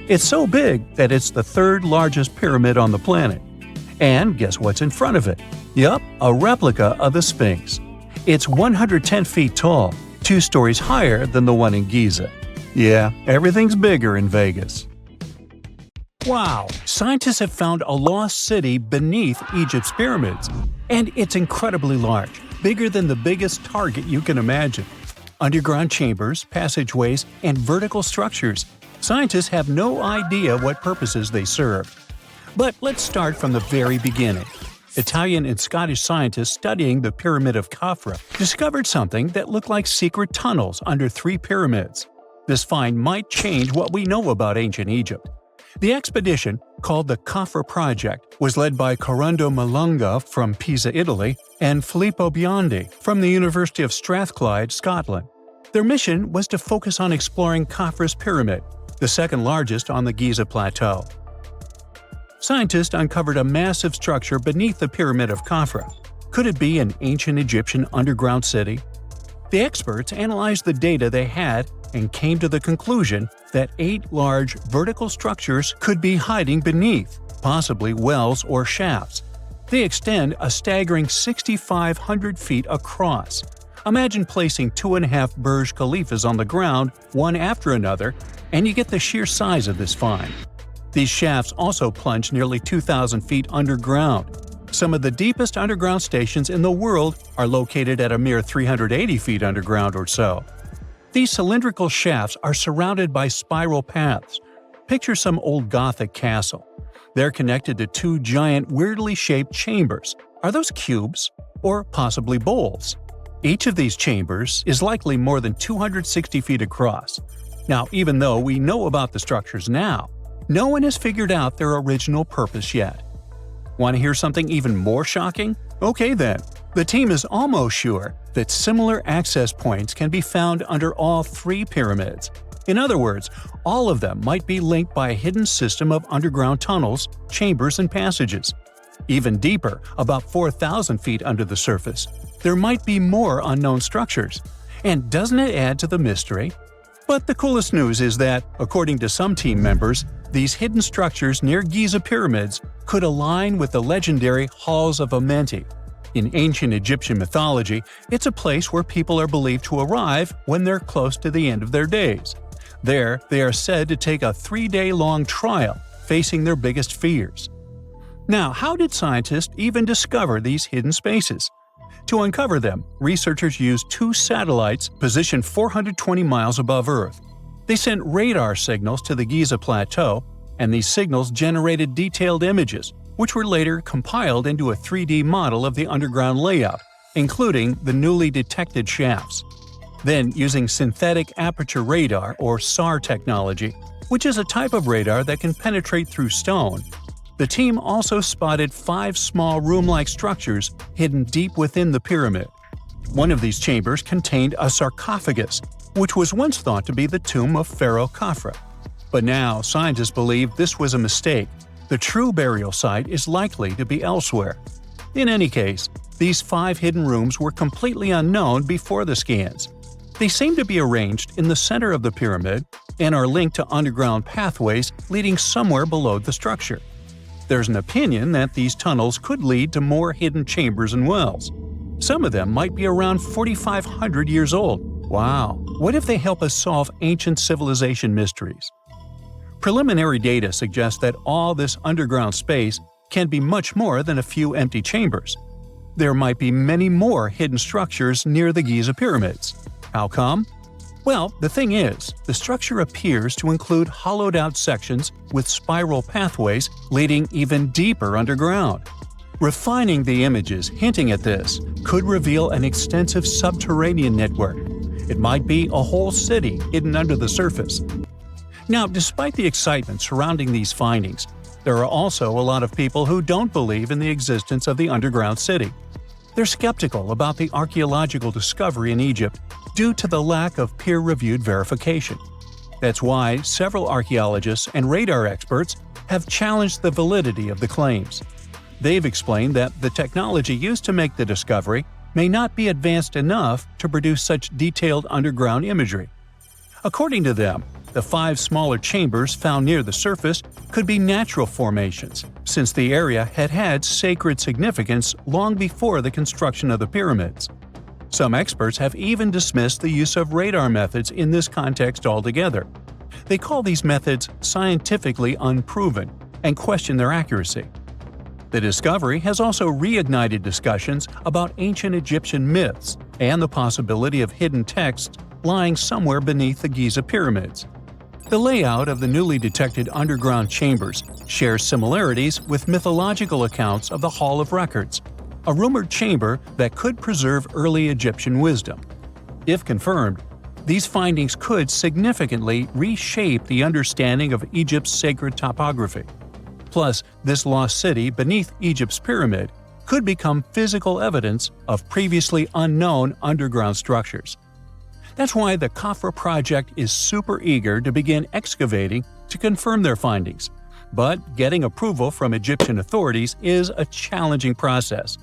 It's so big that it's the third largest pyramid on the planet. And guess what's in front of it? Yup, a replica of the Sphinx. It's 110 feet tall, 2 stories higher than the one in Giza. Yeah, everything's bigger in Vegas. Wow! Scientists have found a lost city beneath Egypt's pyramids. And it's incredibly large, bigger than the biggest target you can imagine. underground chambers, passageways, and vertical structures. Scientists have no idea what purposes they serve. But let's start from the very beginning. Italian and Scottish scientists studying the Pyramid of Khafra discovered something that looked like secret tunnels under 3 pyramids. This find might change what we know about ancient Egypt. The expedition, called the Khafra Project, was led by Corrado Malunga from Pisa, Italy, and Filippo Biondi from the University of Strathclyde, Scotland. Their mission was to focus on exploring Khafra's pyramid, the second largest on the Giza Plateau. Scientists uncovered a massive structure beneath the Pyramid of Khafra. Could it be an ancient Egyptian underground city? The experts analyzed the data they had and came to the conclusion that 8 large vertical structures could be hiding beneath, possibly wells or shafts. They extend a staggering 6,500 feet across. Imagine placing 2.5 Burj Khalifas on the ground, one after another, and you get the sheer size of this find. These shafts also plunge nearly 2,000 feet underground. Some of the deepest underground stations in the world are located at a mere 380 feet underground or so. These cylindrical shafts are surrounded by spiral paths. Picture some old Gothic castle. They're connected to 2 giant, weirdly shaped chambers. Are those cubes? Or possibly bowls? Each of these chambers is likely more than 260 feet across. Now, even though we know about the structures now, no one has figured out their original purpose yet. Want to hear something even more shocking? Okay then. The team is almost sure that similar access points can be found under all 3 pyramids. In other words, all of them might be linked by a hidden system of underground tunnels, chambers, and passages. Even deeper, about 4,000 feet under the surface, there might be more unknown structures. And doesn't it add to the mystery? But the coolest news is that, according to some team members, these hidden structures near Giza pyramids could align with the legendary Halls of Amenti. In ancient Egyptian mythology, it's a place where people are believed to arrive when they're close to the end of their days. There, they are said to take a 3-day-long trial, facing their biggest fears. Now, how did scientists even discover these hidden spaces? To uncover them, researchers used 2 satellites positioned 420 miles above Earth. They sent radar signals to the Giza Plateau, and these signals generated detailed images, which were later compiled into a 3D model of the underground layout, including the newly detected shafts. Then, using synthetic aperture radar or SAR technology, which is a type of radar that can penetrate through stone, the team also spotted 5 small room-like structures hidden deep within the pyramid. One of these chambers contained a sarcophagus, which was once thought to be the tomb of Pharaoh Khafra. But now, scientists believe this was a mistake. The true burial site is likely to be elsewhere. In any case, these 5 hidden rooms were completely unknown before the scans. They seem to be arranged in the center of the pyramid and are linked to underground pathways leading somewhere below the structure. There's an opinion that these tunnels could lead to more hidden chambers and wells. Some of them might be around 4,500 years old. Wow! What if they help us solve ancient civilization mysteries? Preliminary data suggests that all this underground space can be much more than a few empty chambers. There might be many more hidden structures near the Giza pyramids. How come? Well, the thing is, the structure appears to include hollowed-out sections with spiral pathways leading even deeper underground. Refining the images hinting at this could reveal an extensive subterranean network. It might be a whole city hidden under the surface. Now, despite the excitement surrounding these findings, there are also a lot of people who don't believe in the existence of the underground city. They're skeptical about the archaeological discovery in Egypt due to the lack of peer-reviewed verification. That's why several archaeologists and radar experts have challenged the validity of the claims. They've explained that the technology used to make the discovery may not be advanced enough to produce such detailed underground imagery. According to them, the 5 smaller chambers found near the surface could be natural formations, since the area had had sacred significance long before the construction of the pyramids. Some experts have even dismissed the use of radar methods in this context altogether. They call these methods scientifically unproven and question their accuracy. The discovery has also reignited discussions about ancient Egyptian myths and the possibility of hidden texts lying somewhere beneath the Giza pyramids. The layout of the newly detected underground chambers shares similarities with mythological accounts of the Hall of Records, a rumored chamber that could preserve early Egyptian wisdom. If confirmed, these findings could significantly reshape the understanding of Egypt's sacred topography. Plus, this lost city beneath Egypt's pyramid could become physical evidence of previously unknown underground structures. That's why the Khafra project is super eager to begin excavating to confirm their findings. But getting approval from Egyptian authorities is a challenging process.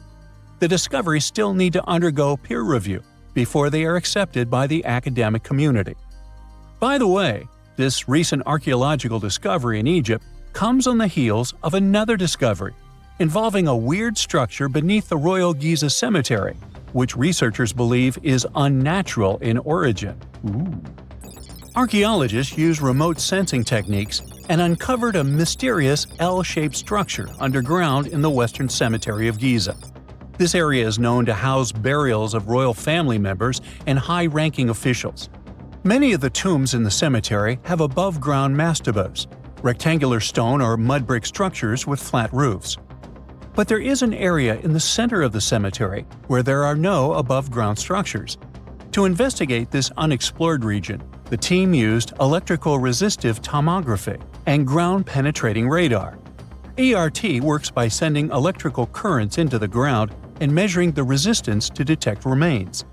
The discoveries still need to undergo peer review before they are accepted by the academic community. By the way, this recent archaeological discovery in Egypt comes on the heels of another discovery involving a weird structure beneath the Royal Giza Cemetery, which researchers believe is unnatural in origin. Archaeologists used remote sensing techniques and uncovered a mysterious L-shaped structure underground in the Western Cemetery of Giza. This area is known to house burials of royal family members and high-ranking officials. Many of the tombs in the cemetery have above-ground mastabas, rectangular stone or mud brick structures with flat roofs. But there is an area in the center of the cemetery where there are no above-ground structures. To investigate this unexplored region, the team used electrical resistive tomography and ground-penetrating radar. ERT works by sending electrical currents into the ground and measuring the resistance to detect remains.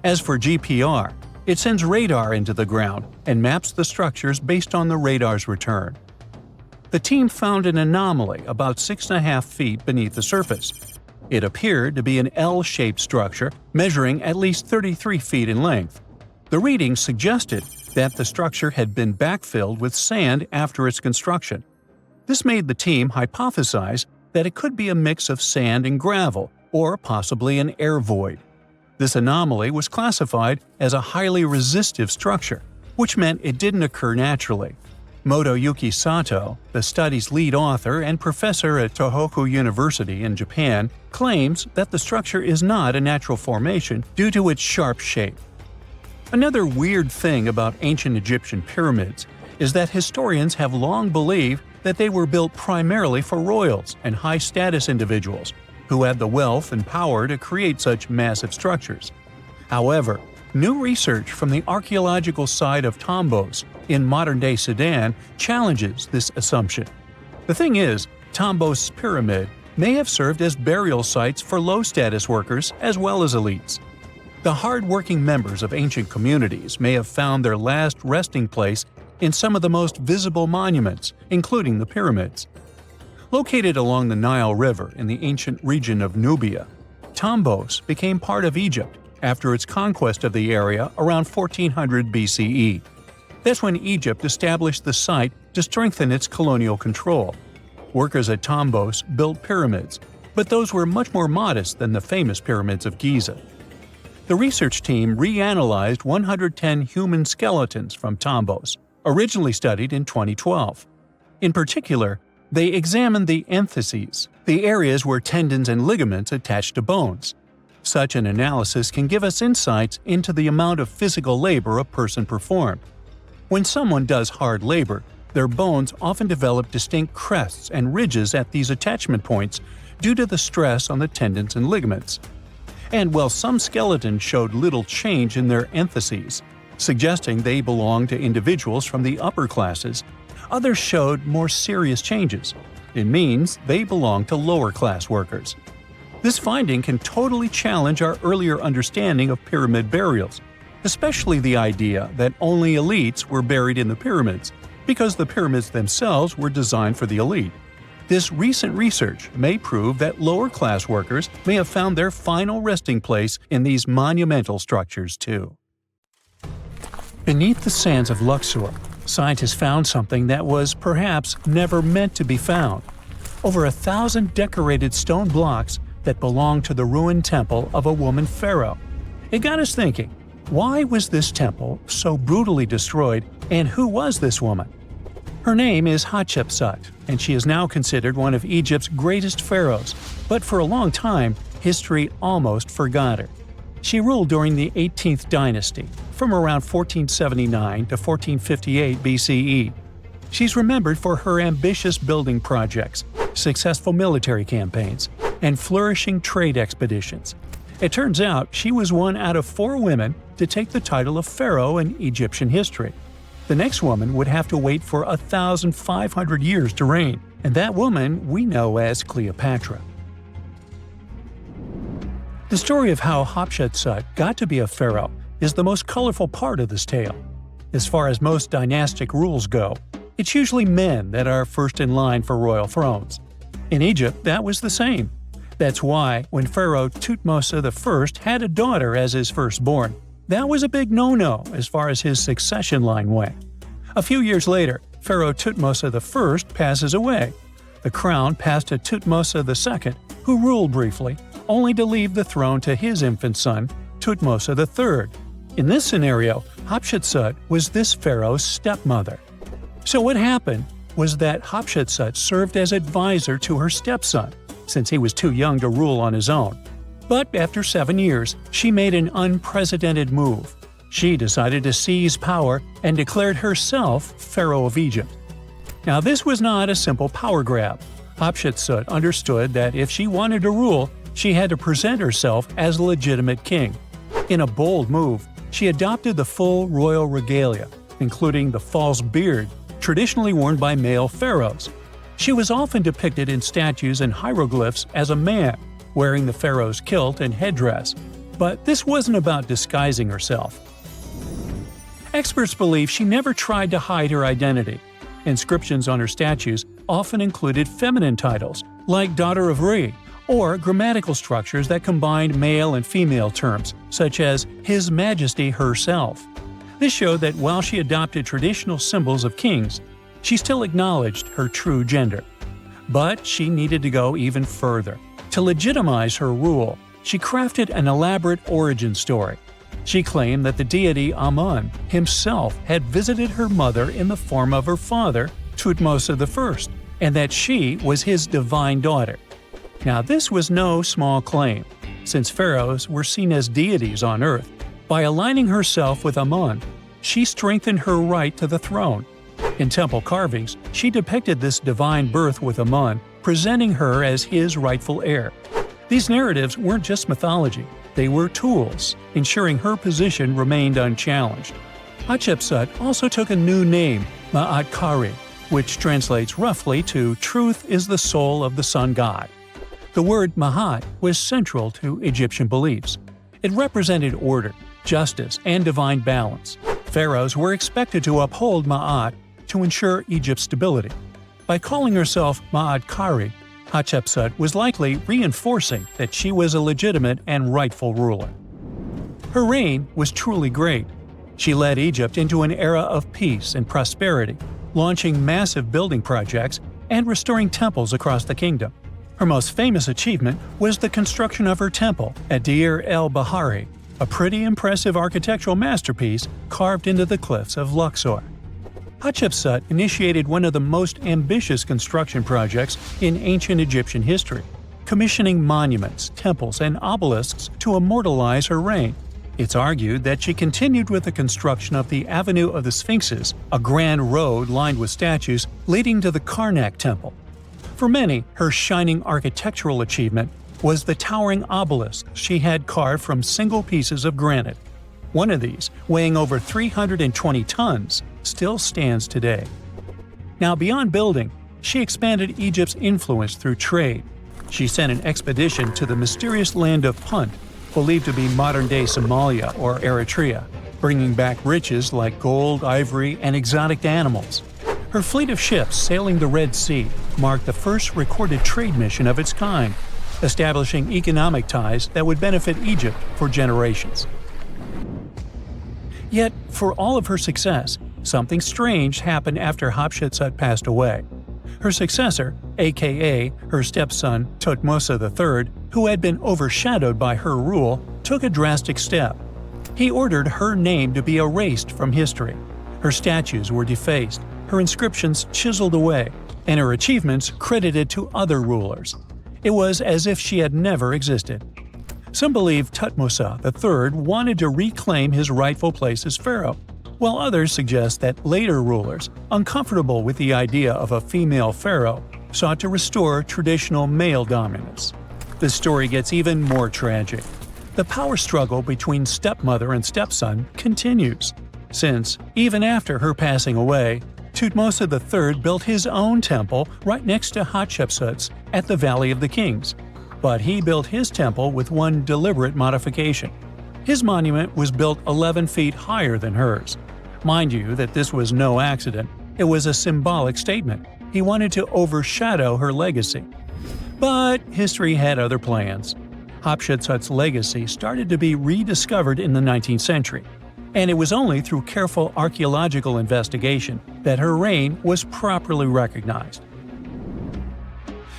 As for GPR, it sends radar into the ground and maps the structures based on the radar's return. The team found an anomaly about 6.5 feet beneath the surface. It appeared to be an L-shaped structure measuring at least 33 feet in length. The readings suggested that the structure had been backfilled with sand after its construction. This made the team hypothesize that it could be a mix of sand and gravel, or possibly an air void. This anomaly was classified as a highly resistive structure, which meant it didn't occur naturally. Motoyuki Sato, the study's lead author and professor at Tohoku University in Japan, claims that the structure is not a natural formation due to its sharp shape. Another weird thing about ancient Egyptian pyramids is that historians have long believed that they were built primarily for royals and high-status individuals who had the wealth and power to create such massive structures. However, new research from the archaeological site of Tombos in modern-day Sudan challenges this assumption. The thing is, Tombos' pyramid may have served as burial sites for low-status workers as well as elites. The hard-working members of ancient communities may have found their last resting place in some of the most visible monuments, including the pyramids. Located along the Nile River in the ancient region of Nubia, Tombos became part of Egypt after its conquest of the area around 1400 BCE. That's when Egypt established the site to strengthen its colonial control. Workers at Tombos built pyramids, but those were much more modest than the famous pyramids of Giza. The research team reanalyzed 110 human skeletons from Tombos, originally studied in 2012. In particular, they examined the entheses, the areas where tendons and ligaments attach to bones. Such an analysis can give us insights into the amount of physical labor a person performed. When someone does hard labor, their bones often develop distinct crests and ridges at these attachment points due to the stress on the tendons and ligaments. And while some skeletons showed little change in their entheses, suggesting they belonged to individuals from the upper classes, others showed more serious changes. It means they belong to lower-class workers. This finding can totally challenge our earlier understanding of pyramid burials, especially the idea that only elites were buried in the pyramids, because the pyramids themselves were designed for the elite. This recent research may prove that lower-class workers may have found their final resting place in these monumental structures too. Beneath the sands of Luxor, scientists found something that was perhaps never meant to be found. Over 1,000 decorated stone blocks that belonged to the ruined temple of a woman pharaoh. It got us thinking, why was this temple so brutally destroyed, and who was this woman? Her name is Hatshepsut, and she is now considered one of Egypt's greatest pharaohs, but for a long time, history almost forgot her. She ruled during the 18th dynasty, from around 1479 to 1458 BCE. She's remembered for her ambitious building projects, successful military campaigns, and flourishing trade expeditions. It turns out she was one out of 4 women to take the title of pharaoh in Egyptian history. The next woman would have to wait for 1,500 years to reign, and that woman we know as Cleopatra. The story of how Hatshepsut got to be a pharaoh is the most colorful part of this tale. As far as most dynastic rules go, it's usually men that are first in line for royal thrones. In Egypt, that was the same. That's why, when Pharaoh Thutmose I had a daughter as his firstborn, that was a big no-no as far as his succession line went. A few years later, Pharaoh Thutmose I passes away. The crown passed to Thutmose II, who ruled briefly, only to leave the throne to his infant son, Thutmose III. In this scenario, Hatshepsut was this pharaoh's stepmother. So what happened was that Hatshepsut served as advisor to her stepson, since he was too young to rule on his own. But after 7 years, she made an unprecedented move. She decided to seize power and declared herself Pharaoh of Egypt. Now this was not a simple power grab. Hatshepsut understood that if she wanted to rule, she had to present herself as a legitimate king. In a bold move, she adopted the full royal regalia, including the false beard traditionally worn by male pharaohs. She was often depicted in statues and hieroglyphs as a man, wearing the pharaoh's kilt and headdress. But this wasn't about disguising herself. Experts believe she never tried to hide her identity. Inscriptions on her statues often included feminine titles, like Daughter of Re, or grammatical structures that combined male and female terms, such as His Majesty herself. This showed that while she adopted traditional symbols of kings, she still acknowledged her true gender. But she needed to go even further. To legitimize her rule, she crafted an elaborate origin story. She claimed that the deity Amun himself had visited her mother in the form of her father, Thutmose I, and that she was his divine daughter. Now this was no small claim, since pharaohs were seen as deities on earth. By aligning herself with Amun, she strengthened her right to the throne. In temple carvings, she depicted this divine birth with Amun, presenting her as his rightful heir. These narratives weren't just mythology, they were tools, ensuring her position remained unchallenged. Hatshepsut also took a new name, Ma'at Kari, which translates roughly to "Truth is the soul of the sun god." The word Ma'at was central to Egyptian beliefs. It represented order, justice, and divine balance. Pharaohs were expected to uphold Ma'at to ensure Egypt's stability. By calling herself Ma'at Kari, Hatshepsut was likely reinforcing that she was a legitimate and rightful ruler. Her reign was truly great. She led Egypt into an era of peace and prosperity, launching massive building projects and restoring temples across the kingdom. Her most famous achievement was the construction of her temple at Deir el-Bahari, a pretty impressive architectural masterpiece carved into the cliffs of Luxor. Hatshepsut initiated one of the most ambitious construction projects in ancient Egyptian history, commissioning monuments, temples, and obelisks to immortalize her reign. It's argued that she continued with the construction of the Avenue of the Sphinxes, a grand road lined with statues leading to the Karnak Temple. For many, her shining architectural achievement was the towering obelisk she had carved from single pieces of granite. One of these, weighing over 320 tons, still stands today. Now, beyond building, she expanded Egypt's influence through trade. She sent an expedition to the mysterious land of Punt, believed to be modern-day Somalia or Eritrea, bringing back riches like gold, ivory, and exotic animals. Her fleet of ships sailing the Red Sea marked the first recorded trade mission of its kind, establishing economic ties that would benefit Egypt for generations. Yet, for all of her success, something strange happened after Hatshepsut passed away. Her successor, aka her stepson Thutmose III, who had been overshadowed by her rule, took a drastic step. He ordered her name to be erased from history. Her statues were defaced, her inscriptions chiseled away, and her achievements credited to other rulers. It was as if she had never existed. Some believe Thutmose III wanted to reclaim his rightful place as pharaoh, while others suggest that later rulers, uncomfortable with the idea of a female pharaoh, sought to restore traditional male dominance. The story gets even more tragic. The power struggle between stepmother and stepson continues, since, even after her passing away, Thutmose III built his own temple right next to Hatshepsut's at the Valley of the Kings. But he built his temple with one deliberate modification. His monument was built 11 feet higher than hers. Mind you that this was no accident, it was a symbolic statement. He wanted to overshadow her legacy. But history had other plans. Hatshepsut's legacy started to be rediscovered in the 19th century, and it was only through careful archaeological investigation that her reign was properly recognized.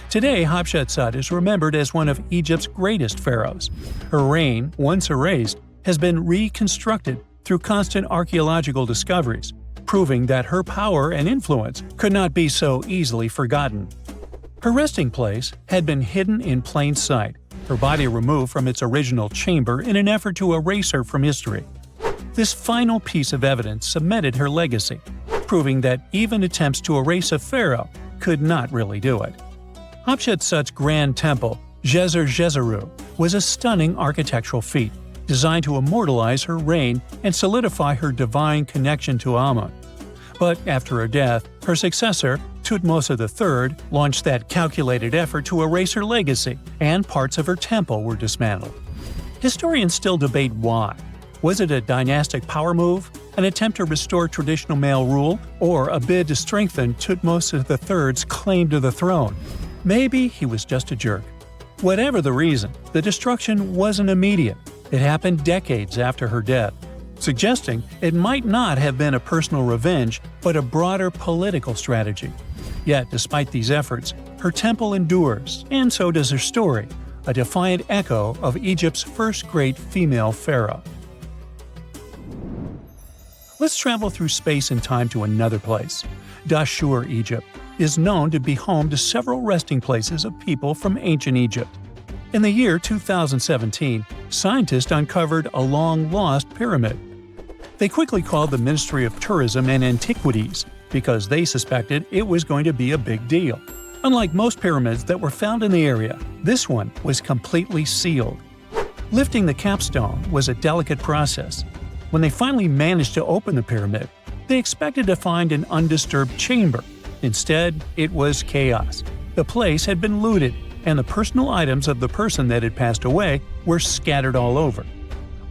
Today, Hatshepsut is remembered as one of Egypt's greatest pharaohs. Her reign, once erased, has been reconstructed through constant archaeological discoveries, proving that her power and influence could not be so easily forgotten. Her resting place had been hidden in plain sight, her body removed from its original chamber in an effort to erase her from history. This final piece of evidence cemented her legacy, proving that even attempts to erase a pharaoh could not really do it. Hatshepsut's grand temple, Djeser-Djeseru, was a stunning architectural feat, designed to immortalize her reign and solidify her divine connection to Amun. But after her death, her successor, Thutmose III, launched that calculated effort to erase her legacy, and parts of her temple were dismantled. Historians still debate why. Was it a dynastic power move, an attempt to restore traditional male rule, or a bid to strengthen Thutmose III's claim to the throne? Maybe he was just a jerk. Whatever the reason, the destruction wasn't immediate. It happened decades after her death, suggesting it might not have been a personal revenge but a broader political strategy. Yet, despite these efforts, her temple endures, and so does her story, a defiant echo of Egypt's first great female pharaoh. Let's travel through space and time to another place. Dashur, Egypt, is known to be home to several resting places of people from ancient Egypt. In the year 2017, scientists uncovered a long-lost pyramid. They quickly called the Ministry of Tourism and Antiquities because they suspected it was going to be a big deal. Unlike most pyramids that were found in the area, this one was completely sealed. Lifting the capstone was a delicate process. When they finally managed to open the pyramid, they expected to find an undisturbed chamber. Instead, it was chaos. The place had been looted, and the personal items of the person that had passed away were scattered all over.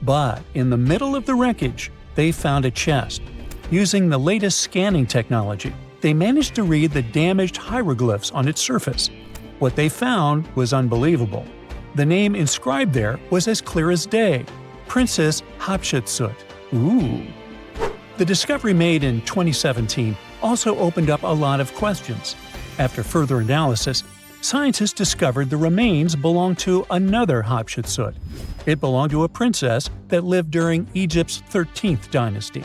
But in the middle of the wreckage, they found a chest. Using the latest scanning technology, they managed to read the damaged hieroglyphs on its surface. What they found was unbelievable. The name inscribed there was as clear as day: Princess Hatshepsut. Ooh. The discovery made in 2017 also opened up a lot of questions. After further analysis, scientists discovered the remains belonged to another Hatshepsut. It belonged to a princess that lived during Egypt's 13th dynasty.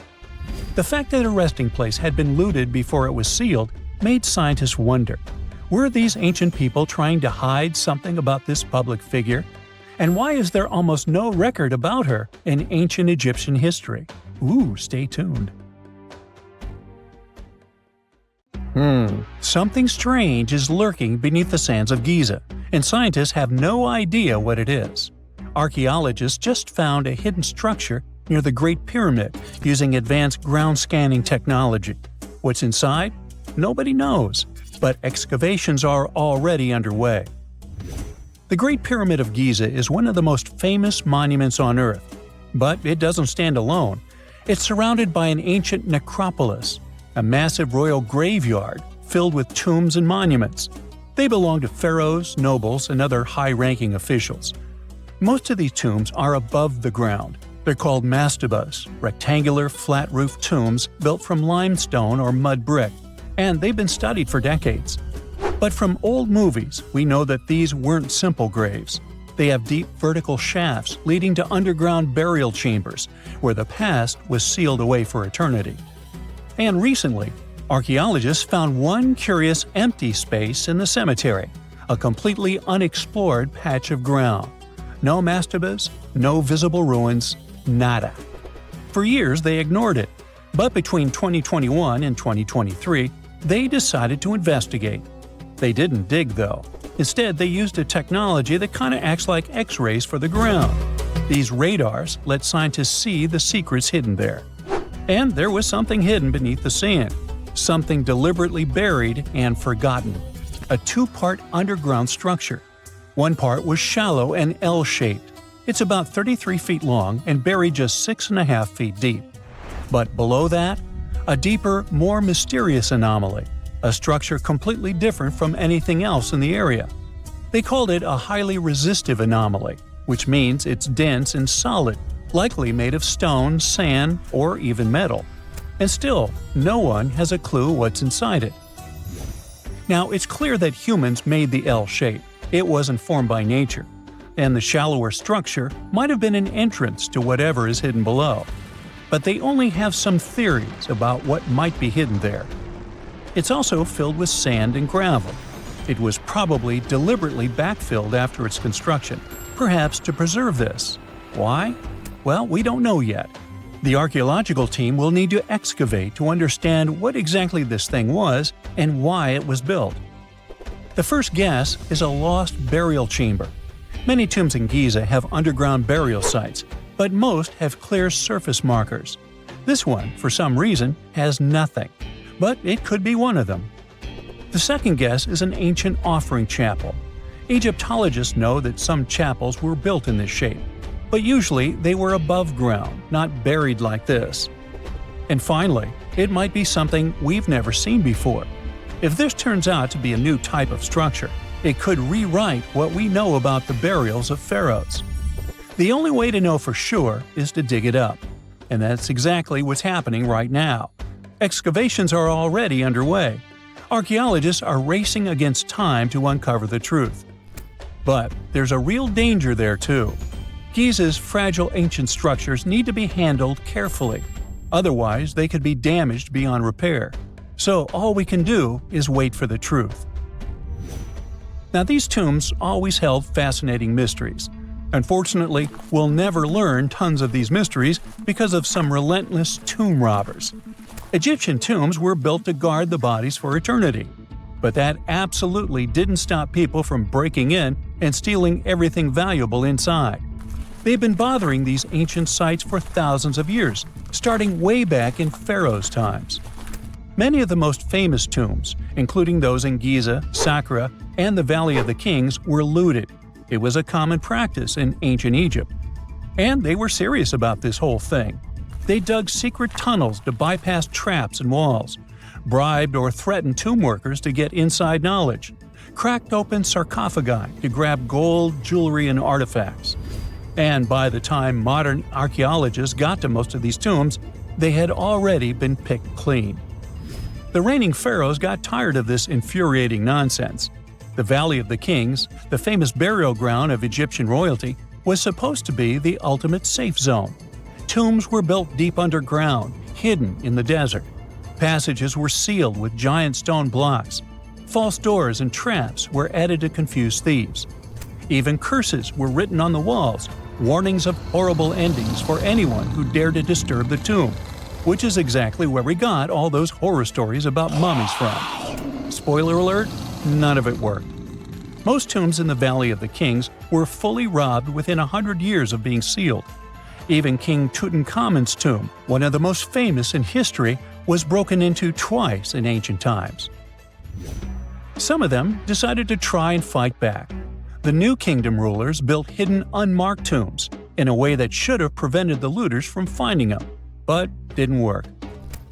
The fact that a resting place had been looted before it was sealed made scientists wonder, were these ancient people trying to hide something about this public figure? And why is there almost no record about her in ancient Egyptian history? Ooh, stay tuned. Something strange is lurking beneath the sands of Giza, and scientists have no idea what it is. Archaeologists just found a hidden structure near the Great Pyramid using advanced ground scanning technology. What's inside? Nobody knows, but excavations are already underway. The Great Pyramid of Giza is one of the most famous monuments on Earth, but it doesn't stand alone. It's surrounded by an ancient necropolis, a massive royal graveyard filled with tombs and monuments. They belong to pharaohs, nobles, and other high-ranking officials. Most of these tombs are above the ground. They're called mastabas, rectangular, flat-roofed tombs built from limestone or mud brick, and they've been studied for decades. But from old movies, we know that these weren't simple graves. They have deep vertical shafts leading to underground burial chambers, where the past was sealed away for eternity. And recently, Archaeologists found one curious empty space in the cemetery, a completely unexplored patch of ground. No mastabas, no visible ruins, nada. For years they ignored it, but between 2021 and 2023, they decided to investigate. They didn't dig though. Instead, they used a technology that kind of acts like X-rays for the ground. These radars let scientists see the secrets hidden there. And there was something hidden beneath the sand. Something deliberately buried and forgotten. A two-part underground structure. One part was shallow and L-shaped. It's about 33 feet long and buried just 6.5 feet deep. But below that, a deeper, more mysterious anomaly. A structure completely different from anything else in the area. They called it a highly resistive anomaly, which means it's dense and solid, likely made of stone, sand, or even metal. And still, no one has a clue what's inside it. Now, it's clear that humans made the L shape. It wasn't formed by nature. And the shallower structure might have been an entrance to whatever is hidden below. But they only have some theories about what might be hidden there. It's also filled with sand and gravel. It was probably deliberately backfilled after its construction, perhaps to preserve this. Why? Well, we don't know yet. The archaeological team will need to excavate to understand what exactly this thing was and why it was built. The first guess is a lost burial chamber. Many tombs in Giza have underground burial sites, but most have clear surface markers. This one, for some reason, has nothing, but it could be one of them. The second guess is an ancient offering chapel. Egyptologists know that some chapels were built in this shape, but usually they were above ground, not buried like this. And finally, it might be something we've never seen before. If this turns out to be a new type of structure, it could rewrite what we know about the burials of pharaohs. The only way to know for sure is to dig it up. And that's exactly what's happening right now. Excavations are already underway. Archaeologists are racing against time to uncover the truth. But there's a real danger there too. Giza's fragile ancient structures need to be handled carefully. Otherwise, they could be damaged beyond repair. So all we can do is wait for the truth. Now, these tombs always held fascinating mysteries. Unfortunately, we'll never learn tons of these mysteries because of some relentless tomb robbers. Egyptian tombs were built to guard the bodies for eternity. But that absolutely didn't stop people from breaking in and stealing everything valuable inside. They've been bothering these ancient sites for thousands of years, starting way back in Pharaoh's times. Many of the most famous tombs, including those in Giza, Saqqara, and the Valley of the Kings, were looted. It was a common practice in ancient Egypt. And they were serious about this whole thing. They dug secret tunnels to bypass traps and walls, bribed or threatened tomb workers to get inside knowledge, cracked open sarcophagi to grab gold, jewelry, and artifacts. And by the time modern archaeologists got to most of these tombs, they had already been picked clean. The reigning pharaohs got tired of this infuriating nonsense. The Valley of the Kings, the famous burial ground of Egyptian royalty, was supposed to be the ultimate safe zone. Tombs were built deep underground, hidden in the desert. Passages were sealed with giant stone blocks. False doors and traps were added to confuse thieves. Even curses were written on the walls, warnings of horrible endings for anyone who dared to disturb the tomb, which is exactly where we got all those horror stories about mummies from. Spoiler alert, none of it worked. Most tombs in the Valley of the Kings were fully robbed within 100 years of being sealed. Even King Tutankhamun's tomb, one of the most famous in history, was broken into twice in ancient times. Some of them decided to try and fight back. The New Kingdom rulers built hidden unmarked tombs in a way that should have prevented the looters from finding them, but didn't work.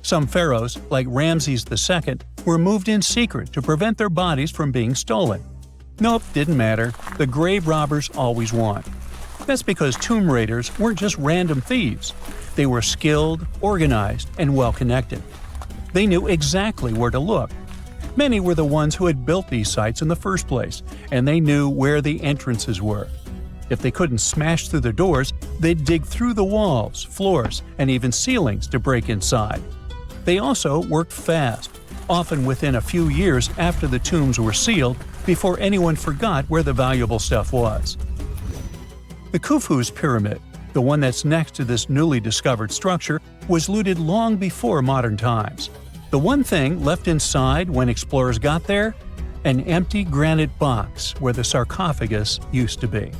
Some pharaohs, like Ramses II, were moved in secret to prevent their bodies from being stolen. Nope, didn't matter. The grave robbers always won. That's because tomb raiders weren't just random thieves. They were skilled, organized, and well-connected. They knew exactly where to look. Many were the ones who had built these sites in the first place, and they knew where the entrances were. If they couldn't smash through the doors, they'd dig through the walls, floors, and even ceilings to break inside. They also worked fast. often within a few years after the tombs were sealed, before anyone forgot where the valuable stuff was. The Khufu's pyramid, the one that's next to this newly discovered structure, was looted long before modern times. The one thing left inside when explorers got there? An empty granite box where the sarcophagus used to be.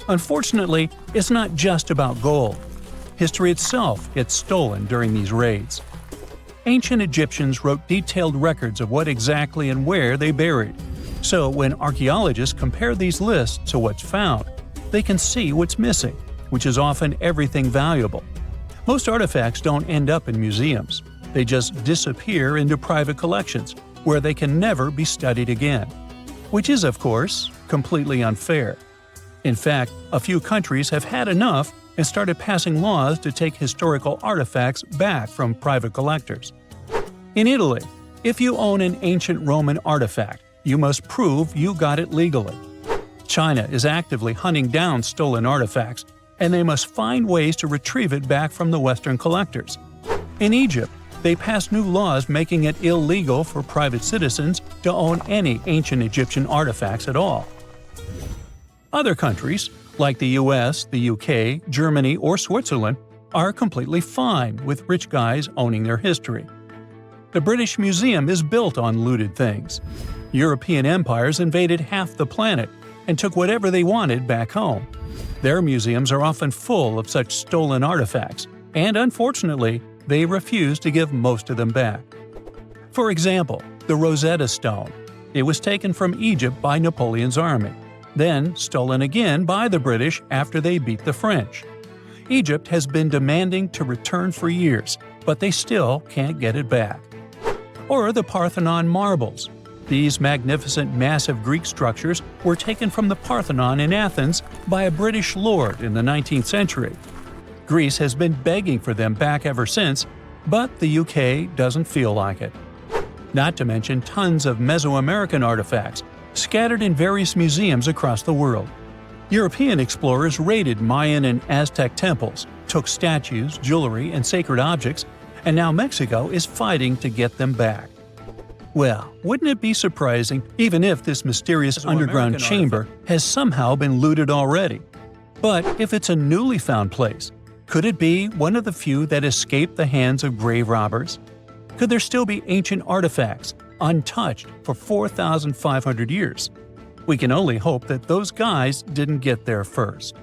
Unfortunately, it's not just about gold. History itself gets stolen during these raids. Ancient Egyptians wrote detailed records of what exactly and where they buried. So when archaeologists compare these lists to what's found, they can see what's missing, which is often everything valuable. Most artifacts don't end up in museums. They just disappear into private collections, where they can never be studied again. Which is, of course, completely unfair. In fact, a few countries have had enough and started passing laws to take historical artifacts back from private collectors. In Italy, if you own an ancient Roman artifact, you must prove you got it legally. China is actively hunting down stolen artifacts, and they must find ways to retrieve it back from the Western collectors. In Egypt, they passed new laws making it illegal for private citizens to own any ancient Egyptian artifacts at all. Other countries, like the US, the UK, Germany, or Switzerland, are completely fine with rich guys owning their history. The British Museum is built on looted things. European empires invaded half the planet and took whatever they wanted back home. Their museums are often full of such stolen artifacts, and unfortunately, they refuse to give most of them back. For example, the Rosetta Stone. It was taken from Egypt by Napoleon's army, then stolen again by the British after they beat the French. Egypt has been demanding to return for years, but they still can't get it back. Or the Parthenon marbles. These magnificent massive Greek structures were taken from the Parthenon in Athens by a British lord in the 19th century. Greece has been begging for them back ever since, but the UK doesn't feel like it. Not to mention tons of Mesoamerican artifacts, scattered in various museums across the world. European explorers raided Mayan and Aztec temples, took statues, jewelry, and sacred objects, and now Mexico is fighting to get them back. Well, wouldn't it be surprising even if this mysterious underground chamber has somehow been looted already? But if it's a newly found place, could it be one of the few that escaped the hands of grave robbers? Could there still be ancient artifacts, untouched for 4,500 years? We can only hope that those guys didn't get there first.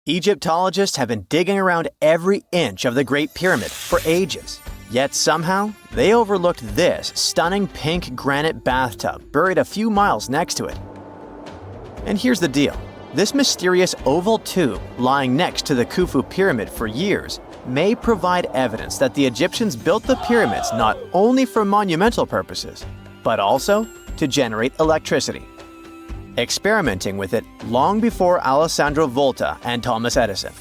Egyptologists have been digging around every inch of the Great Pyramid for ages. Yet somehow, they overlooked this stunning pink granite bathtub buried a few miles next to it. And here's the deal. This mysterious oval tube lying next to the Khufu pyramid for years may provide evidence that the Egyptians built the pyramids not only for monumental purposes, but also to generate electricity, experimenting with it long before Alessandro Volta and Thomas Edison.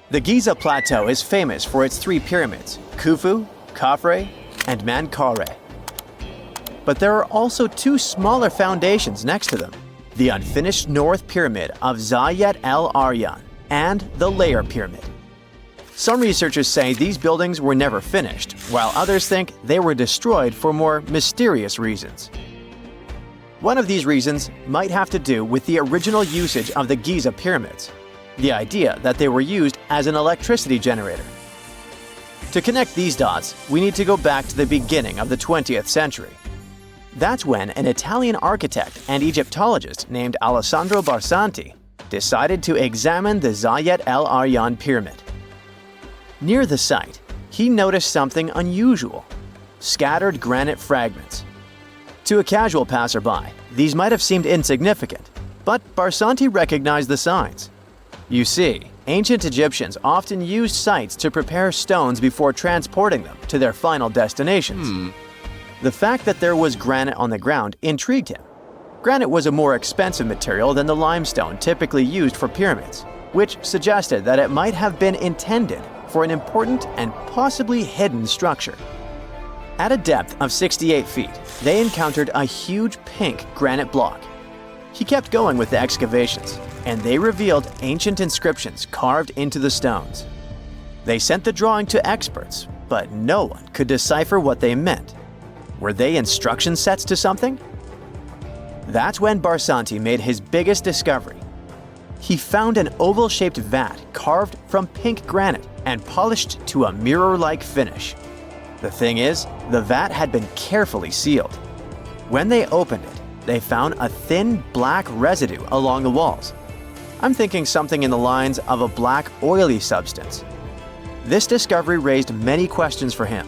The Giza Plateau is famous for its three pyramids, Khufu, Khafre, and Menkaure. But there are also two smaller foundations next to them, the unfinished North Pyramid of Zayat el-Aryan and the Layer Pyramid. Some researchers say these buildings were never finished, while others think they were destroyed for more mysterious reasons. One of these reasons might have to do with the original usage of the Giza pyramids, the idea that they were used as an electricity generator. To connect these dots, we need to go back to the beginning of the 20th century. That's when an Italian architect and Egyptologist named Alessandro Barsanti decided to examine the Zayat el-Aryan pyramid. Near the site, he noticed something unusual: scattered granite fragments. To a casual passerby, these might have seemed insignificant, but Barsanti recognized the signs. You see, ancient Egyptians often used sites to prepare stones before transporting them to their final destinations. The fact that there was granite on the ground intrigued him. Granite was a more expensive material than the limestone typically used for pyramids, which suggested that it might have been intended for an important and possibly hidden structure. At a depth of 68 feet, they encountered a huge pink granite block. He kept going with the excavations, and they revealed ancient inscriptions carved into the stones. They sent the drawing to experts, but no one could decipher what they meant. Were they instruction sets to something? That's when Barsanti made his biggest discovery. He found an oval-shaped vat carved from pink granite and polished to a mirror-like finish. The thing is, the vat had been carefully sealed. When they opened it, they found a thin black residue along the walls. I'm thinking something in the lines of a black oily substance. This discovery raised many questions for him.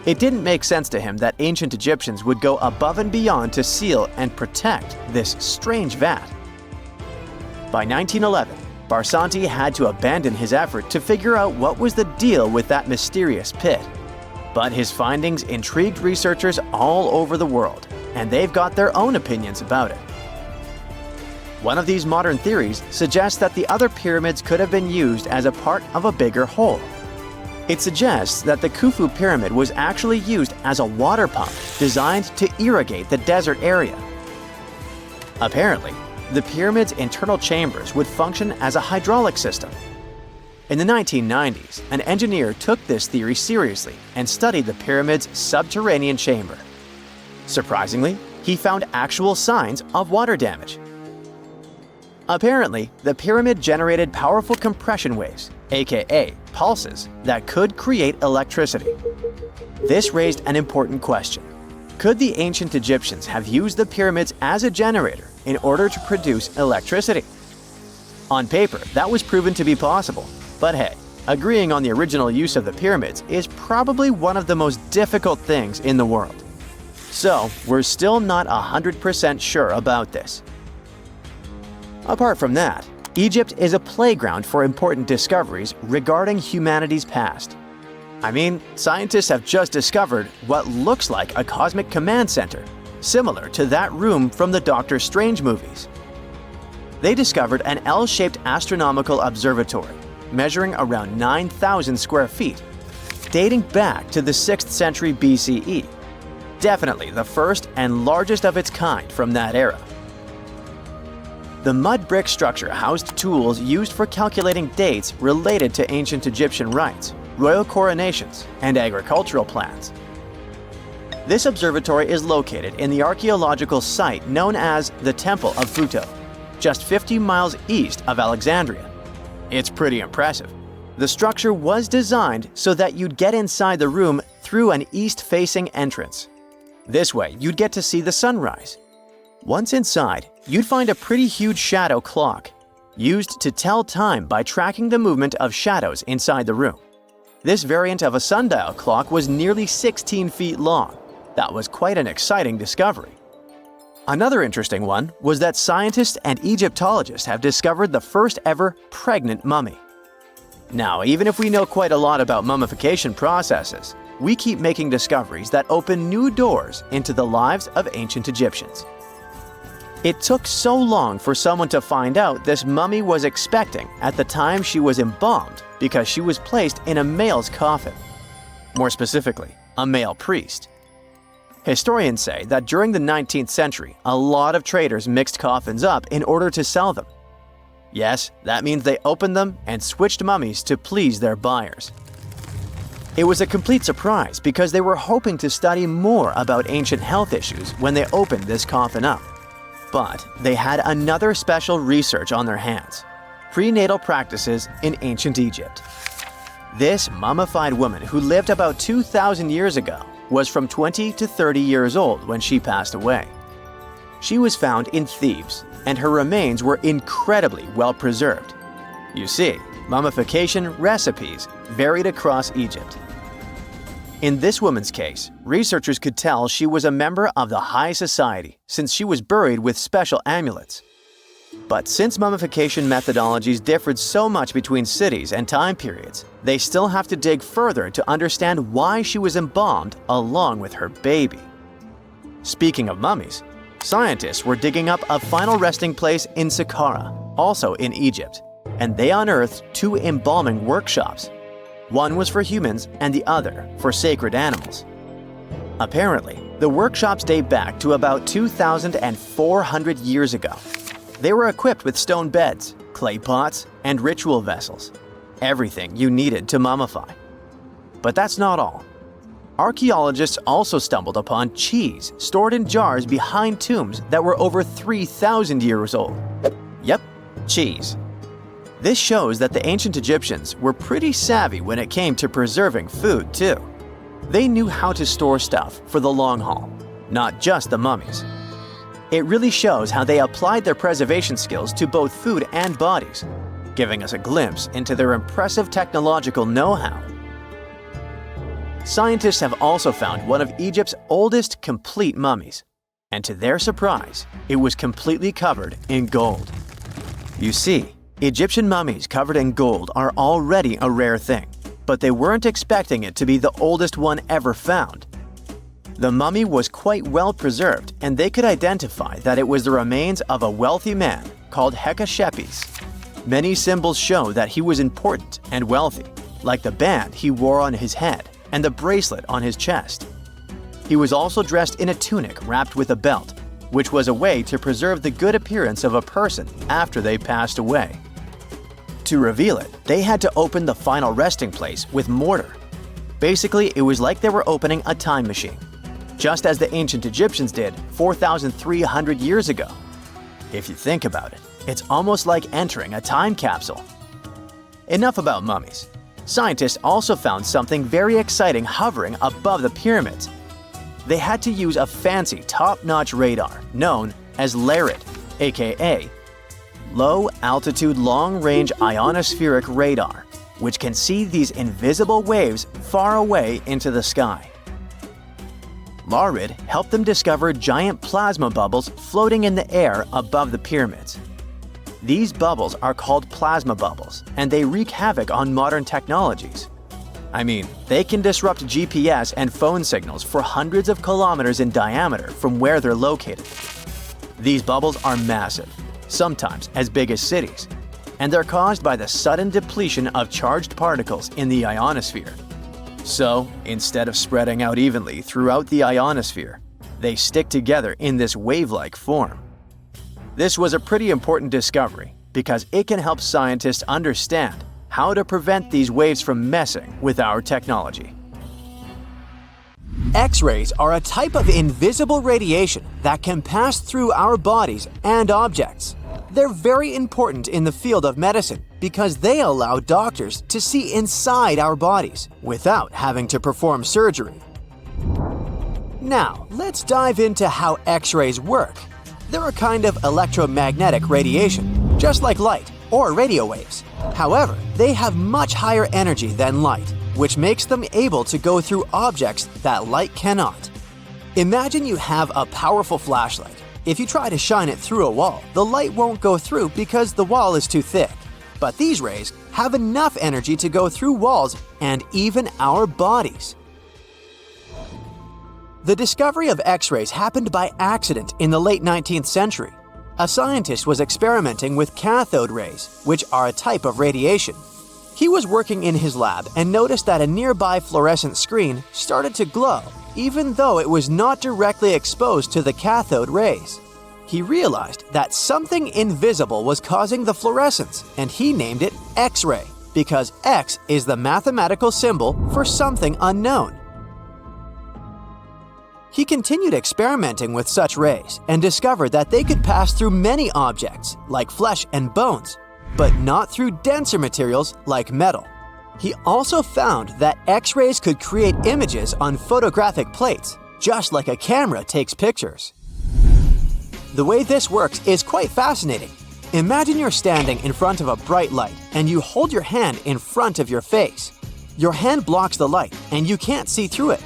It didn't make sense to him that ancient Egyptians would go above and beyond to seal and protect this strange vat. By 1911, Barsanti had to abandon his effort to figure out what was the deal with that mysterious pit. But his findings intrigued researchers all over the world, and they've got their own opinions about it. One of these modern theories suggests that the other pyramids could have been used as a part of a bigger whole. It suggests that the Khufu pyramid was actually used as a water pump designed to irrigate the desert area. Apparently, the pyramid's internal chambers would function as a hydraulic system. In the 1990s, an engineer took this theory seriously and studied the pyramid's subterranean chamber. Surprisingly, he found actual signs of water damage. Apparently, the pyramid generated powerful compression waves, aka pulses, that could create electricity. This raised an important question. Could the ancient Egyptians have used the pyramids as a generator in order to produce electricity? On paper, that was proven to be possible. But hey, agreeing on the original use of the pyramids is probably one of the most difficult things in the world. So, we're still not 100% sure about this. Apart from that, Egypt is a playground for important discoveries regarding humanity's past. I mean, scientists have just discovered what looks like a cosmic command center, similar to that room from the Doctor Strange movies. They discovered an L-shaped astronomical observatory, measuring around 9,000 square feet, dating back to the 6th century BCE. Definitely the first and largest of its kind from that era. The mud brick structure housed tools used for calculating dates related to ancient Egyptian rites, royal coronations, and agricultural plans. This observatory is located in the archaeological site known as the Temple of Phuto, just 50 miles east of Alexandria. It's pretty impressive. The structure was designed so that you'd get inside the room through an east-facing entrance. This way, you'd get to see the sunrise. Once inside, you'd find a pretty huge shadow clock, used to tell time by tracking the movement of shadows inside the room. This variant of a sundial clock was nearly 16 feet long. That was quite an exciting discovery. Another interesting one was that scientists and Egyptologists have discovered the first ever pregnant mummy. Now, even if we know quite a lot about mummification processes, we keep making discoveries that open new doors into the lives of ancient Egyptians. It took so long for someone to find out this mummy was expecting at the time she was embalmed because she was placed in a male's coffin. More specifically, a male priest. Historians say that during the 19th century, a lot of traders mixed coffins up in order to sell them. Yes, that means they opened them and switched mummies to please their buyers. It was a complete surprise because they were hoping to study more about ancient health issues when they opened this coffin up. But they had another special research on their hands: prenatal practices in ancient Egypt. This mummified woman, who lived about 2,000 years ago, was from 20 to 30 years old when she passed away. She was found in Thebes, and her remains were incredibly well preserved. You see, mummification recipes varied across Egypt. In this woman's case, researchers could tell she was a member of the high society since she was buried with special amulets. But since mummification methodologies differed so much between cities and time periods, they still have to dig further to understand why she was embalmed along with her baby. Speaking of mummies, scientists were digging up a final resting place in Saqqara, also in Egypt, and they unearthed 2 embalming workshops. One was for humans and the other for sacred animals. Apparently, the workshops date back to about 2,400 years ago. They were equipped with stone beds, clay pots, and ritual vessels. everything you needed to mummify. But that's not all. Archaeologists also stumbled upon cheese stored in jars behind tombs that were over 3,000 years old. Yep, cheese. This shows that the ancient Egyptians were pretty savvy when it came to preserving food, too. They knew how to store stuff for the long haul, not just the mummies. It really shows how they applied their preservation skills to both food and bodies, giving us a glimpse into their impressive technological know-how. Scientists have also found one of Egypt's oldest complete mummies, and to their surprise, it was completely covered in gold. You see, Egyptian mummies covered in gold are already a rare thing, but they weren't expecting it to be the oldest one ever found. The mummy was quite well preserved, and they could identify that it was the remains of a wealthy man called Hekashepes. Many symbols show that he was important and wealthy, like the band he wore on his head and the bracelet on his chest. He was also dressed in a tunic wrapped with a belt, which was a way to preserve the good appearance of a person after they passed away. To reveal it, they had to open the final resting place with mortar. Basically, it was like they were opening a time machine, just as the ancient Egyptians did 4,300 years ago. If you think about it, it's almost like entering a time capsule. Enough about mummies. Scientists also found something very exciting hovering above the pyramids. They had to use a fancy top-notch radar known as rewrote, aka Low Altitude Long Range Ionospheric Radar, which can see these invisible waves far away into the sky. rewrote helped them discover giant plasma bubbles floating in the air above the pyramids. These bubbles are called plasma bubbles, and they wreak havoc on modern technologies. I mean, they can disrupt GPS and phone signals for hundreds of kilometers in diameter from where they're located. These bubbles are massive, sometimes as big as cities, and they're caused by the sudden depletion of charged particles in the ionosphere. So, instead of spreading out evenly throughout the ionosphere, they stick together in this wave-like form. This was a pretty important discovery because it can help scientists understand how to prevent these waves from messing with our technology. X-rays are a type of invisible radiation that can pass through our bodies and objects. They're very important in the field of medicine because they allow doctors to see inside our bodies without having to perform surgery. Now, let's dive into how X-rays work. They're a kind of electromagnetic radiation, just like light or radio waves. However, they have much higher energy than light, which makes them able to go through objects that light cannot. Imagine you have a powerful flashlight. If you try to shine it through a wall, the light won't go through because the wall is too thick. But these rays have enough energy to go through walls and even our bodies. The discovery of X-rays happened by accident in the late 19th century. A scientist was experimenting with cathode rays, which are a type of radiation. He was working in his lab and noticed that a nearby fluorescent screen started to glow, even though it was not directly exposed to the cathode rays. He realized that something invisible was causing the fluorescence, and he named it X-ray, because X is the mathematical symbol for something unknown. He continued experimenting with such rays and discovered that they could pass through many objects, like flesh and bones, but not through denser materials like metal. He also found that X-rays could create images on photographic plates, just like a camera takes pictures. The way this works is quite fascinating. Imagine you're standing in front of a bright light and you hold your hand in front of your face. Your hand blocks the light and you can't see through it.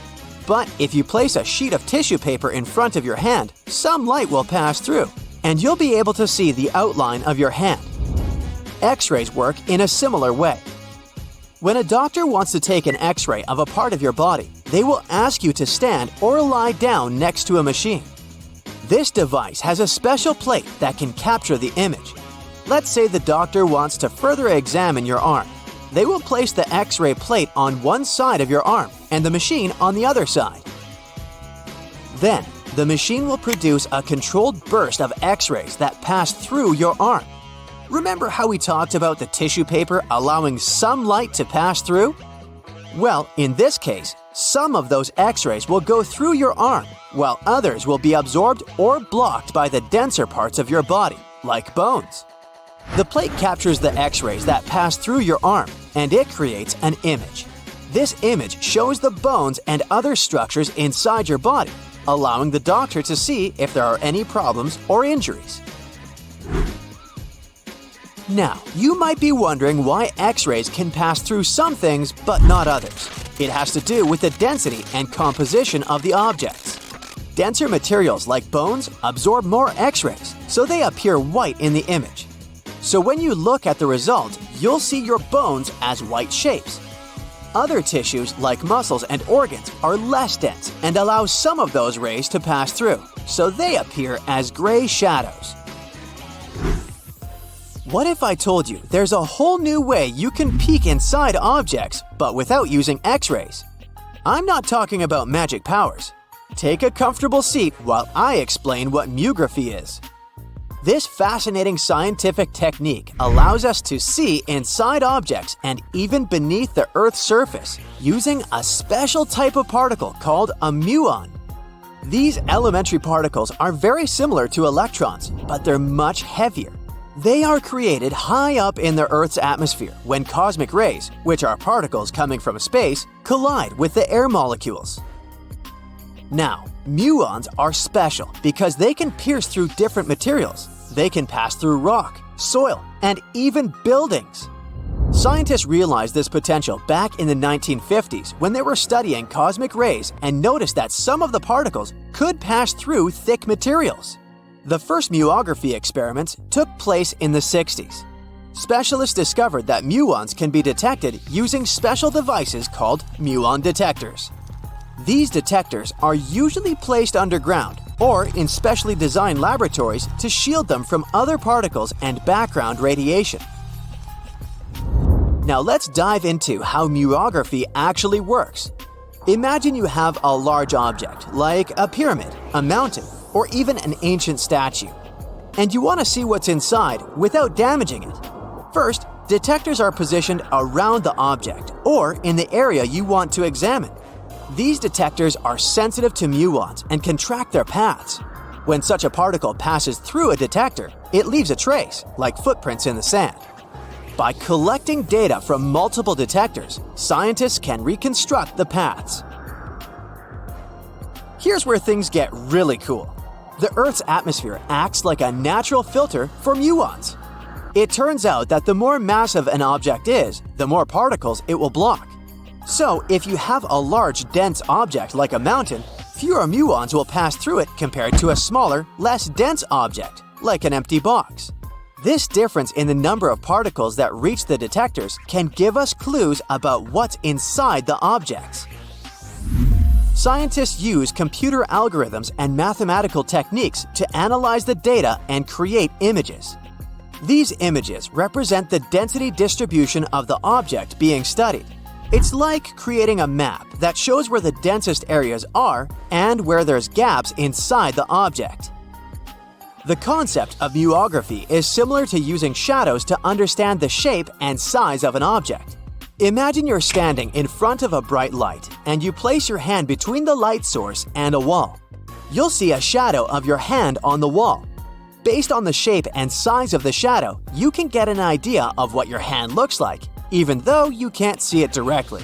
But if you place a sheet of tissue paper in front of your hand, some light will pass through, and you'll be able to see the outline of your hand. X-rays work in a similar way. When a doctor wants to take an X-ray of a part of your body, they will ask you to stand or lie down next to a machine. This device has a special plate that can capture the image. Let's say the doctor wants to further examine your arm. They will place the X-ray plate on one side of your arm and the machine on the other side. Then, the machine will produce a controlled burst of X-rays that pass through your arm. Remember how we talked about the tissue paper allowing some light to pass through? Well, in this case, some of those X-rays will go through your arm, while others will be absorbed or blocked by the denser parts of your body, like bones. The plate captures the X-rays that pass through your arm, and it creates an image. This image shows the bones and other structures inside your body, allowing the doctor to see if there are any problems or injuries. Now, you might be wondering why X-rays can pass through some things but not others. It has to do with the density and composition of the objects. Denser materials like bones absorb more X-rays, so they appear white in the image. So when you look at the result, you'll see your bones as white shapes. Other tissues like muscles and organs are less dense and allow some of those rays to pass through, so they appear as gray shadows. What if I told you there's a whole new way you can peek inside objects, but without using X-rays? I'm not talking about magic powers. Take a comfortable seat while I explain what myography is. This fascinating scientific technique allows us to see inside objects and even beneath the Earth's surface using a special type of particle called a muon. These elementary particles are very similar to electrons, but they're much heavier. They are created high up in the Earth's atmosphere when cosmic rays, which are particles coming from space, collide with the air molecules. Now, muons are special because they can pierce through different materials. They can pass through rock, soil, and even buildings. Scientists realized this potential back in the 1950s when they were studying cosmic rays and noticed that some of the particles could pass through thick materials. The first muography experiments took place in the 60s. Specialists discovered that muons can be detected using special devices called muon detectors. These detectors are usually placed underground or in specially designed laboratories to shield them from other particles and background radiation. Now let's dive into how muography actually works. Imagine you have a large object, like a pyramid, a mountain, or even an ancient statue, and you want to see what's inside without damaging it. First, detectors are positioned around the object or in the area you want to examine. These detectors are sensitive to muons and can track their paths. When such a particle passes through a detector, it leaves a trace, like footprints in the sand. By collecting data from multiple detectors, scientists can reconstruct the paths. Here's where things get really cool. The Earth's atmosphere acts like a natural filter for muons. It turns out that the more massive an object is, the more particles it will block. So, if you have a large, dense object like a mountain, fewer muons will pass through it compared to a smaller, less dense object, like an empty box. This difference in the number of particles that reach the detectors can give us clues about what's inside the objects. Scientists use computer algorithms and mathematical techniques to analyze the data and create images. These images represent the density distribution of the object being studied. It's like creating a map that shows where the densest areas are and where there's gaps inside the object. The concept of muography is similar to using shadows to understand the shape and size of an object. Imagine you're standing in front of a bright light and you place your hand between the light source and a wall. You'll see a shadow of your hand on the wall. Based on the shape and size of the shadow, you can get an idea of what your hand looks like, even though you can't see it directly.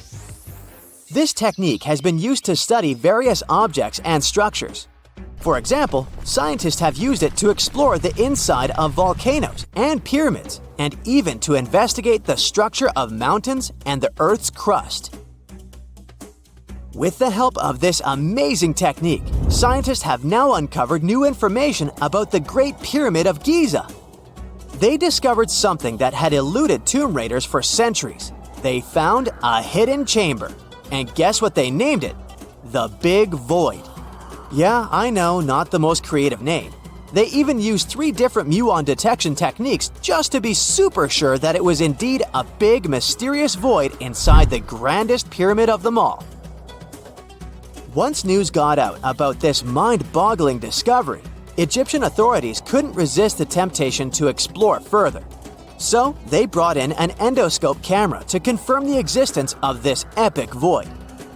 This technique has been used to study various objects and structures. For example, scientists have used it to explore the inside of volcanoes and pyramids, and even to investigate the structure of mountains and the Earth's crust. With the help of this amazing technique, scientists have now uncovered new information about the Great Pyramid of Giza. They discovered something that had eluded tomb raiders for centuries. They found a hidden chamber. And guess what they named it? The Big Void. Yeah, I know, not the most creative name. They even used 3 different muon detection techniques just to be super sure that it was indeed a big, mysterious void inside the grandest pyramid of them all. Once news got out about this mind-boggling discovery, Egyptian authorities couldn't resist the temptation to explore further. So they brought in an endoscope camera to confirm the existence of this epic void.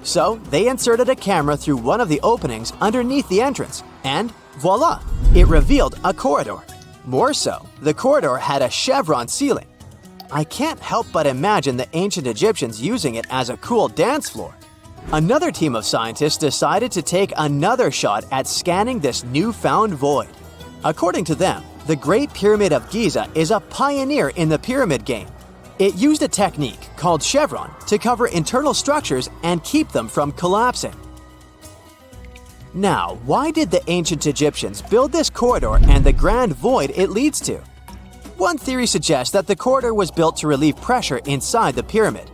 So they inserted a camera through one of the openings underneath the entrance, and voila, it revealed a corridor. More so, the corridor had a chevron ceiling. I can't help but imagine the ancient Egyptians using it as a cool dance floor. Another team of scientists decided to take another shot at scanning this newfound void. According to them, the Great Pyramid of Giza is a pioneer in the pyramid game. It used a technique called chevron to cover internal structures and keep them from collapsing. Now, why did the ancient Egyptians build this corridor and the grand void it leads to? One theory suggests that the corridor was built to relieve pressure inside the pyramid.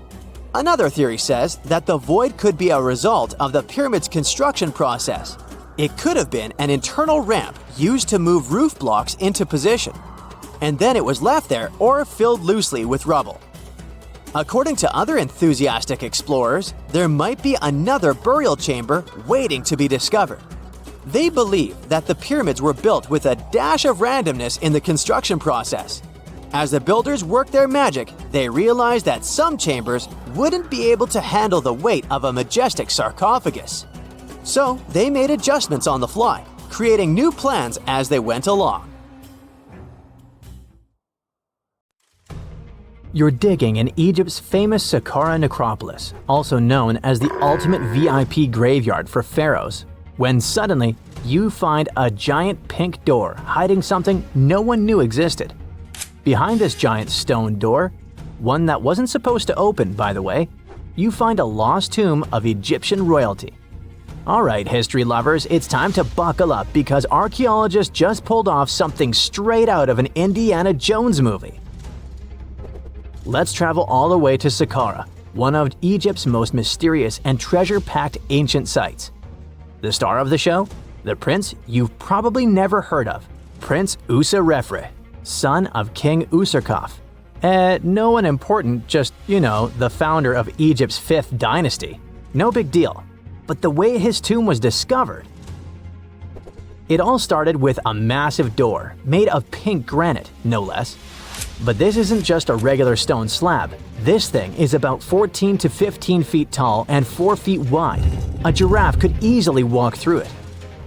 Another theory says that the void could be a result of the pyramid's construction process. It could have been an internal ramp used to move roof blocks into position, and then it was left there or filled loosely with rubble. According to other enthusiastic explorers, there might be another burial chamber waiting to be discovered. They believe that the pyramids were built with a dash of randomness in the construction process. As the builders worked their magic, they realized that some chambers wouldn't be able to handle the weight of a majestic sarcophagus. So they made adjustments on the fly, creating new plans as they went along. You're digging in Egypt's famous Saqqara necropolis, also known as the ultimate VIP graveyard for pharaohs, when suddenly you find a giant pink door hiding something no one knew existed. Behind this giant stone door, one that wasn't supposed to open, by the way, you find a lost tomb of Egyptian royalty. Alright, history lovers, it's time to buckle up because archaeologists just pulled off something straight out of an Indiana Jones movie. Let's travel all the way to Saqqara, one of Egypt's most mysterious and treasure-packed ancient sites. The star of the show? The prince you've probably never heard of, Prince Userefre, son of King Userkaf. No one important, just, the founder of Egypt's 5th dynasty. No big deal. But the way his tomb was discovered… It all started with a massive door, made of pink granite, no less. But this isn't just a regular stone slab. This thing is about 14 to 15 feet tall and 4 feet wide. A giraffe could easily walk through it.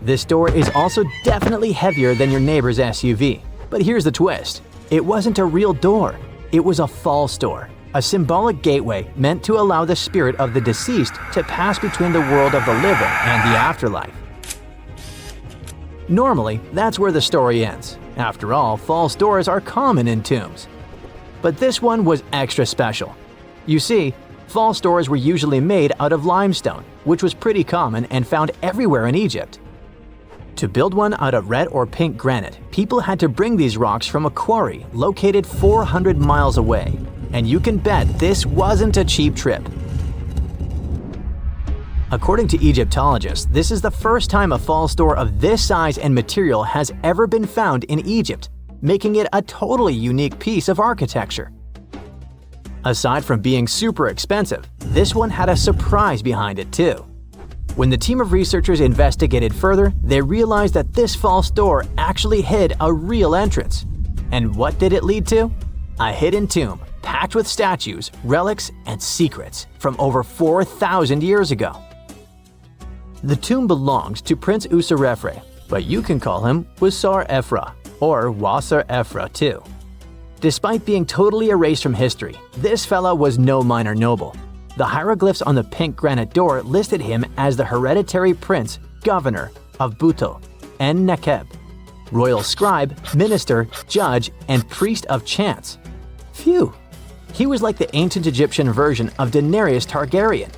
This door is also definitely heavier than your neighbor's SUV. But here's the twist. It wasn't a real door. It was a false door, a symbolic gateway meant to allow the spirit of the deceased to pass between the world of the living and the afterlife. Normally, that's where the story ends. After all, false doors are common in tombs. But this one was extra special. You see, false doors were usually made out of limestone, which was pretty common and found everywhere in Egypt. To build one out of red or pink granite, people had to bring these rocks from a quarry located 400 miles away. And you can bet this wasn't a cheap trip. According to Egyptologists, this is the first time a false door of this size and material has ever been found in Egypt, making it a totally unique piece of architecture. Aside from being super expensive, this one had a surprise behind it too. When the team of researchers investigated further, they realized that this false door actually hid a real entrance. And what did it lead to? A hidden tomb, packed with statues, relics, and secrets from over 4,000 years ago. The tomb belongs to Prince Userefre, but you can call him Wasar-Efra, or Wasar-Efra too. Despite being totally erased from history, this fella was no minor noble. The hieroglyphs on the pink granite door listed him as the hereditary prince, governor of Buto and Nekeb, royal scribe, minister, judge, and priest of chance. Phew! He was like the ancient Egyptian version of Daenerys Targaryen.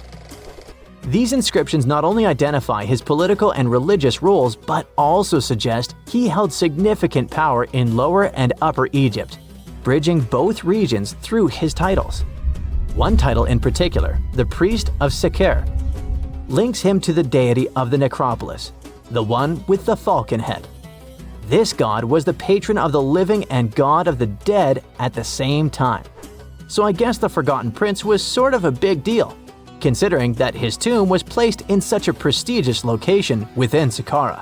These inscriptions not only identify his political and religious roles, but also suggest he held significant power in Lower and Upper Egypt, bridging both regions through his titles. One title in particular, the Priest of Sekher, links him to the deity of the necropolis, the one with the falcon head. This god was the patron of the living and god of the dead at the same time. So I guess the Forgotten Prince was sort of a big deal, considering that his tomb was placed in such a prestigious location within Saqqara.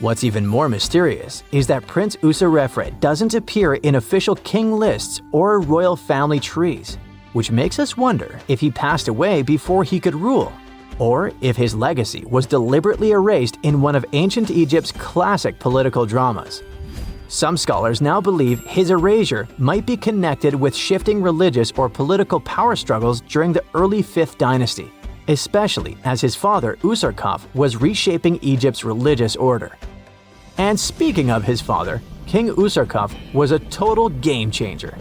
What's even more mysterious is that Prince Userefre doesn't appear in official king lists or royal family trees, which makes us wonder if he passed away before he could rule, or if his legacy was deliberately erased in one of ancient Egypt's classic political dramas. Some scholars now believe his erasure might be connected with shifting religious or political power struggles during the early 5th dynasty, especially as his father Userkaf was reshaping Egypt's religious order. And speaking of his father, King Userkaf was a total game changer.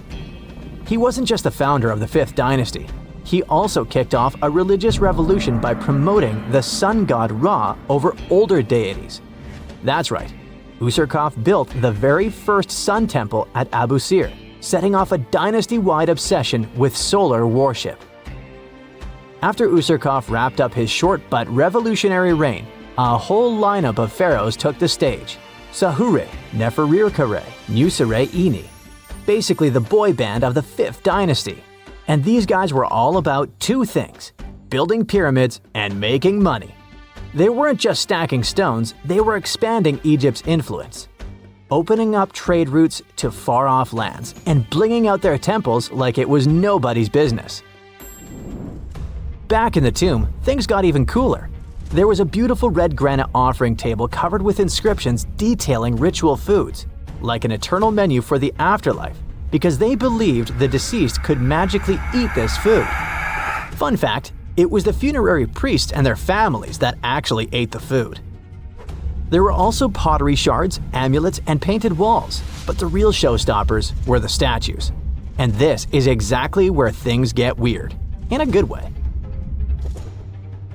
He wasn't just the founder of the 5th dynasty, he also kicked off a religious revolution by promoting the sun god Ra over older deities. That's right, Userkaf built the very first sun temple at Abu Sir, setting off a dynasty-wide obsession with solar worship. After Userkaf wrapped up his short but revolutionary reign, a whole lineup of pharaohs took the stage. Sahure, Neferirkare, Nusere-Ini, basically the boy band of the 5th dynasty. And these guys were all about two things: building pyramids and making money. They weren't just stacking stones, they were expanding Egypt's influence, opening up trade routes to far-off lands and blinging out their temples like it was nobody's business. Back in the tomb, things got even cooler. There was a beautiful red granite offering table covered with inscriptions detailing ritual foods, like an eternal menu for the afterlife, because they believed the deceased could magically eat this food. Fun fact, it was the funerary priests and their families that actually ate the food. There were also pottery shards, amulets, and painted walls, but the real showstoppers were the statues. And this is exactly where things get weird, in a good way.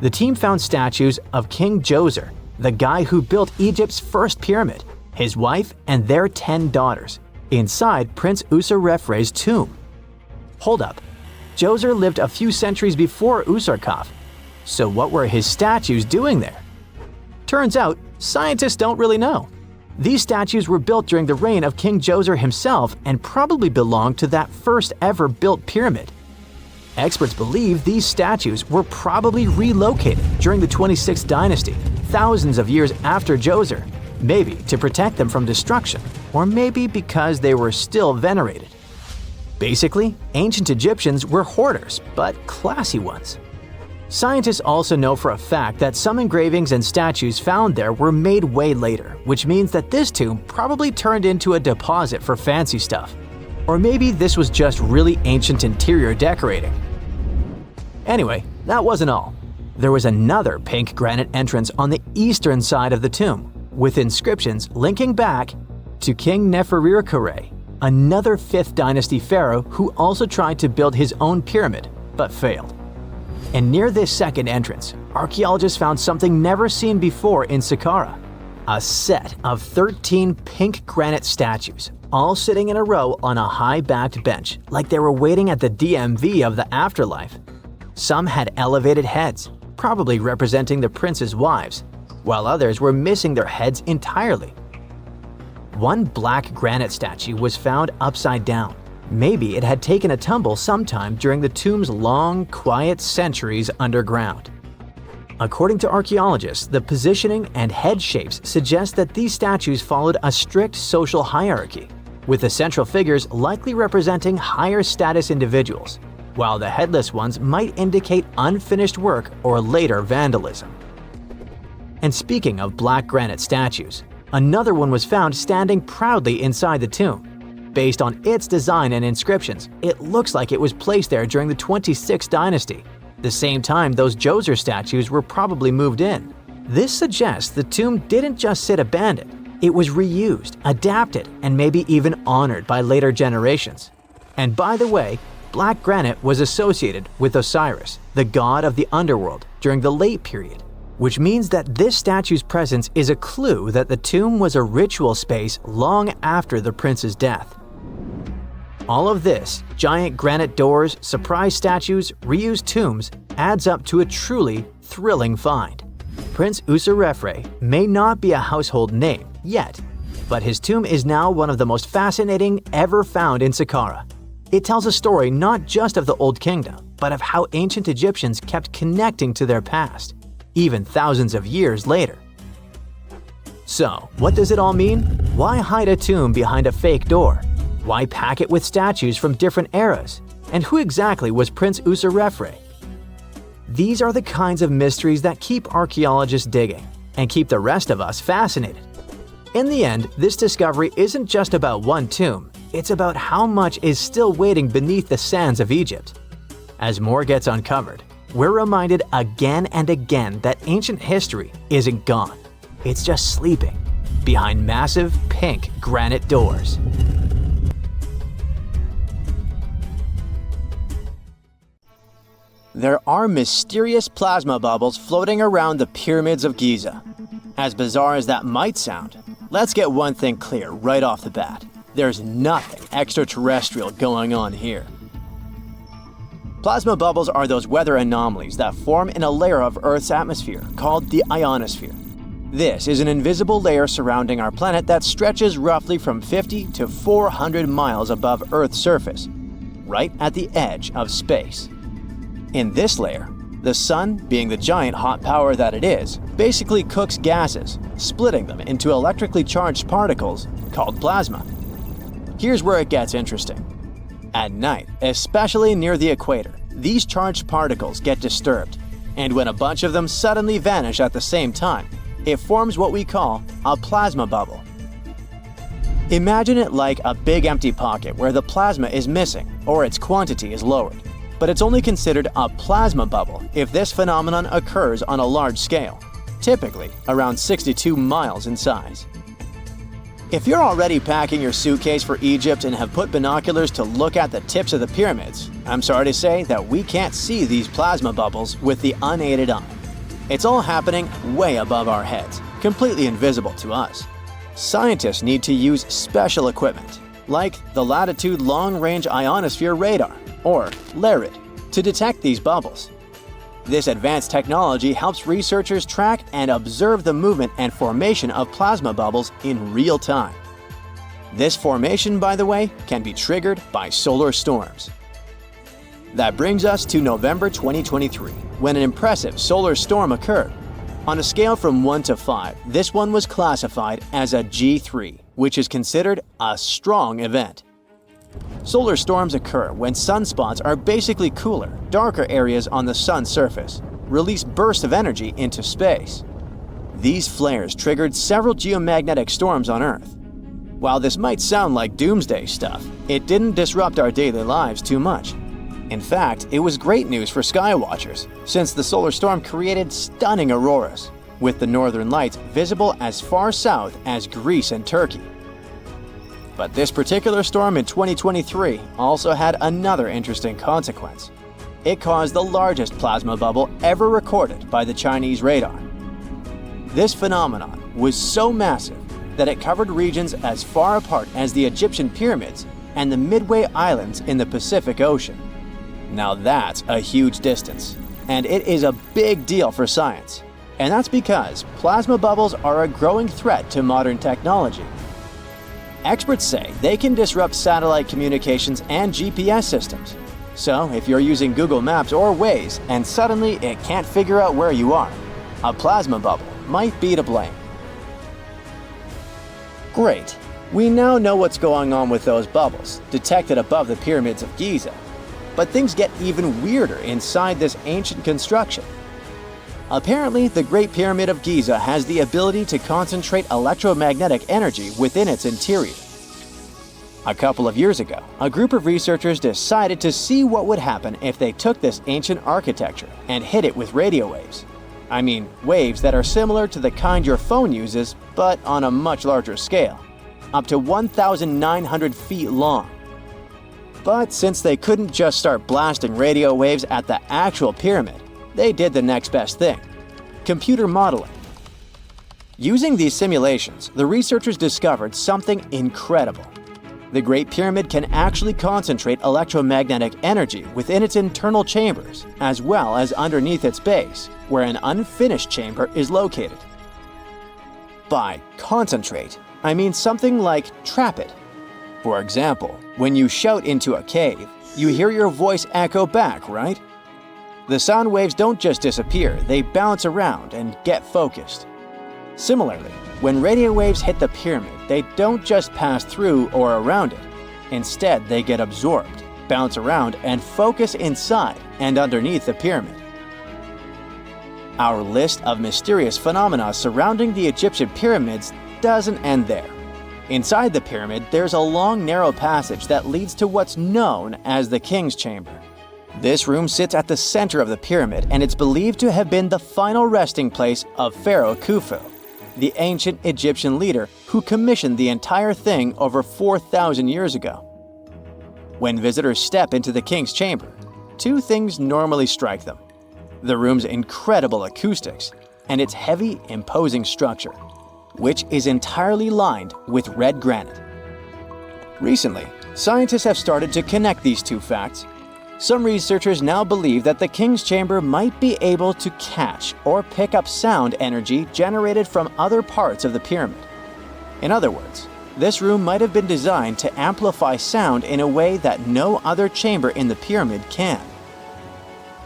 The team found statues of King Djoser, the guy who built Egypt's first pyramid, his wife, and their 10 daughters, inside Prince Userefre's tomb. Hold up, Djoser lived a few centuries before Userkaf, so what were his statues doing there? Turns out, scientists don't really know. These statues were built during the reign of King Djoser himself and probably belonged to that first ever built pyramid. Experts believe these statues were probably relocated during the 26th dynasty, thousands of years after Djoser, maybe to protect them from destruction, or maybe because they were still venerated. Basically, ancient Egyptians were hoarders, but classy ones. Scientists also know for a fact that some engravings and statues found there were made way later, which means that this tomb probably turned into a deposit for fancy stuff. Or maybe this was just really ancient interior decorating. Anyway, that wasn't all. There was another pink granite entrance on the eastern side of the tomb, with inscriptions linking back to King Neferirkare, another 5th dynasty pharaoh who also tried to build his own pyramid, but failed. And near this second entrance, archaeologists found something never seen before in Saqqara: a set of 13 pink granite statues, all sitting in a row on a high-backed bench, like they were waiting at the DMV of the afterlife. Some had elevated heads, probably representing the prince's wives, while others were missing their heads entirely. One black granite statue was found upside down. Maybe it had taken a tumble sometime during the tomb's long, quiet centuries underground. According to archaeologists, the positioning and head shapes suggest that these statues followed a strict social hierarchy, with the central figures likely representing higher status individuals, while the headless ones might indicate unfinished work or later vandalism. And speaking of black granite statues, another one was found standing proudly inside the tomb. Based on its design and inscriptions, it looks like it was placed there during the 26th dynasty, the same time those Djoser statues were probably moved in. This suggests the tomb didn't just sit abandoned, it was reused, adapted, and maybe even honored by later generations. And by the way, black granite was associated with Osiris, the god of the underworld, during the late period, which means that this statue's presence is a clue that the tomb was a ritual space long after the prince's death. All of this, giant granite doors, surprise statues, reused tombs, adds up to a truly thrilling find. Prince Userefre may not be a household name yet, but his tomb is now one of the most fascinating ever found in Saqqara. It tells a story not just of the Old Kingdom, but of how ancient Egyptians kept connecting to their past, even thousands of years later. So, what does it all mean? Why hide a tomb behind a fake door? Why pack it with statues from different eras? And who exactly was Prince Userefre? These are the kinds of mysteries that keep archaeologists digging and keep the rest of us fascinated. In the end, this discovery isn't just about one tomb, it's about how much is still waiting beneath the sands of Egypt. As more gets uncovered, we're reminded again and again that ancient history isn't gone. It's just sleeping behind massive pink granite doors. There are mysterious plasma bubbles floating around the pyramids of Giza. As bizarre as that might sound, let's get one thing clear right off the bat. There's nothing extraterrestrial going on here. Plasma bubbles are those weather anomalies that form in a layer of Earth's atmosphere called the ionosphere. This is an invisible layer surrounding our planet that stretches roughly from 50 to 400 miles above Earth's surface, right at the edge of space. In this layer, the sun, being the giant hot power that it is, basically cooks gases, splitting them into electrically charged particles called plasma. Here's where it gets interesting. At night, especially near the equator, these charged particles get disturbed, and when a bunch of them suddenly vanish at the same time, it forms what we call a plasma bubble. Imagine it like a big empty pocket where the plasma is missing or its quantity is lowered. But it's only considered a plasma bubble if this phenomenon occurs on a large scale, typically around 62 miles in size. If you're already packing your suitcase for Egypt and have put binoculars to look at the tips of the pyramids, I'm sorry to say that we can't see these plasma bubbles with the unaided eye. It's all happening way above our heads, completely invisible to us. Scientists need to use special equipment, like the Latitude Long-Range Ionosphere Radar, or LARID, to detect these bubbles. This advanced technology helps researchers track and observe the movement and formation of plasma bubbles in real time. This formation, by the way, can be triggered by solar storms. That brings us to November 2023, when an impressive solar storm occurred. On a scale from 1 to 5, this one was classified as a G3, which is considered a strong event. Solar storms occur when sunspots are basically cooler, darker areas on the sun's surface, release bursts of energy into space. These flares triggered several geomagnetic storms on Earth. While this might sound like doomsday stuff, it didn't disrupt our daily lives too much. In fact, it was great news for skywatchers, since the solar storm created stunning auroras, with the northern lights visible as far south as Greece and Turkey. But this particular storm in 2023 also had another interesting consequence. It caused the largest plasma bubble ever recorded by the Chinese radar. This phenomenon was so massive that it covered regions as far apart as the Egyptian pyramids and the Midway Islands in the Pacific Ocean. Now that's a huge distance, and it is a big deal for science. And that's because plasma bubbles are a growing threat to modern technology. Experts say they can disrupt satellite communications and GPS systems. So if you're using Google Maps or Waze and suddenly it can't figure out where you are, a plasma bubble might be to blame. Great. We now know what's going on with those bubbles, detected above the pyramids of Giza. But things get even weirder inside this ancient construction. Apparently, the Great Pyramid of Giza has the ability to concentrate electromagnetic energy within its interior. A couple of years ago, a group of researchers decided to see what would happen if they took this ancient architecture and hit it with radio waves. I mean, waves that are similar to the kind your phone uses, but on a much larger scale, up to 1,900 feet long. But since they couldn't just start blasting radio waves at the actual pyramid, they did the next best thing: computer modeling. Using these simulations, the researchers discovered something incredible. The Great Pyramid can actually concentrate electromagnetic energy within its internal chambers, as well as underneath its base, where an unfinished chamber is located. By concentrate, I mean something like trap it. For example, when you shout into a cave, you hear your voice echo back, right? The sound waves don't just disappear, they bounce around and get focused. Similarly, when radio waves hit the pyramid, they don't just pass through or around it. Instead, they get absorbed, bounce around, and focus inside and underneath the pyramid. Our list of mysterious phenomena surrounding the Egyptian pyramids doesn't end there. Inside the pyramid, there's a long, narrow passage that leads to what's known as the King's Chamber. This room sits at the center of the pyramid, and it's believed to have been the final resting place of Pharaoh Khufu, the ancient Egyptian leader who commissioned the entire thing over 4,000 years ago. When visitors step into the King's Chamber, two things normally strike them: the room's incredible acoustics and its heavy, imposing structure, which is entirely lined with red granite. Recently, scientists have started to connect these two facts. Some researchers now believe that the King's Chamber might be able to catch or pick up sound energy generated from other parts of the pyramid. In other words, this room might have been designed to amplify sound in a way that no other chamber in the pyramid can.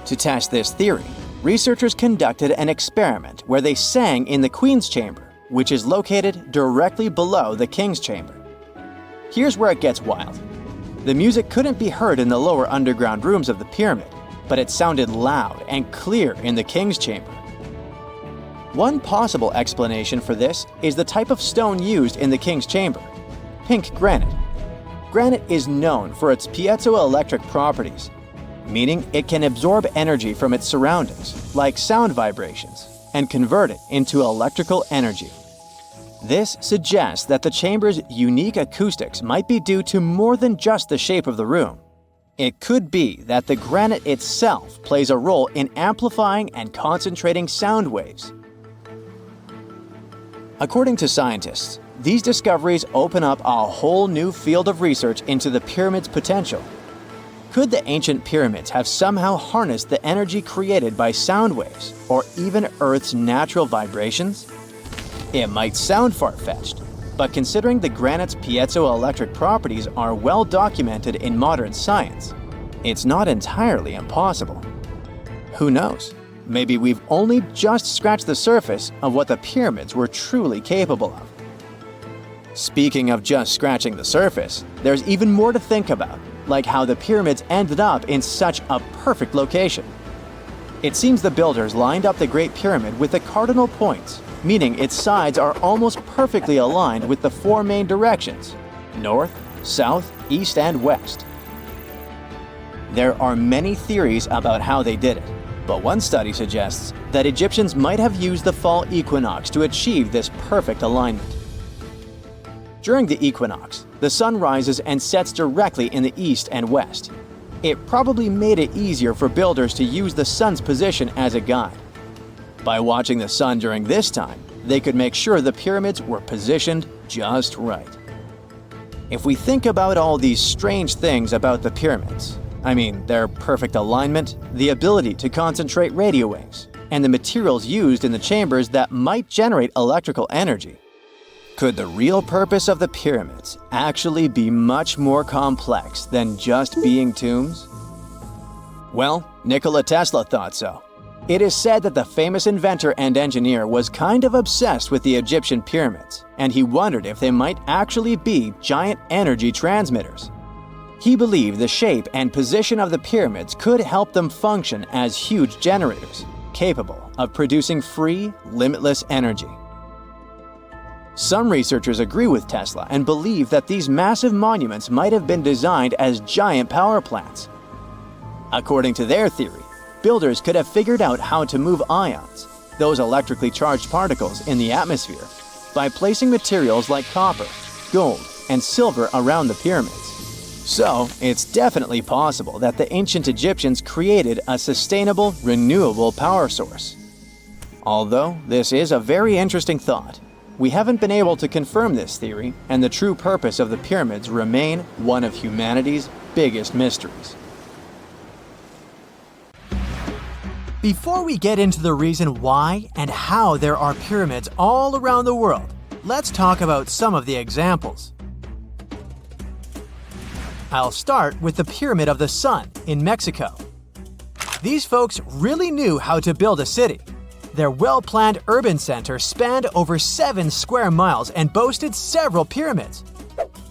To test this theory, researchers conducted an experiment where they sang in the Queen's Chamber, which is located directly below the King's Chamber. Here's where it gets wild. The music couldn't be heard in the lower underground rooms of the pyramid, but it sounded loud and clear in the King's Chamber. One possible explanation for this is the type of stone used in the King's Chamber: pink granite. Granite is known for its piezoelectric properties, meaning it can absorb energy from its surroundings, like sound vibrations, and convert it into electrical energy. This suggests that the chamber's unique acoustics might be due to more than just the shape of the room. It could be that the granite itself plays a role in amplifying and concentrating sound waves. According to scientists, these discoveries open up a whole new field of research into the pyramid's potential. Could the ancient pyramids have somehow harnessed the energy created by sound waves, or even Earth's natural vibrations? It might sound far-fetched, but considering the granite's piezoelectric properties are well documented in modern science, it's not entirely impossible. Who knows? Maybe we've only just scratched the surface of what the pyramids were truly capable of. Speaking of just scratching the surface, there's even more to think about, like how the pyramids ended up in such a perfect location. It seems the builders lined up the Great Pyramid with the cardinal points, meaning its sides are almost perfectly aligned with the four main directions: north, south, east, and west. There are many theories about how they did it, but one study suggests that Egyptians might have used the fall equinox to achieve this perfect alignment. During the equinox, the sun rises and sets directly in the east and west. It probably made it easier for builders to use the sun's position as a guide. By watching the sun during this time, they could make sure the pyramids were positioned just right. If we think about all these strange things about the pyramids, I mean their perfect alignment, the ability to concentrate radio waves, and the materials used in the chambers that might generate electrical energy, could the real purpose of the pyramids actually be much more complex than just being tombs? Well, Nikola Tesla thought so. It is said that the famous inventor and engineer was kind of obsessed with the Egyptian pyramids, and he wondered if they might actually be giant energy transmitters. He believed the shape and position of the pyramids could help them function as huge generators, capable of producing free, limitless energy. Some researchers agree with Tesla and believe that these massive monuments might have been designed as giant power plants. According to their theory, builders could have figured out how to move ions, those electrically charged particles in the atmosphere, by placing materials like copper, gold, and silver around the pyramids. So, it's definitely possible that the ancient Egyptians created a sustainable, renewable power source. Although this is a very interesting thought, we haven't been able to confirm this theory, and the true purpose of the pyramids remain one of humanity's biggest mysteries. Before we get into the reason why and how there are pyramids all around the world, let's talk about some of the examples. I'll start with the Pyramid of the Sun in Mexico. These folks really knew how to build a city. Their well-planned urban center spanned over 7 square miles and boasted several pyramids.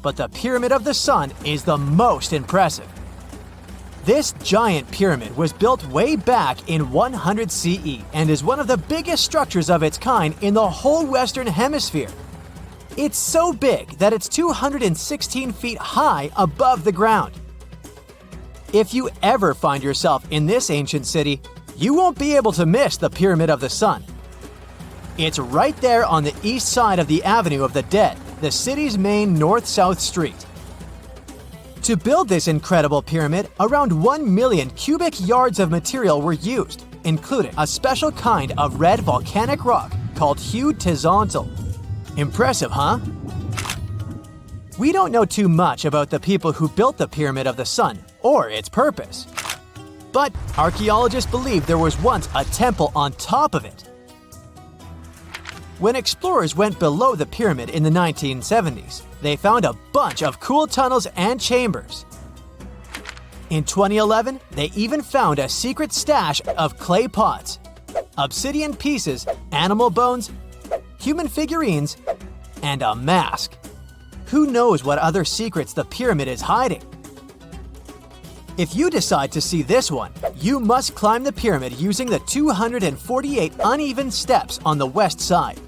But the Pyramid of the Sun is the most impressive. This giant pyramid was built way back in 100 CE and is one of the biggest structures of its kind in the whole Western Hemisphere. It's so big that it's 216 feet high above the ground. If you ever find yourself in this ancient city, you won't be able to miss the Pyramid of the Sun. It's right there on the east side of the Avenue of the Dead, the city's main north-south street. To build this incredible pyramid, around 1 million cubic yards of material were used, including a special kind of red volcanic rock called hued tizontal. Impressive, huh? We don't know too much about the people who built the Pyramid of the Sun or its purpose. But archaeologists believe there was once a temple on top of it. When explorers went below the pyramid in the 1970s, they found a bunch of cool tunnels and chambers. In 2011, they even found a secret stash of clay pots, obsidian pieces, animal bones, human figurines, and a mask. Who knows what other secrets the pyramid is hiding? If you decide to see this one, you must climb the pyramid using the 248 uneven steps on the west side.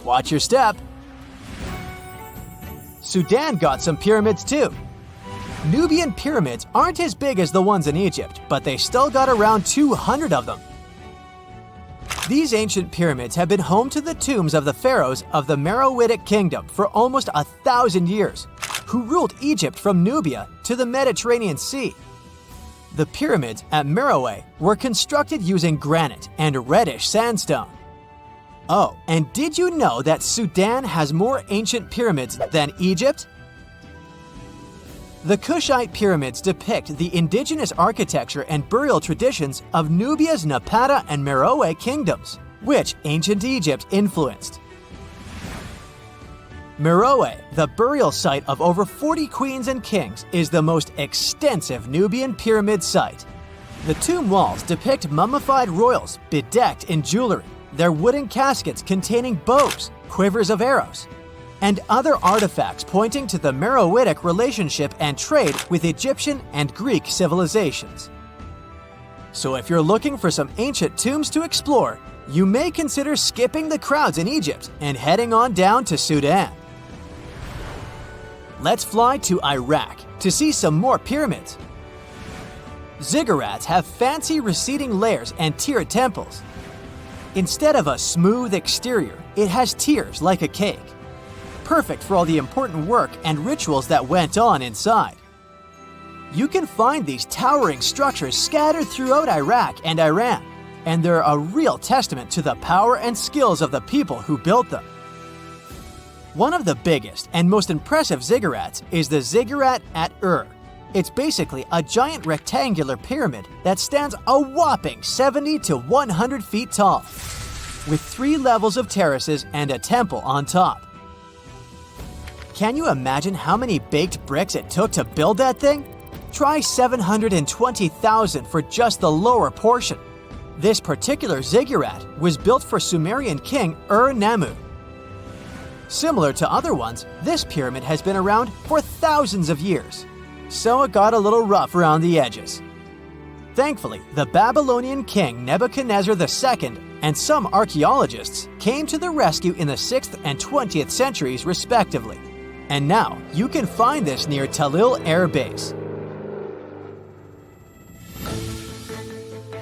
Watch your step. Sudan got some pyramids too. Nubian pyramids aren't as big as the ones in Egypt, but they still got around 200 of them. These ancient pyramids have been home to the tombs of the pharaohs of the Meroitic Kingdom for almost 1,000 years, who ruled Egypt from Nubia to the Mediterranean Sea. The pyramids at Meroe were constructed using granite and reddish sandstone. Oh, and did you know that Sudan has more ancient pyramids than Egypt? The Kushite pyramids depict the indigenous architecture and burial traditions of Nubia's Napata and Meroe kingdoms, which ancient Egypt influenced. Meroe, the burial site of over 40 queens and kings, is the most extensive Nubian pyramid site. The tomb walls depict mummified royals bedecked in jewelry, their wooden caskets containing bows, quivers of arrows, and other artifacts pointing to the Meroitic relationship and trade with Egyptian and Greek civilizations. So if you're looking for some ancient tombs to explore, you may consider skipping the crowds in Egypt and heading on down to Sudan. Let's fly to Iraq to see some more pyramids. Ziggurats have fancy receding layers and tiered temples. Instead of a smooth exterior, it has tiers like a cake. Perfect for all the important work and rituals that went on inside. You can find these towering structures scattered throughout Iraq and Iran, and they're a real testament to the power and skills of the people who built them. One of the biggest and most impressive ziggurats is the ziggurat at Ur. It's basically a giant rectangular pyramid that stands a whopping 70 to 100 feet tall, with 3 levels of terraces and a temple on top. Can you imagine how many baked bricks it took to build that thing? Try 720,000 for just the lower portion. This particular ziggurat was built for Sumerian king Ur-Nammu. Similar to other ones, this pyramid has been around for thousands of years, so it got a little rough around the edges. Thankfully, the Babylonian king Nebuchadnezzar II and some archaeologists came to the rescue in the 6th and 20th centuries respectively, and now you can find this near Talil Air Base.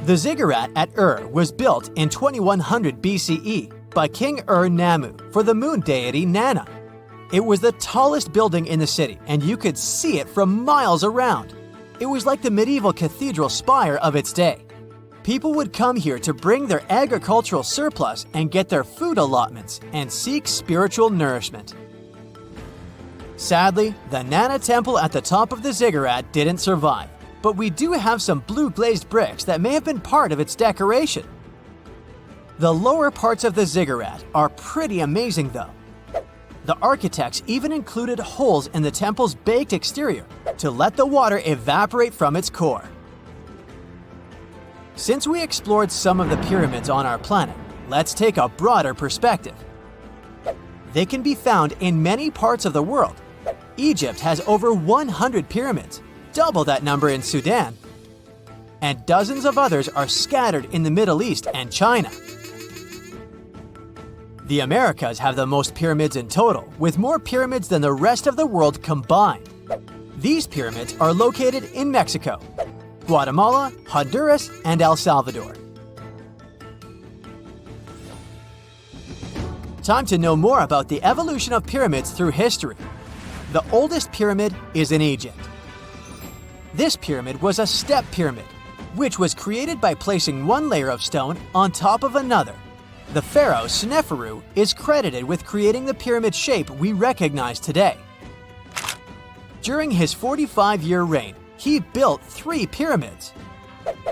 The ziggurat at Ur was built in 2100 BCE by King Ur-Nammu for the moon deity Nana. It was the tallest building in the city, and you could see it from miles around. It was like the medieval cathedral spire of its day. People would come here to bring their agricultural surplus and get their food allotments and seek spiritual nourishment. Sadly, the Nana temple at the top of the ziggurat didn't survive, but we do have some blue glazed bricks that may have been part of its decoration. The lower parts of the ziggurat are pretty amazing though. The architects even included holes in the temple's baked exterior to let the water evaporate from its core. Since we explored some of the pyramids on our planet, let's take a broader perspective. They can be found in many parts of the world. Egypt has over 100 pyramids, double that number in Sudan, and dozens of others are scattered in the Middle East and China. The Americas have the most pyramids in total, with more pyramids than the rest of the world combined. These pyramids are located in Mexico, Guatemala, Honduras, and El Salvador. Time to know more about the evolution of pyramids through history. The oldest pyramid is in Egypt. This pyramid was a step pyramid, which was created by placing one layer of stone on top of another. The pharaoh Sneferu is credited with creating the pyramid shape we recognize today. During his 45-year reign, he built 3 pyramids.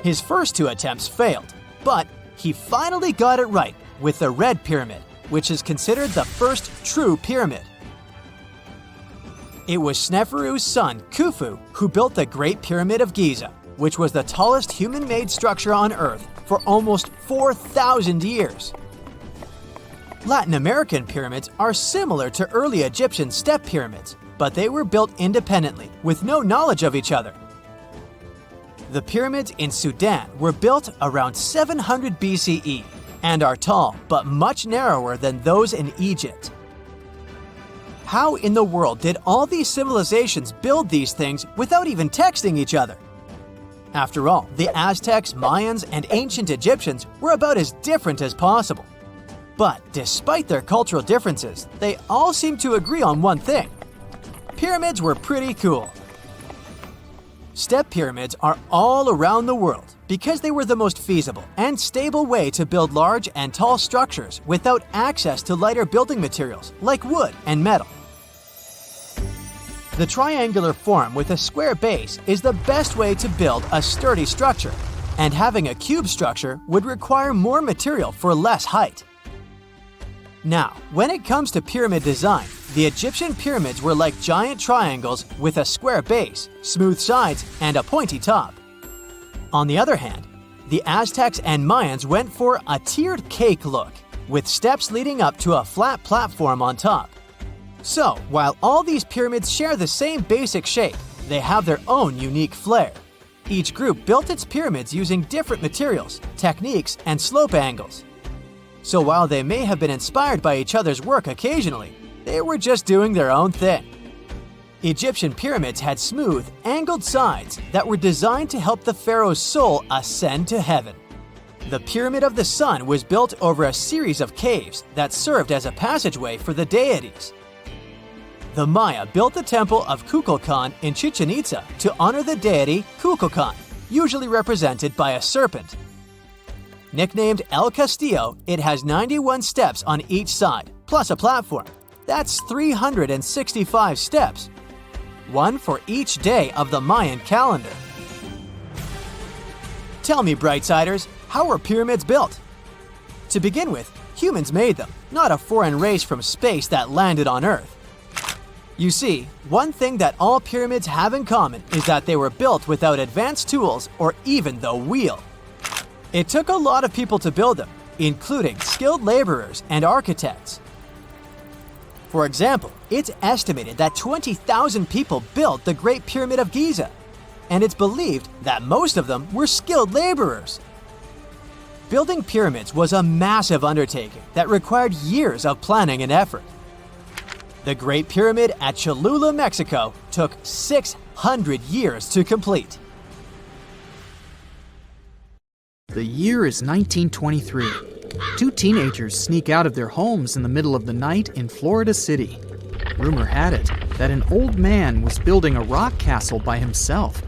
His first 2 attempts failed, but he finally got it right with the Red Pyramid, which is considered the first true pyramid. It was Sneferu's son, Khufu, who built the Great Pyramid of Giza, which was the tallest human-made structure on Earth for almost 4,000 years. Latin American pyramids are similar to early Egyptian step pyramids, but they were built independently, with no knowledge of each other. The pyramids in Sudan were built around 700 BCE and are tall, but much narrower than those in Egypt. How in the world did all these civilizations build these things without even texting each other? After all, the Aztecs, Mayans, and ancient Egyptians were about as different as possible. But despite their cultural differences, they all seem to agree on one thing. Pyramids were pretty cool. Step pyramids are all around the world because they were the most feasible and stable way to build large and tall structures without access to lighter building materials like wood and metal. The triangular form with a square base is the best way to build a sturdy structure, and having a cube structure would require more material for less height. Now, when it comes to pyramid design, the Egyptian pyramids were like giant triangles with a square base, smooth sides, and a pointy top. On the other hand, the Aztecs and Mayans went for a tiered cake look, with steps leading up to a flat platform on top. So, while all these pyramids share the same basic shape, they have their own unique flair. Each group built its pyramids using different materials, techniques, and slope angles. So while they may have been inspired by each other's work occasionally, they were just doing their own thing. Egyptian pyramids had smooth, angled sides that were designed to help the pharaoh's soul ascend to heaven. The Pyramid of the Sun was built over a series of caves that served as a passageway for the deities. The Maya built the temple of Kukulkan in Chichen Itza to honor the deity Kukulkan, usually represented by a serpent. Nicknamed El Castillo, it has 91 steps on each side, plus a platform. That's 365 steps, one for each day of the Mayan calendar. Tell me, Brightsiders, how were pyramids built? To begin with, humans made them, not a foreign race from space that landed on Earth. You see, one thing that all pyramids have in common is that they were built without advanced tools or even the wheel. It took a lot of people to build them, including skilled laborers and architects. For example, it's estimated that 20,000 people built the Great Pyramid of Giza, and it's believed that most of them were skilled laborers. Building pyramids was a massive undertaking that required years of planning and effort. The Great Pyramid at Cholula, Mexico, took 600 years to complete. The year is 1923. 2 teenagers sneak out of their homes in the middle of the night in Florida City. Rumor had it that an old man was building a rock castle by himself.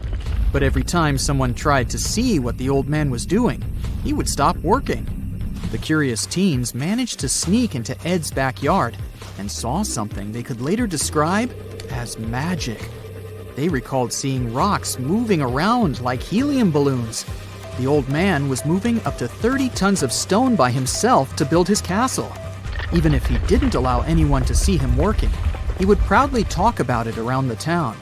But every time someone tried to see what the old man was doing, he would stop working. The curious teens managed to sneak into Ed's backyard and saw something they could later describe as magic. They recalled seeing rocks moving around like helium balloons. The old man was moving up to 30 tons of stone by himself to build his castle. Even if he didn't allow anyone to see him working, he would proudly talk about it around the town.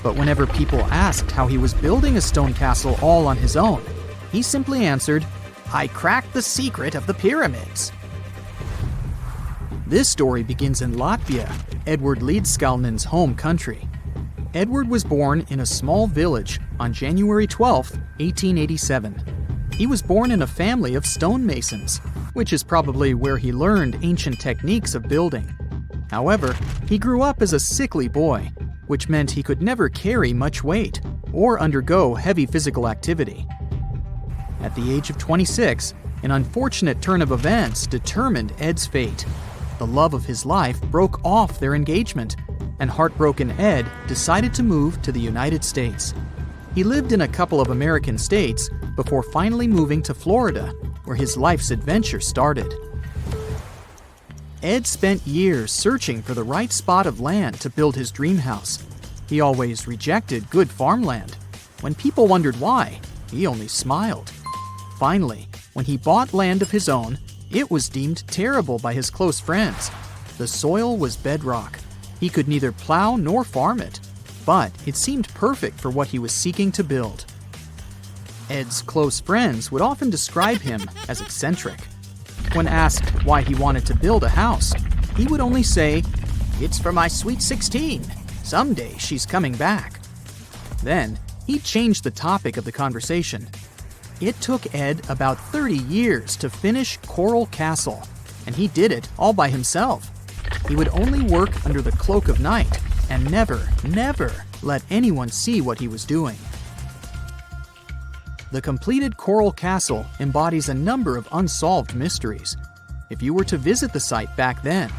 But whenever people asked how he was building a stone castle all on his own, he simply answered, I cracked the secret of the pyramids. This story begins in Latvia, Edward Leedskalnin's home country. Edward was born in a small village on January 12, 1887. He was born in a family of stonemasons, which is probably where he learned ancient techniques of building. However, he grew up as a sickly boy, which meant he could never carry much weight or undergo heavy physical activity. At the age of 26, an unfortunate turn of events determined Ed's fate. The love of his life broke off their engagement, and heartbroken Ed decided to move to the United States. He lived in a couple of American states before finally moving to Florida, where his life's adventure started. Ed spent years searching for the right spot of land to build his dream house. He always rejected good farmland. When people wondered why, he only smiled. Finally, when he bought land of his own, it was deemed terrible by his close friends. The soil was bedrock. He could neither plow nor farm it, but it seemed perfect for what he was seeking to build. Ed's close friends would often describe him as eccentric. When asked why he wanted to build a house, he would only say, "It's for my sweet 16. Someday she's coming back." Then, he'd change the topic of the conversation. It took Ed about 30 years to finish Coral Castle, and he did it all by himself. He would only work under the cloak of night and never let anyone see what he was doing. The completed Coral Castle embodies a number of unsolved mysteries. If you were to visit the site back then,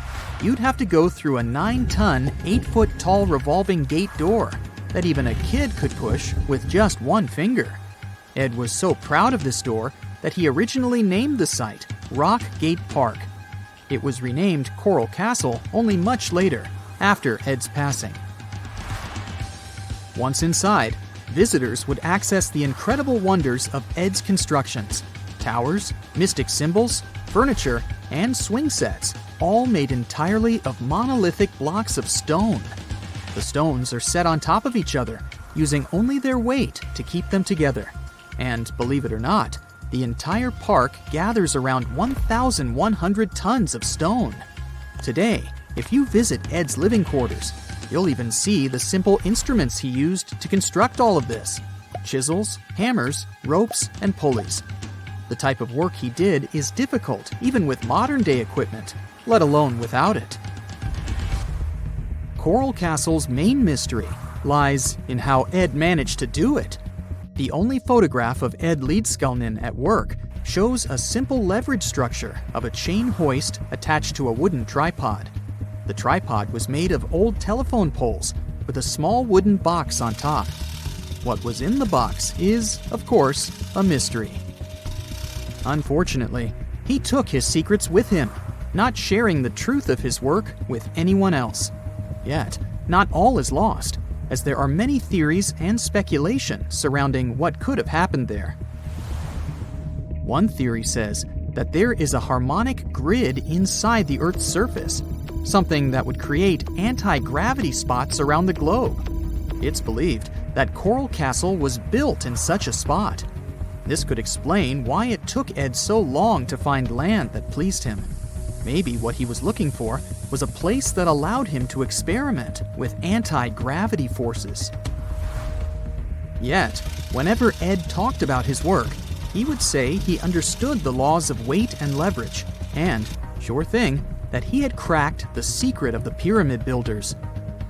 you'd have to go through a 9-ton, 8-foot-tall revolving gate door that even a kid could push with just one finger. Ed was so proud of this door that he originally named the site Rock Gate Park. It was renamed Coral Castle only much later, after Ed's passing. Once inside, visitors would access the incredible wonders of Ed's constructions: towers, mystic symbols, furniture, and swing sets, all made entirely of monolithic blocks of stone. The stones are set on top of each other, using only their weight to keep them together. And believe it or not, the entire park gathers around 1,100 tons of stone. Today, if you visit Ed's living quarters, you'll even see the simple instruments he used to construct all of this: chisels, hammers, ropes, and pulleys. The type of work he did is difficult even with modern-day equipment, let alone without it. Coral Castle's main mystery lies in how Ed managed to do it. The only photograph of Ed Leedskalnin at work shows a simple leverage structure of a chain hoist attached to a wooden tripod. The tripod was made of old telephone poles with a small wooden box on top. What was in the box is, of course, a mystery. Unfortunately, he took his secrets with him, not sharing the truth of his work with anyone else. Yet, not all is lost, as there are many theories and speculation surrounding what could have happened there. One theory says that there is a harmonic grid inside the Earth's surface, something that would create anti-gravity spots around the globe. It's believed that Coral Castle was built in such a spot. This could explain why it took Ed so long to find land that pleased him. Maybe what he was looking for was a place that allowed him to experiment with anti-gravity forces. Yet, whenever Ed talked about his work, he would say he understood the laws of weight and leverage, and, sure thing, that he had cracked the secret of the pyramid builders.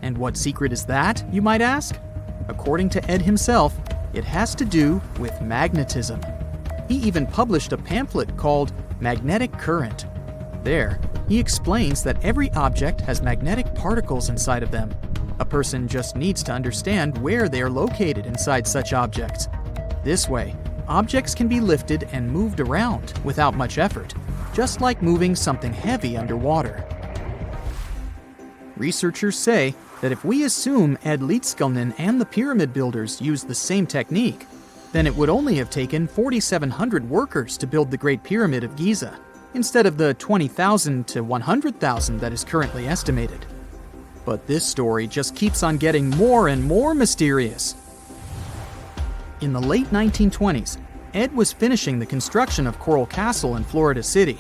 And what secret is that, you might ask? According to Ed himself, it has to do with magnetism. He even published a pamphlet called Magnetic Current. There, he explains that every object has magnetic particles inside of them. A person just needs to understand where they are located inside such objects. This way, objects can be lifted and moved around without much effort, just like moving something heavy underwater. Researchers say that if we assume Ed Leedskalnin and the pyramid builders used the same technique, then it would only have taken 4,700 workers to build the Great Pyramid of Giza, instead of the 20,000 to 100,000 that is currently estimated. But this story just keeps on getting more and more mysterious. In the late 1920s, Ed was finishing the construction of Coral Castle in Florida City.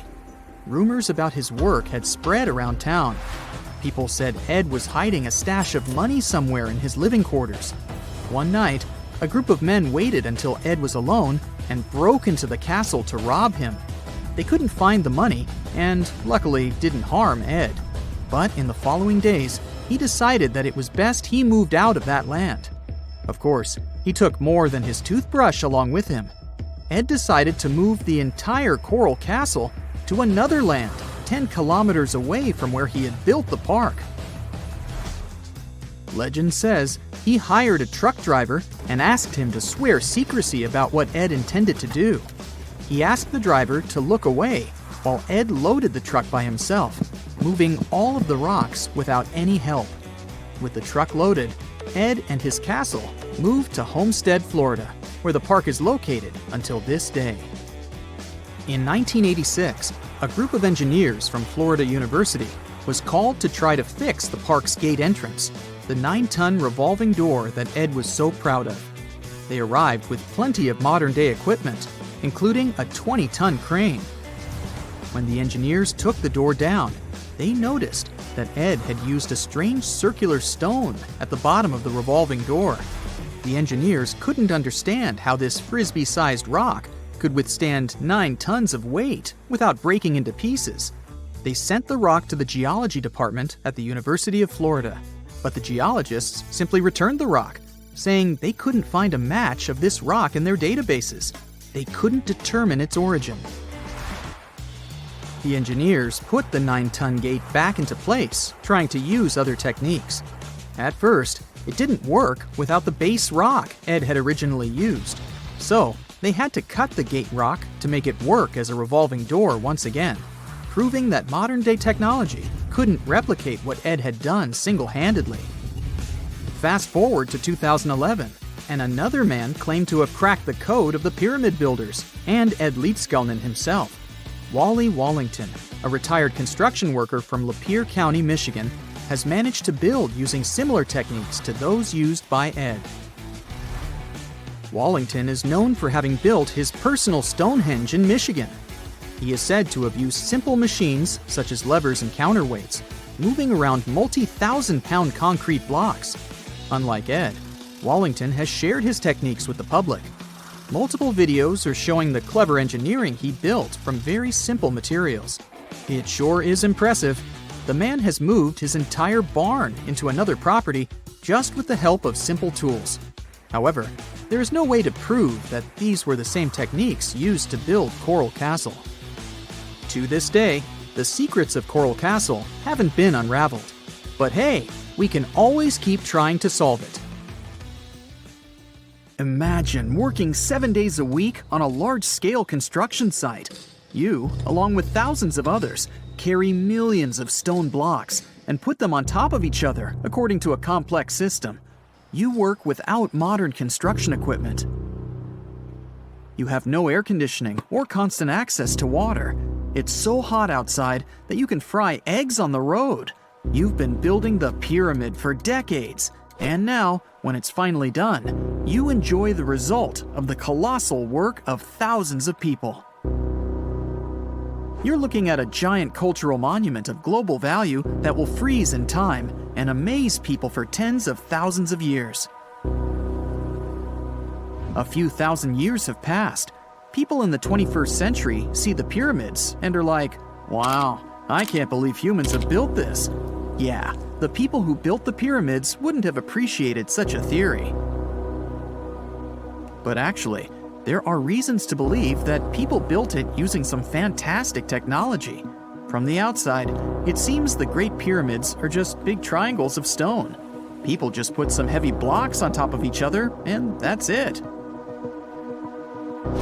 Rumors about his work had spread around town. People said Ed was hiding a stash of money somewhere in his living quarters. One night, a group of men waited until Ed was alone and broke into the castle to rob him. They couldn't find the money and, luckily, didn't harm Ed. But in the following days, he decided that it was best he moved out of that land. Of course, he took more than his toothbrush along with him. Ed decided to move the entire Coral Castle to another land, 10 kilometers away from where he had built the park. Legend says he hired a truck driver and asked him to swear secrecy about what Ed intended to do. He asked the driver to look away while Ed loaded the truck by himself, moving all of the rocks without any help. With the truck loaded, Ed and his castle moved to Homestead, Florida, where the park is located until this day. In 1986, a group of engineers from Florida University was called to try to fix the park's gate entrance, the 9-ton revolving door that Ed was so proud of. They arrived with plenty of modern-day equipment, including a 20-ton crane. When the engineers took the door down, they noticed that Ed had used a strange circular stone at the bottom of the revolving door. The engineers couldn't understand how this frisbee-sized rock could withstand 9 tons of weight without breaking into pieces. They sent the rock to the geology department at the University of Florida, but the geologists simply returned the rock, saying they couldn't find a match of this rock in their databases. They couldn't determine its origin. The engineers put the 9-ton gate back into place, trying to use other techniques. At first, it didn't work without the base rock Ed had originally used. So, they had to cut the gate rock to make it work as a revolving door once again, proving that modern-day technology couldn't replicate what Ed had done single-handedly. Fast forward to 2011, and another man claimed to have cracked the code of the pyramid builders and Ed Leedskalnin himself. Wally Wallington, a retired construction worker from Lapeer County, Michigan, has managed to build using similar techniques to those used by Ed. Wallington is known for having built his personal Stonehenge in Michigan. He is said to have used simple machines, such as levers and counterweights, moving around multi-thousand-pound concrete blocks. Unlike Ed, Wallington has shared his techniques with the public. Multiple videos are showing the clever engineering he built from very simple materials. It sure is impressive. The man has moved his entire barn into another property just with the help of simple tools. However, there is no way to prove that these were the same techniques used to build Coral Castle. To this day, the secrets of Coral Castle haven't been unraveled. But hey, we can always keep trying to solve it. Imagine working 7 days a week on a large-scale construction site. You, along with thousands of others, carry millions of stone blocks and put them on top of each other according to a complex system. You work without modern construction equipment. You have no air conditioning or constant access to water. It's so hot outside that you can fry eggs on the road. You've been building the pyramid for decades, and now, when it's finally done, you enjoy the result of the colossal work of thousands of people. You're looking at a giant cultural monument of global value that will freeze in time and amaze people for tens of thousands of years. A few thousand years have passed. People in the 21st century see the pyramids and are like, wow, I can't believe humans have built this. Yeah, the people who built the pyramids wouldn't have appreciated such a theory. But actually, there are reasons to believe that people built it using some fantastic technology. From the outside, it seems the Great Pyramids are just big triangles of stone. People just put some heavy blocks on top of each other, and that's it.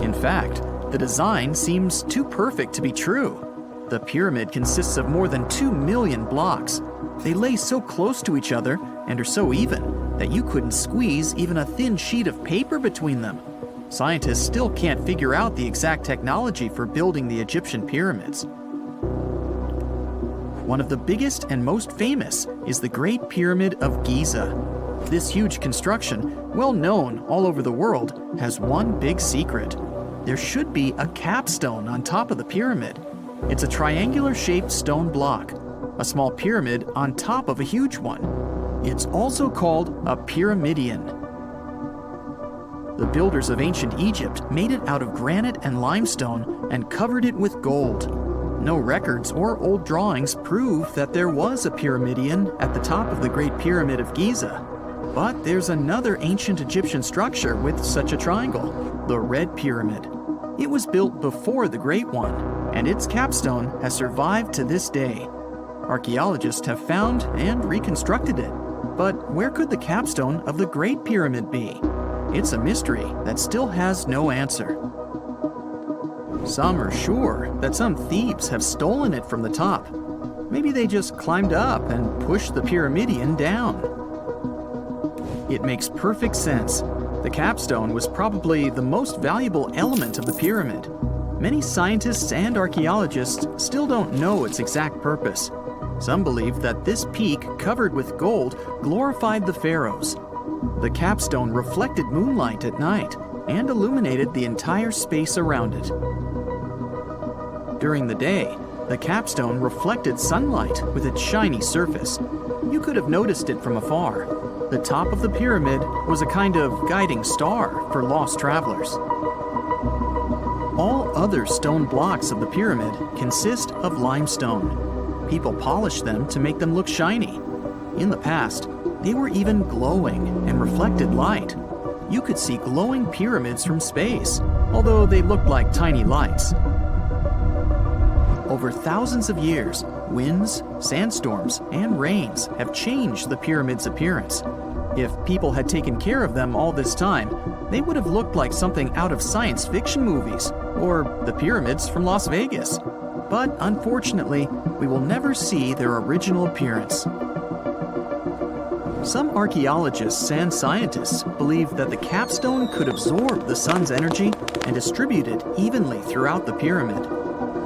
In fact, the design seems too perfect to be true. The pyramid consists of more than 2 million blocks. They lay so close to each other and are so even that you couldn't squeeze even a thin sheet of paper between them. Scientists still can't figure out the exact technology for building the Egyptian pyramids. One of the biggest and most famous is the Great Pyramid of Giza. This huge construction, well known all over the world, has one big secret. there should be a capstone on top of the pyramid. It's a triangular-shaped stone block, a small pyramid on top of a huge one. It's also called a pyramidion. The builders of ancient Egypt made it out of granite and limestone and covered it with gold. No records or old drawings prove that there was a pyramidion at the top of the Great Pyramid of Giza. But there's another ancient Egyptian structure with such a triangle, the Red Pyramid. It was built before the Great One, and its capstone has survived to this day. Archaeologists have found and reconstructed it. But where could the capstone of the Great Pyramid be? It's a mystery that still has no answer. Some are sure that some thieves have stolen it from the top. Maybe they just climbed up and pushed the pyramidion down. It makes perfect sense. The capstone was probably the most valuable element of the pyramid. Many scientists and archaeologists still don't know its exact purpose. Some believe that this peak covered with gold glorified the pharaohs. The capstone reflected moonlight at night and illuminated the entire space around it. During the day, the capstone reflected sunlight with its shiny surface. You could have noticed it from afar. The top of the pyramid was a kind of guiding star for lost travelers. All other stone blocks of the pyramid consist of limestone. People polished them to make them look shiny. In the past, they were even glowing and reflected light. You could see glowing pyramids from space, although they looked like tiny lights. Over thousands of years, winds, sandstorms, and rains have changed the pyramid's appearance. If people had taken care of them all this time, they would have looked like something out of science fiction movies, or the pyramids from Las Vegas. But unfortunately, we will never see their original appearance. Some archaeologists and scientists believe that the capstone could absorb the sun's energy and distribute it evenly throughout the pyramid.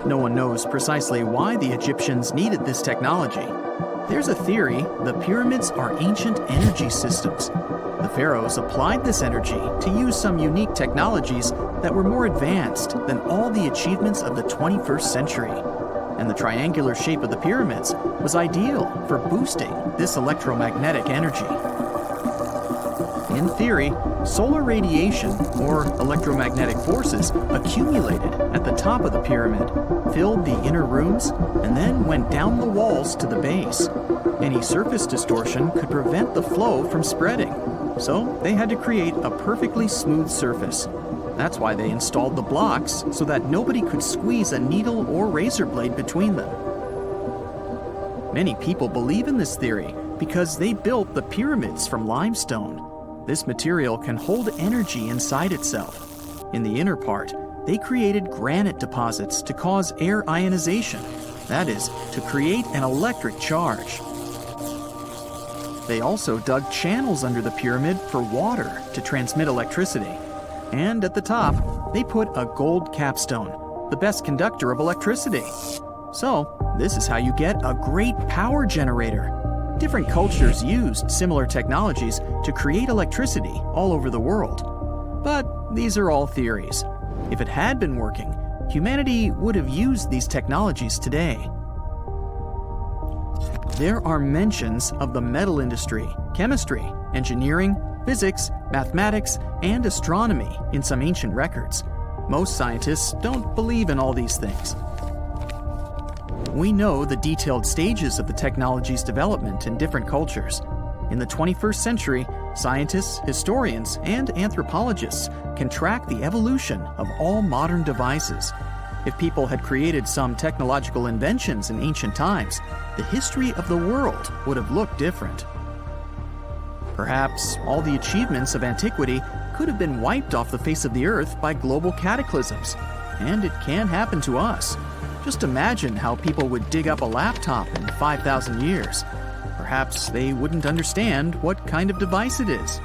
No one knows precisely why the Egyptians needed this technology. There's a theory the pyramids are ancient energy systems. The pharaohs applied this energy to use some unique technologies that were more advanced than all the achievements of the 21st century. And the triangular shape of the pyramids was ideal for boosting this electromagnetic energy. In theory, solar radiation, or electromagnetic forces, accumulated at the top of the pyramid, filled the inner rooms, and then went down the walls to the base. Any surface distortion could prevent the flow from spreading, so they had to create a perfectly smooth surface. That's why they installed the blocks so that nobody could squeeze a needle or razor blade between them. Many people believe in this theory because they built the pyramids from limestone. This material can hold energy inside itself. In the inner part, they created granite deposits to cause air ionization, that is, to create an electric charge. They also dug channels under the pyramid for water to transmit electricity. And at the top, they put a gold capstone, the best conductor of electricity. So, this is how you get a great power generator. Different cultures used similar technologies to create electricity all over the world. But these are all theories. If it had been working, humanity would have used these technologies today. There are mentions of the metal industry, chemistry, engineering, physics, mathematics, and astronomy in some ancient records. Most scientists don't believe in all these things. We know the detailed stages of the technology's development in different cultures. In the 21st century, scientists, historians, and anthropologists can track the evolution of all modern devices. If people had created some technological inventions in ancient times, the history of the world would have looked different. Perhaps all the achievements of antiquity could have been wiped off the face of the earth by global cataclysms, and it can happen to us. Just imagine how people would dig up a laptop in 5,000 years. Perhaps they wouldn't understand what kind of device it is.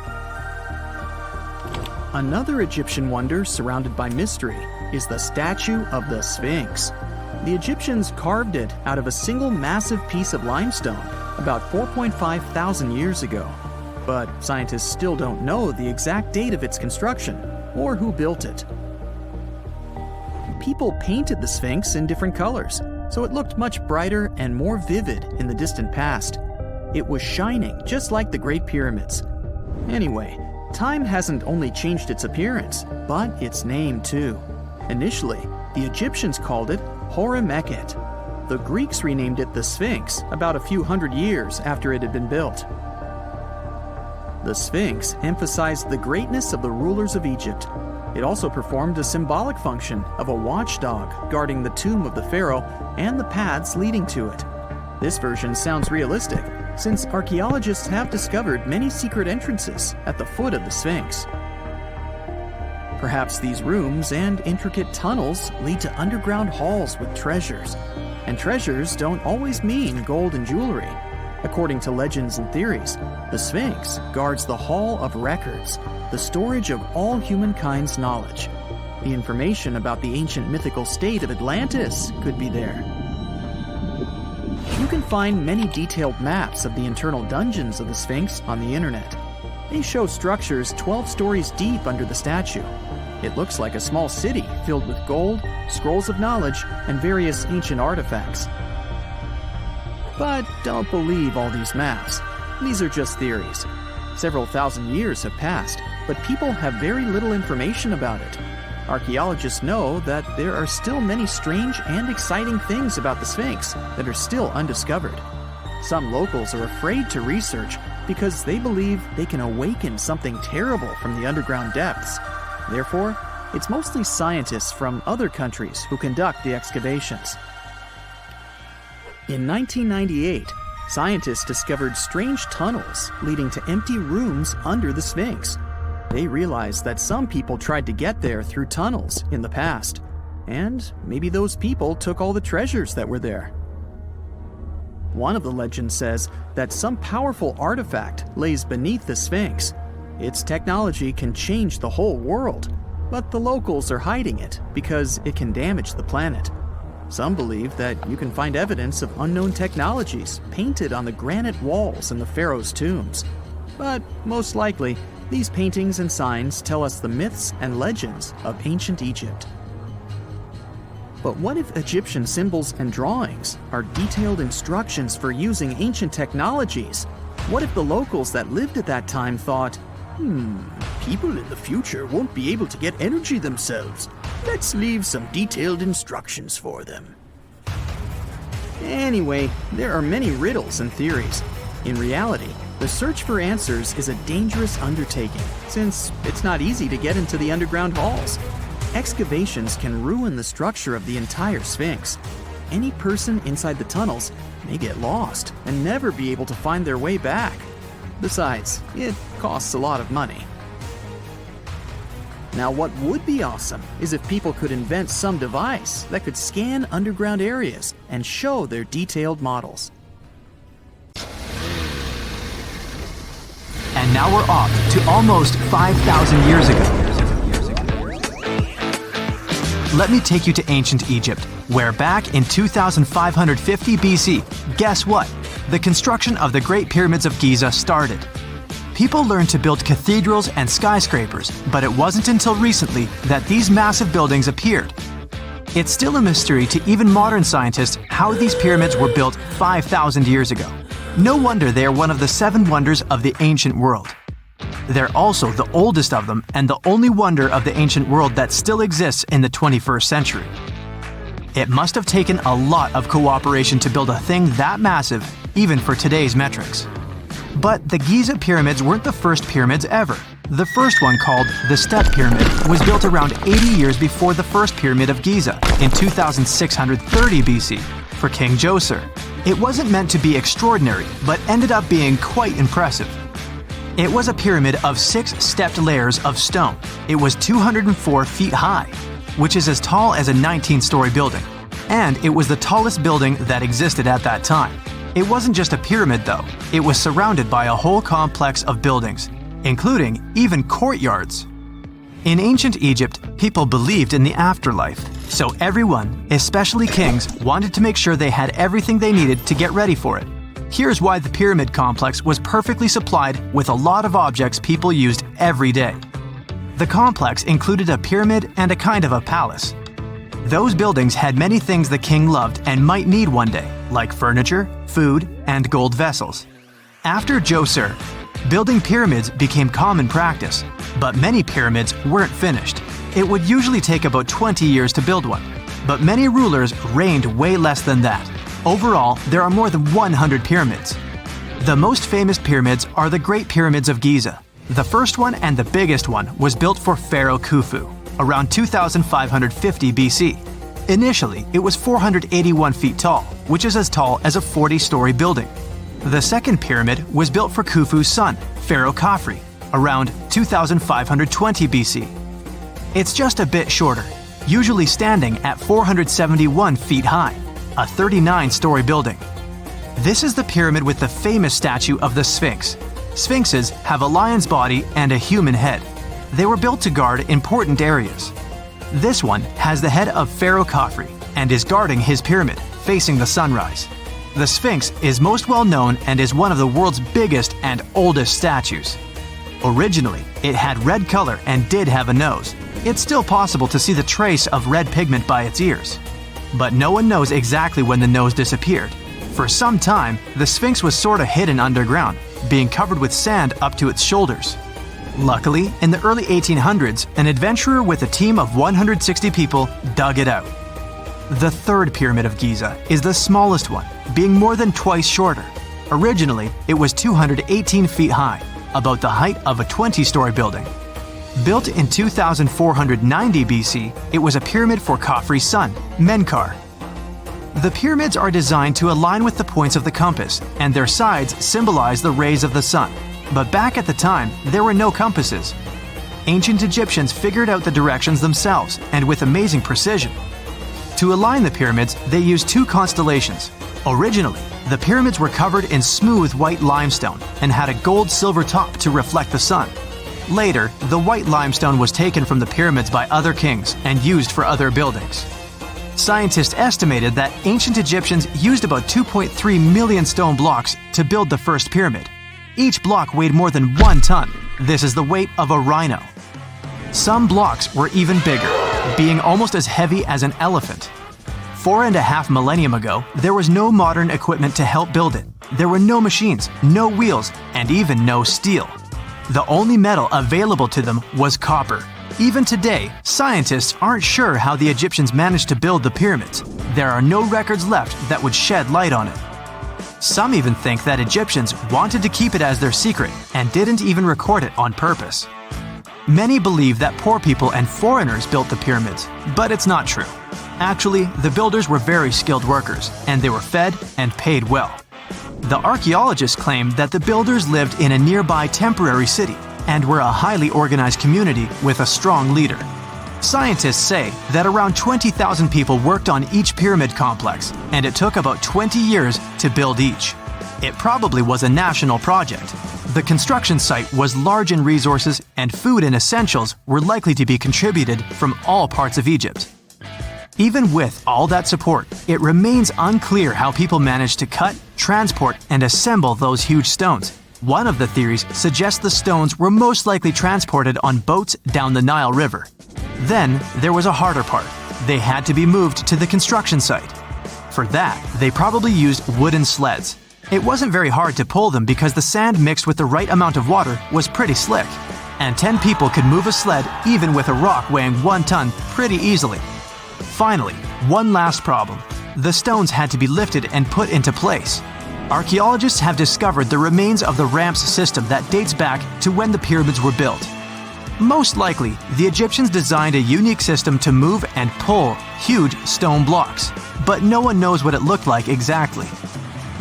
Another Egyptian wonder surrounded by mystery is the statue of the Sphinx. The Egyptians carved it out of a single massive piece of limestone about 4.5 thousand years ago. But scientists still don't know the exact date of its construction or who built it. people painted the Sphinx in different colors, so it looked much brighter and more vivid in the distant past. It was shining just like the Great Pyramids. Anyway, time hasn't only changed its appearance, but its name too. Initially, the Egyptians called it Hora-Mekhet. The Greeks renamed it the Sphinx about a few hundred years after it had been built. The Sphinx emphasized the greatness of the rulers of Egypt. It also performed a symbolic function of a watchdog guarding the tomb of the pharaoh and the paths leading to it. This version sounds realistic, since archaeologists have discovered many secret entrances at the foot of the Sphinx. Perhaps these rooms and intricate tunnels lead to underground halls with treasures. And treasures don't always mean gold and jewelry. According to legends and theories, the Sphinx guards the Hall of Records, the storage of all humankind's knowledge. The information about the ancient mythical state of Atlantis could be there. You can find many detailed maps of the internal dungeons of the Sphinx on the internet. They show structures 12 stories deep under the statue. It looks like a small city filled with gold, scrolls of knowledge, and various ancient artifacts. But don't believe all these maps. These are just theories. Several thousand years have passed, but people have very little information about it. Archaeologists know that there are still many strange and exciting things about the Sphinx that are still undiscovered. Some locals are afraid to research because they believe they can awaken something terrible from the underground depths. Therefore, it's mostly scientists from other countries who conduct the excavations. In 1998, scientists discovered strange tunnels leading to empty rooms under the Sphinx. They realized that some people tried to get there through tunnels in the past, and maybe those people took all the treasures that were there. One of the legends says that some powerful artifact lays beneath the Sphinx. Its technology can change the whole world, but the locals are hiding it because it can damage the planet. Some believe that you can find evidence of unknown technologies painted on the granite walls in the pharaoh's tombs. But most likely, these paintings and signs tell us the myths and legends of ancient Egypt. But what if Egyptian symbols and drawings are detailed instructions for using ancient technologies? What if the locals that lived at that time thought, people in the future won't be able to get energy themselves. Let's leave some detailed instructions for them. Anyway, there are many riddles and theories. In reality, the search for answers is a dangerous undertaking, since it's not easy to get into the underground halls. Excavations can ruin the structure of the entire Sphinx. Any person inside the tunnels may get lost and never be able to find their way back. Besides, it costs a lot of money. Now, what would be awesome is if people could invent some device that could scan underground areas and show their detailed models. And now we're off to almost 5,000 years ago. Let me take you to ancient Egypt, where back in 2550 BC, guess what? The construction of the Great Pyramids of Giza started. People learned to build cathedrals and skyscrapers, but it wasn't until recently that these massive buildings appeared. It's still a mystery to even modern scientists how these pyramids were built 5,000 years ago. No wonder they are one of the 7 wonders of the ancient world. They're also the oldest of them and the only wonder of the ancient world that still exists in the 21st century. It must have taken a lot of cooperation to build a thing that massive, even for today's metrics. But the Giza pyramids weren't the first pyramids ever. The first one, called the Step Pyramid, was built around 80 years before the first pyramid of Giza in 2630 BC for King Djoser. It wasn't meant to be extraordinary, but ended up being quite impressive. It was a pyramid of 6 stepped layers of stone. It was 204 feet high, which is as tall as a 19-story building. And it was the tallest building that existed at that time. It wasn't just a pyramid though, it was surrounded by a whole complex of buildings, including even courtyards. In ancient Egypt, people believed in the afterlife, so everyone, especially kings, wanted to make sure they had everything they needed to get ready for it. Here's why the pyramid complex was perfectly supplied with a lot of objects people used every day. The complex included a pyramid and a kind of a palace. Those buildings had many things the king loved and might need one day, like furniture, food, and gold vessels. After Djoser, building pyramids became common practice, but many pyramids weren't finished. It would usually take about 20 years to build one, but many rulers reigned way less than that. Overall, there are more than 100 pyramids. The most famous pyramids are the Great Pyramids of Giza. The first one and the biggest one was built for Pharaoh Khufu, around 2550 BC. Initially, it was 481 feet tall, which is as tall as a 40-story building. The second pyramid was built for Khufu's son, Pharaoh Khafre, around 2520 BC. It's just a bit shorter, usually standing at 471 feet high, a 39-story building. This is the pyramid with the famous statue of the Sphinx. Sphinxes have a lion's body and a human head. They were built to guard important areas. This one has the head of Pharaoh Khafre and is guarding his pyramid, facing the sunrise. The Sphinx is most well known and is one of the world's biggest and oldest statues. Originally, it had red color and did have a nose. It's still possible to see the trace of red pigment by its ears. But no one knows exactly when the nose disappeared. For some time, the Sphinx was sort of hidden underground, being covered with sand up to its shoulders. Luckily, in the early 1800s, an adventurer with a team of 160 people dug it out. The third pyramid of Giza is the smallest one, being more than twice shorter. Originally, it was 218 feet high, about the height of a 20-story building. Built in 2490 BC, it was a pyramid for Khafre's son, Menkaure. The pyramids are designed to align with the points of the compass, and their sides symbolize the rays of the sun. But back at the time, there were no compasses. Ancient Egyptians figured out the directions themselves, and with amazing precision. To align the pyramids, they used two constellations. Originally, the pyramids were covered in smooth white limestone and had a gold-silver top to reflect the sun. Later, the white limestone was taken from the pyramids by other kings and used for other buildings. Scientists estimated that ancient Egyptians used about 2.3 million stone blocks to build the first pyramid. Each block weighed more than 1 ton. This is the weight of a rhino. Some blocks were even bigger, being almost as heavy as an elephant. 4.5 millennia ago, there was no modern equipment to help build it. There were no machines, no wheels, and even no steel. The only metal available to them was copper. Even today, scientists aren't sure how the Egyptians managed to build the pyramids. There are no records left that would shed light on it. Some even think that Egyptians wanted to keep it as their secret and didn't even record it on purpose. Many believe that poor people and foreigners built the pyramids, but it's not true. Actually, the builders were very skilled workers, and they were fed and paid well. The archaeologists claim that the builders lived in a nearby temporary city and were a highly organized community with a strong leader. Scientists say that around 20,000 people worked on each pyramid complex, and it took about 20 years to build each. It probably was a national project. The construction site was large in resources, and food and essentials were likely to be contributed from all parts of Egypt. Even with all that support, it remains unclear how people managed to cut, transport, and assemble those huge stones. One of the theories suggests the stones were most likely transported on boats down the Nile River. Then, there was a harder part. They had to be moved to the construction site. For that, they probably used wooden sleds. It wasn't very hard to pull them because the sand mixed with the right amount of water was pretty slick. And 10 people could move a sled even with a rock weighing 1 ton pretty easily. Finally, one last problem. The stones had to be lifted and put into place. Archaeologists have discovered the remains of the ramps system that dates back to when the pyramids were built. Most likely, the Egyptians designed a unique system to move and pull huge stone blocks, but no one knows what it looked like exactly.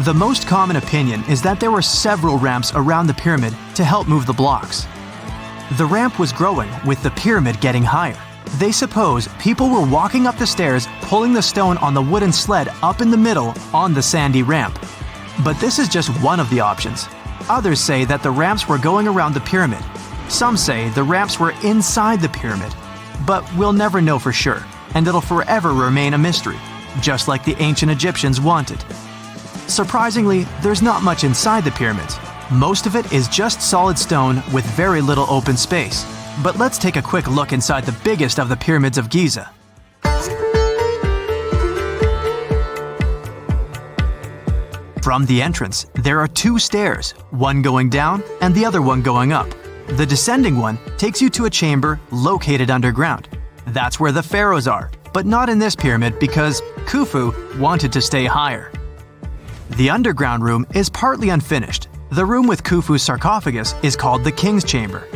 The most common opinion is that there were several ramps around the pyramid to help move the blocks. The ramp was growing with the pyramid getting higher. They suppose people were walking up the stairs, pulling the stone on the wooden sled up in the middle on the sandy ramp. But this is just one of the options. Others say that the ramps were going around the pyramid. Some say the ramps were inside the pyramid. But we'll never know for sure, and it'll forever remain a mystery, just like the ancient Egyptians wanted. Surprisingly, there's not much inside the pyramids. Most of it is just solid stone with very little open space. But let's take a quick look inside the biggest of the pyramids of Giza. From the entrance, there are two stairs, one going down and the other one going up. The descending one takes you to a chamber located underground. That's where the pharaohs are, but not in this pyramid because Khufu wanted to stay higher. The underground room is partly unfinished. The room with Khufu's sarcophagus is called the King's Chamber.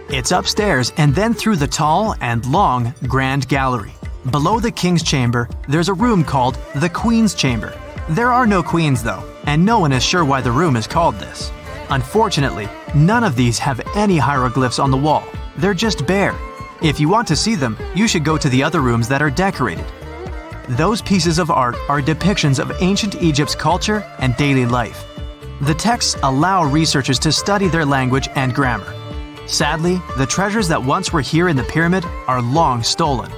It's upstairs and then through the tall and long Grand Gallery. Below the King's Chamber, there's a room called the Queen's Chamber. There are no queens though, and no one is sure why the room is called this. Unfortunately, none of these have any hieroglyphs on the wall. They're just bare. If you want to see them, you should go to the other rooms that are decorated. Those pieces of art are depictions of ancient Egypt's culture and daily life. The texts allow researchers to study their language and grammar. Sadly, the treasures that once were here in the pyramid are long stolen.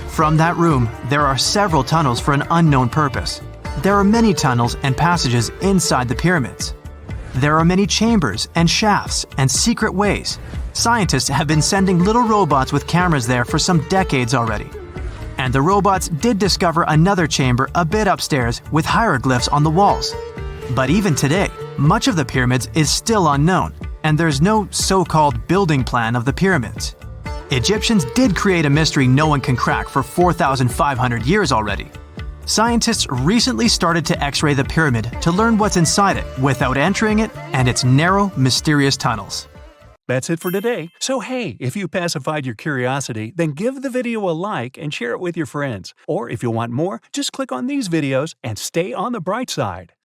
From that room, there are several tunnels for an unknown purpose. There are many tunnels and passages inside the pyramids. There are many chambers and shafts and secret ways. Scientists have been sending little robots with cameras there for some decades already. And the robots did discover another chamber a bit upstairs with hieroglyphs on the walls. But even today, much of the pyramids is still unknown, and there's no so-called building plan of the pyramids. Egyptians did create a mystery no one can crack for 4,500 years already. Scientists recently started to X-ray the pyramid to learn what's inside it without entering it and its narrow, mysterious tunnels. That's it for today. So hey, if you pacified your curiosity, then give the video a like and share it with your friends. Or if you want more, just click on these videos and stay on the bright side.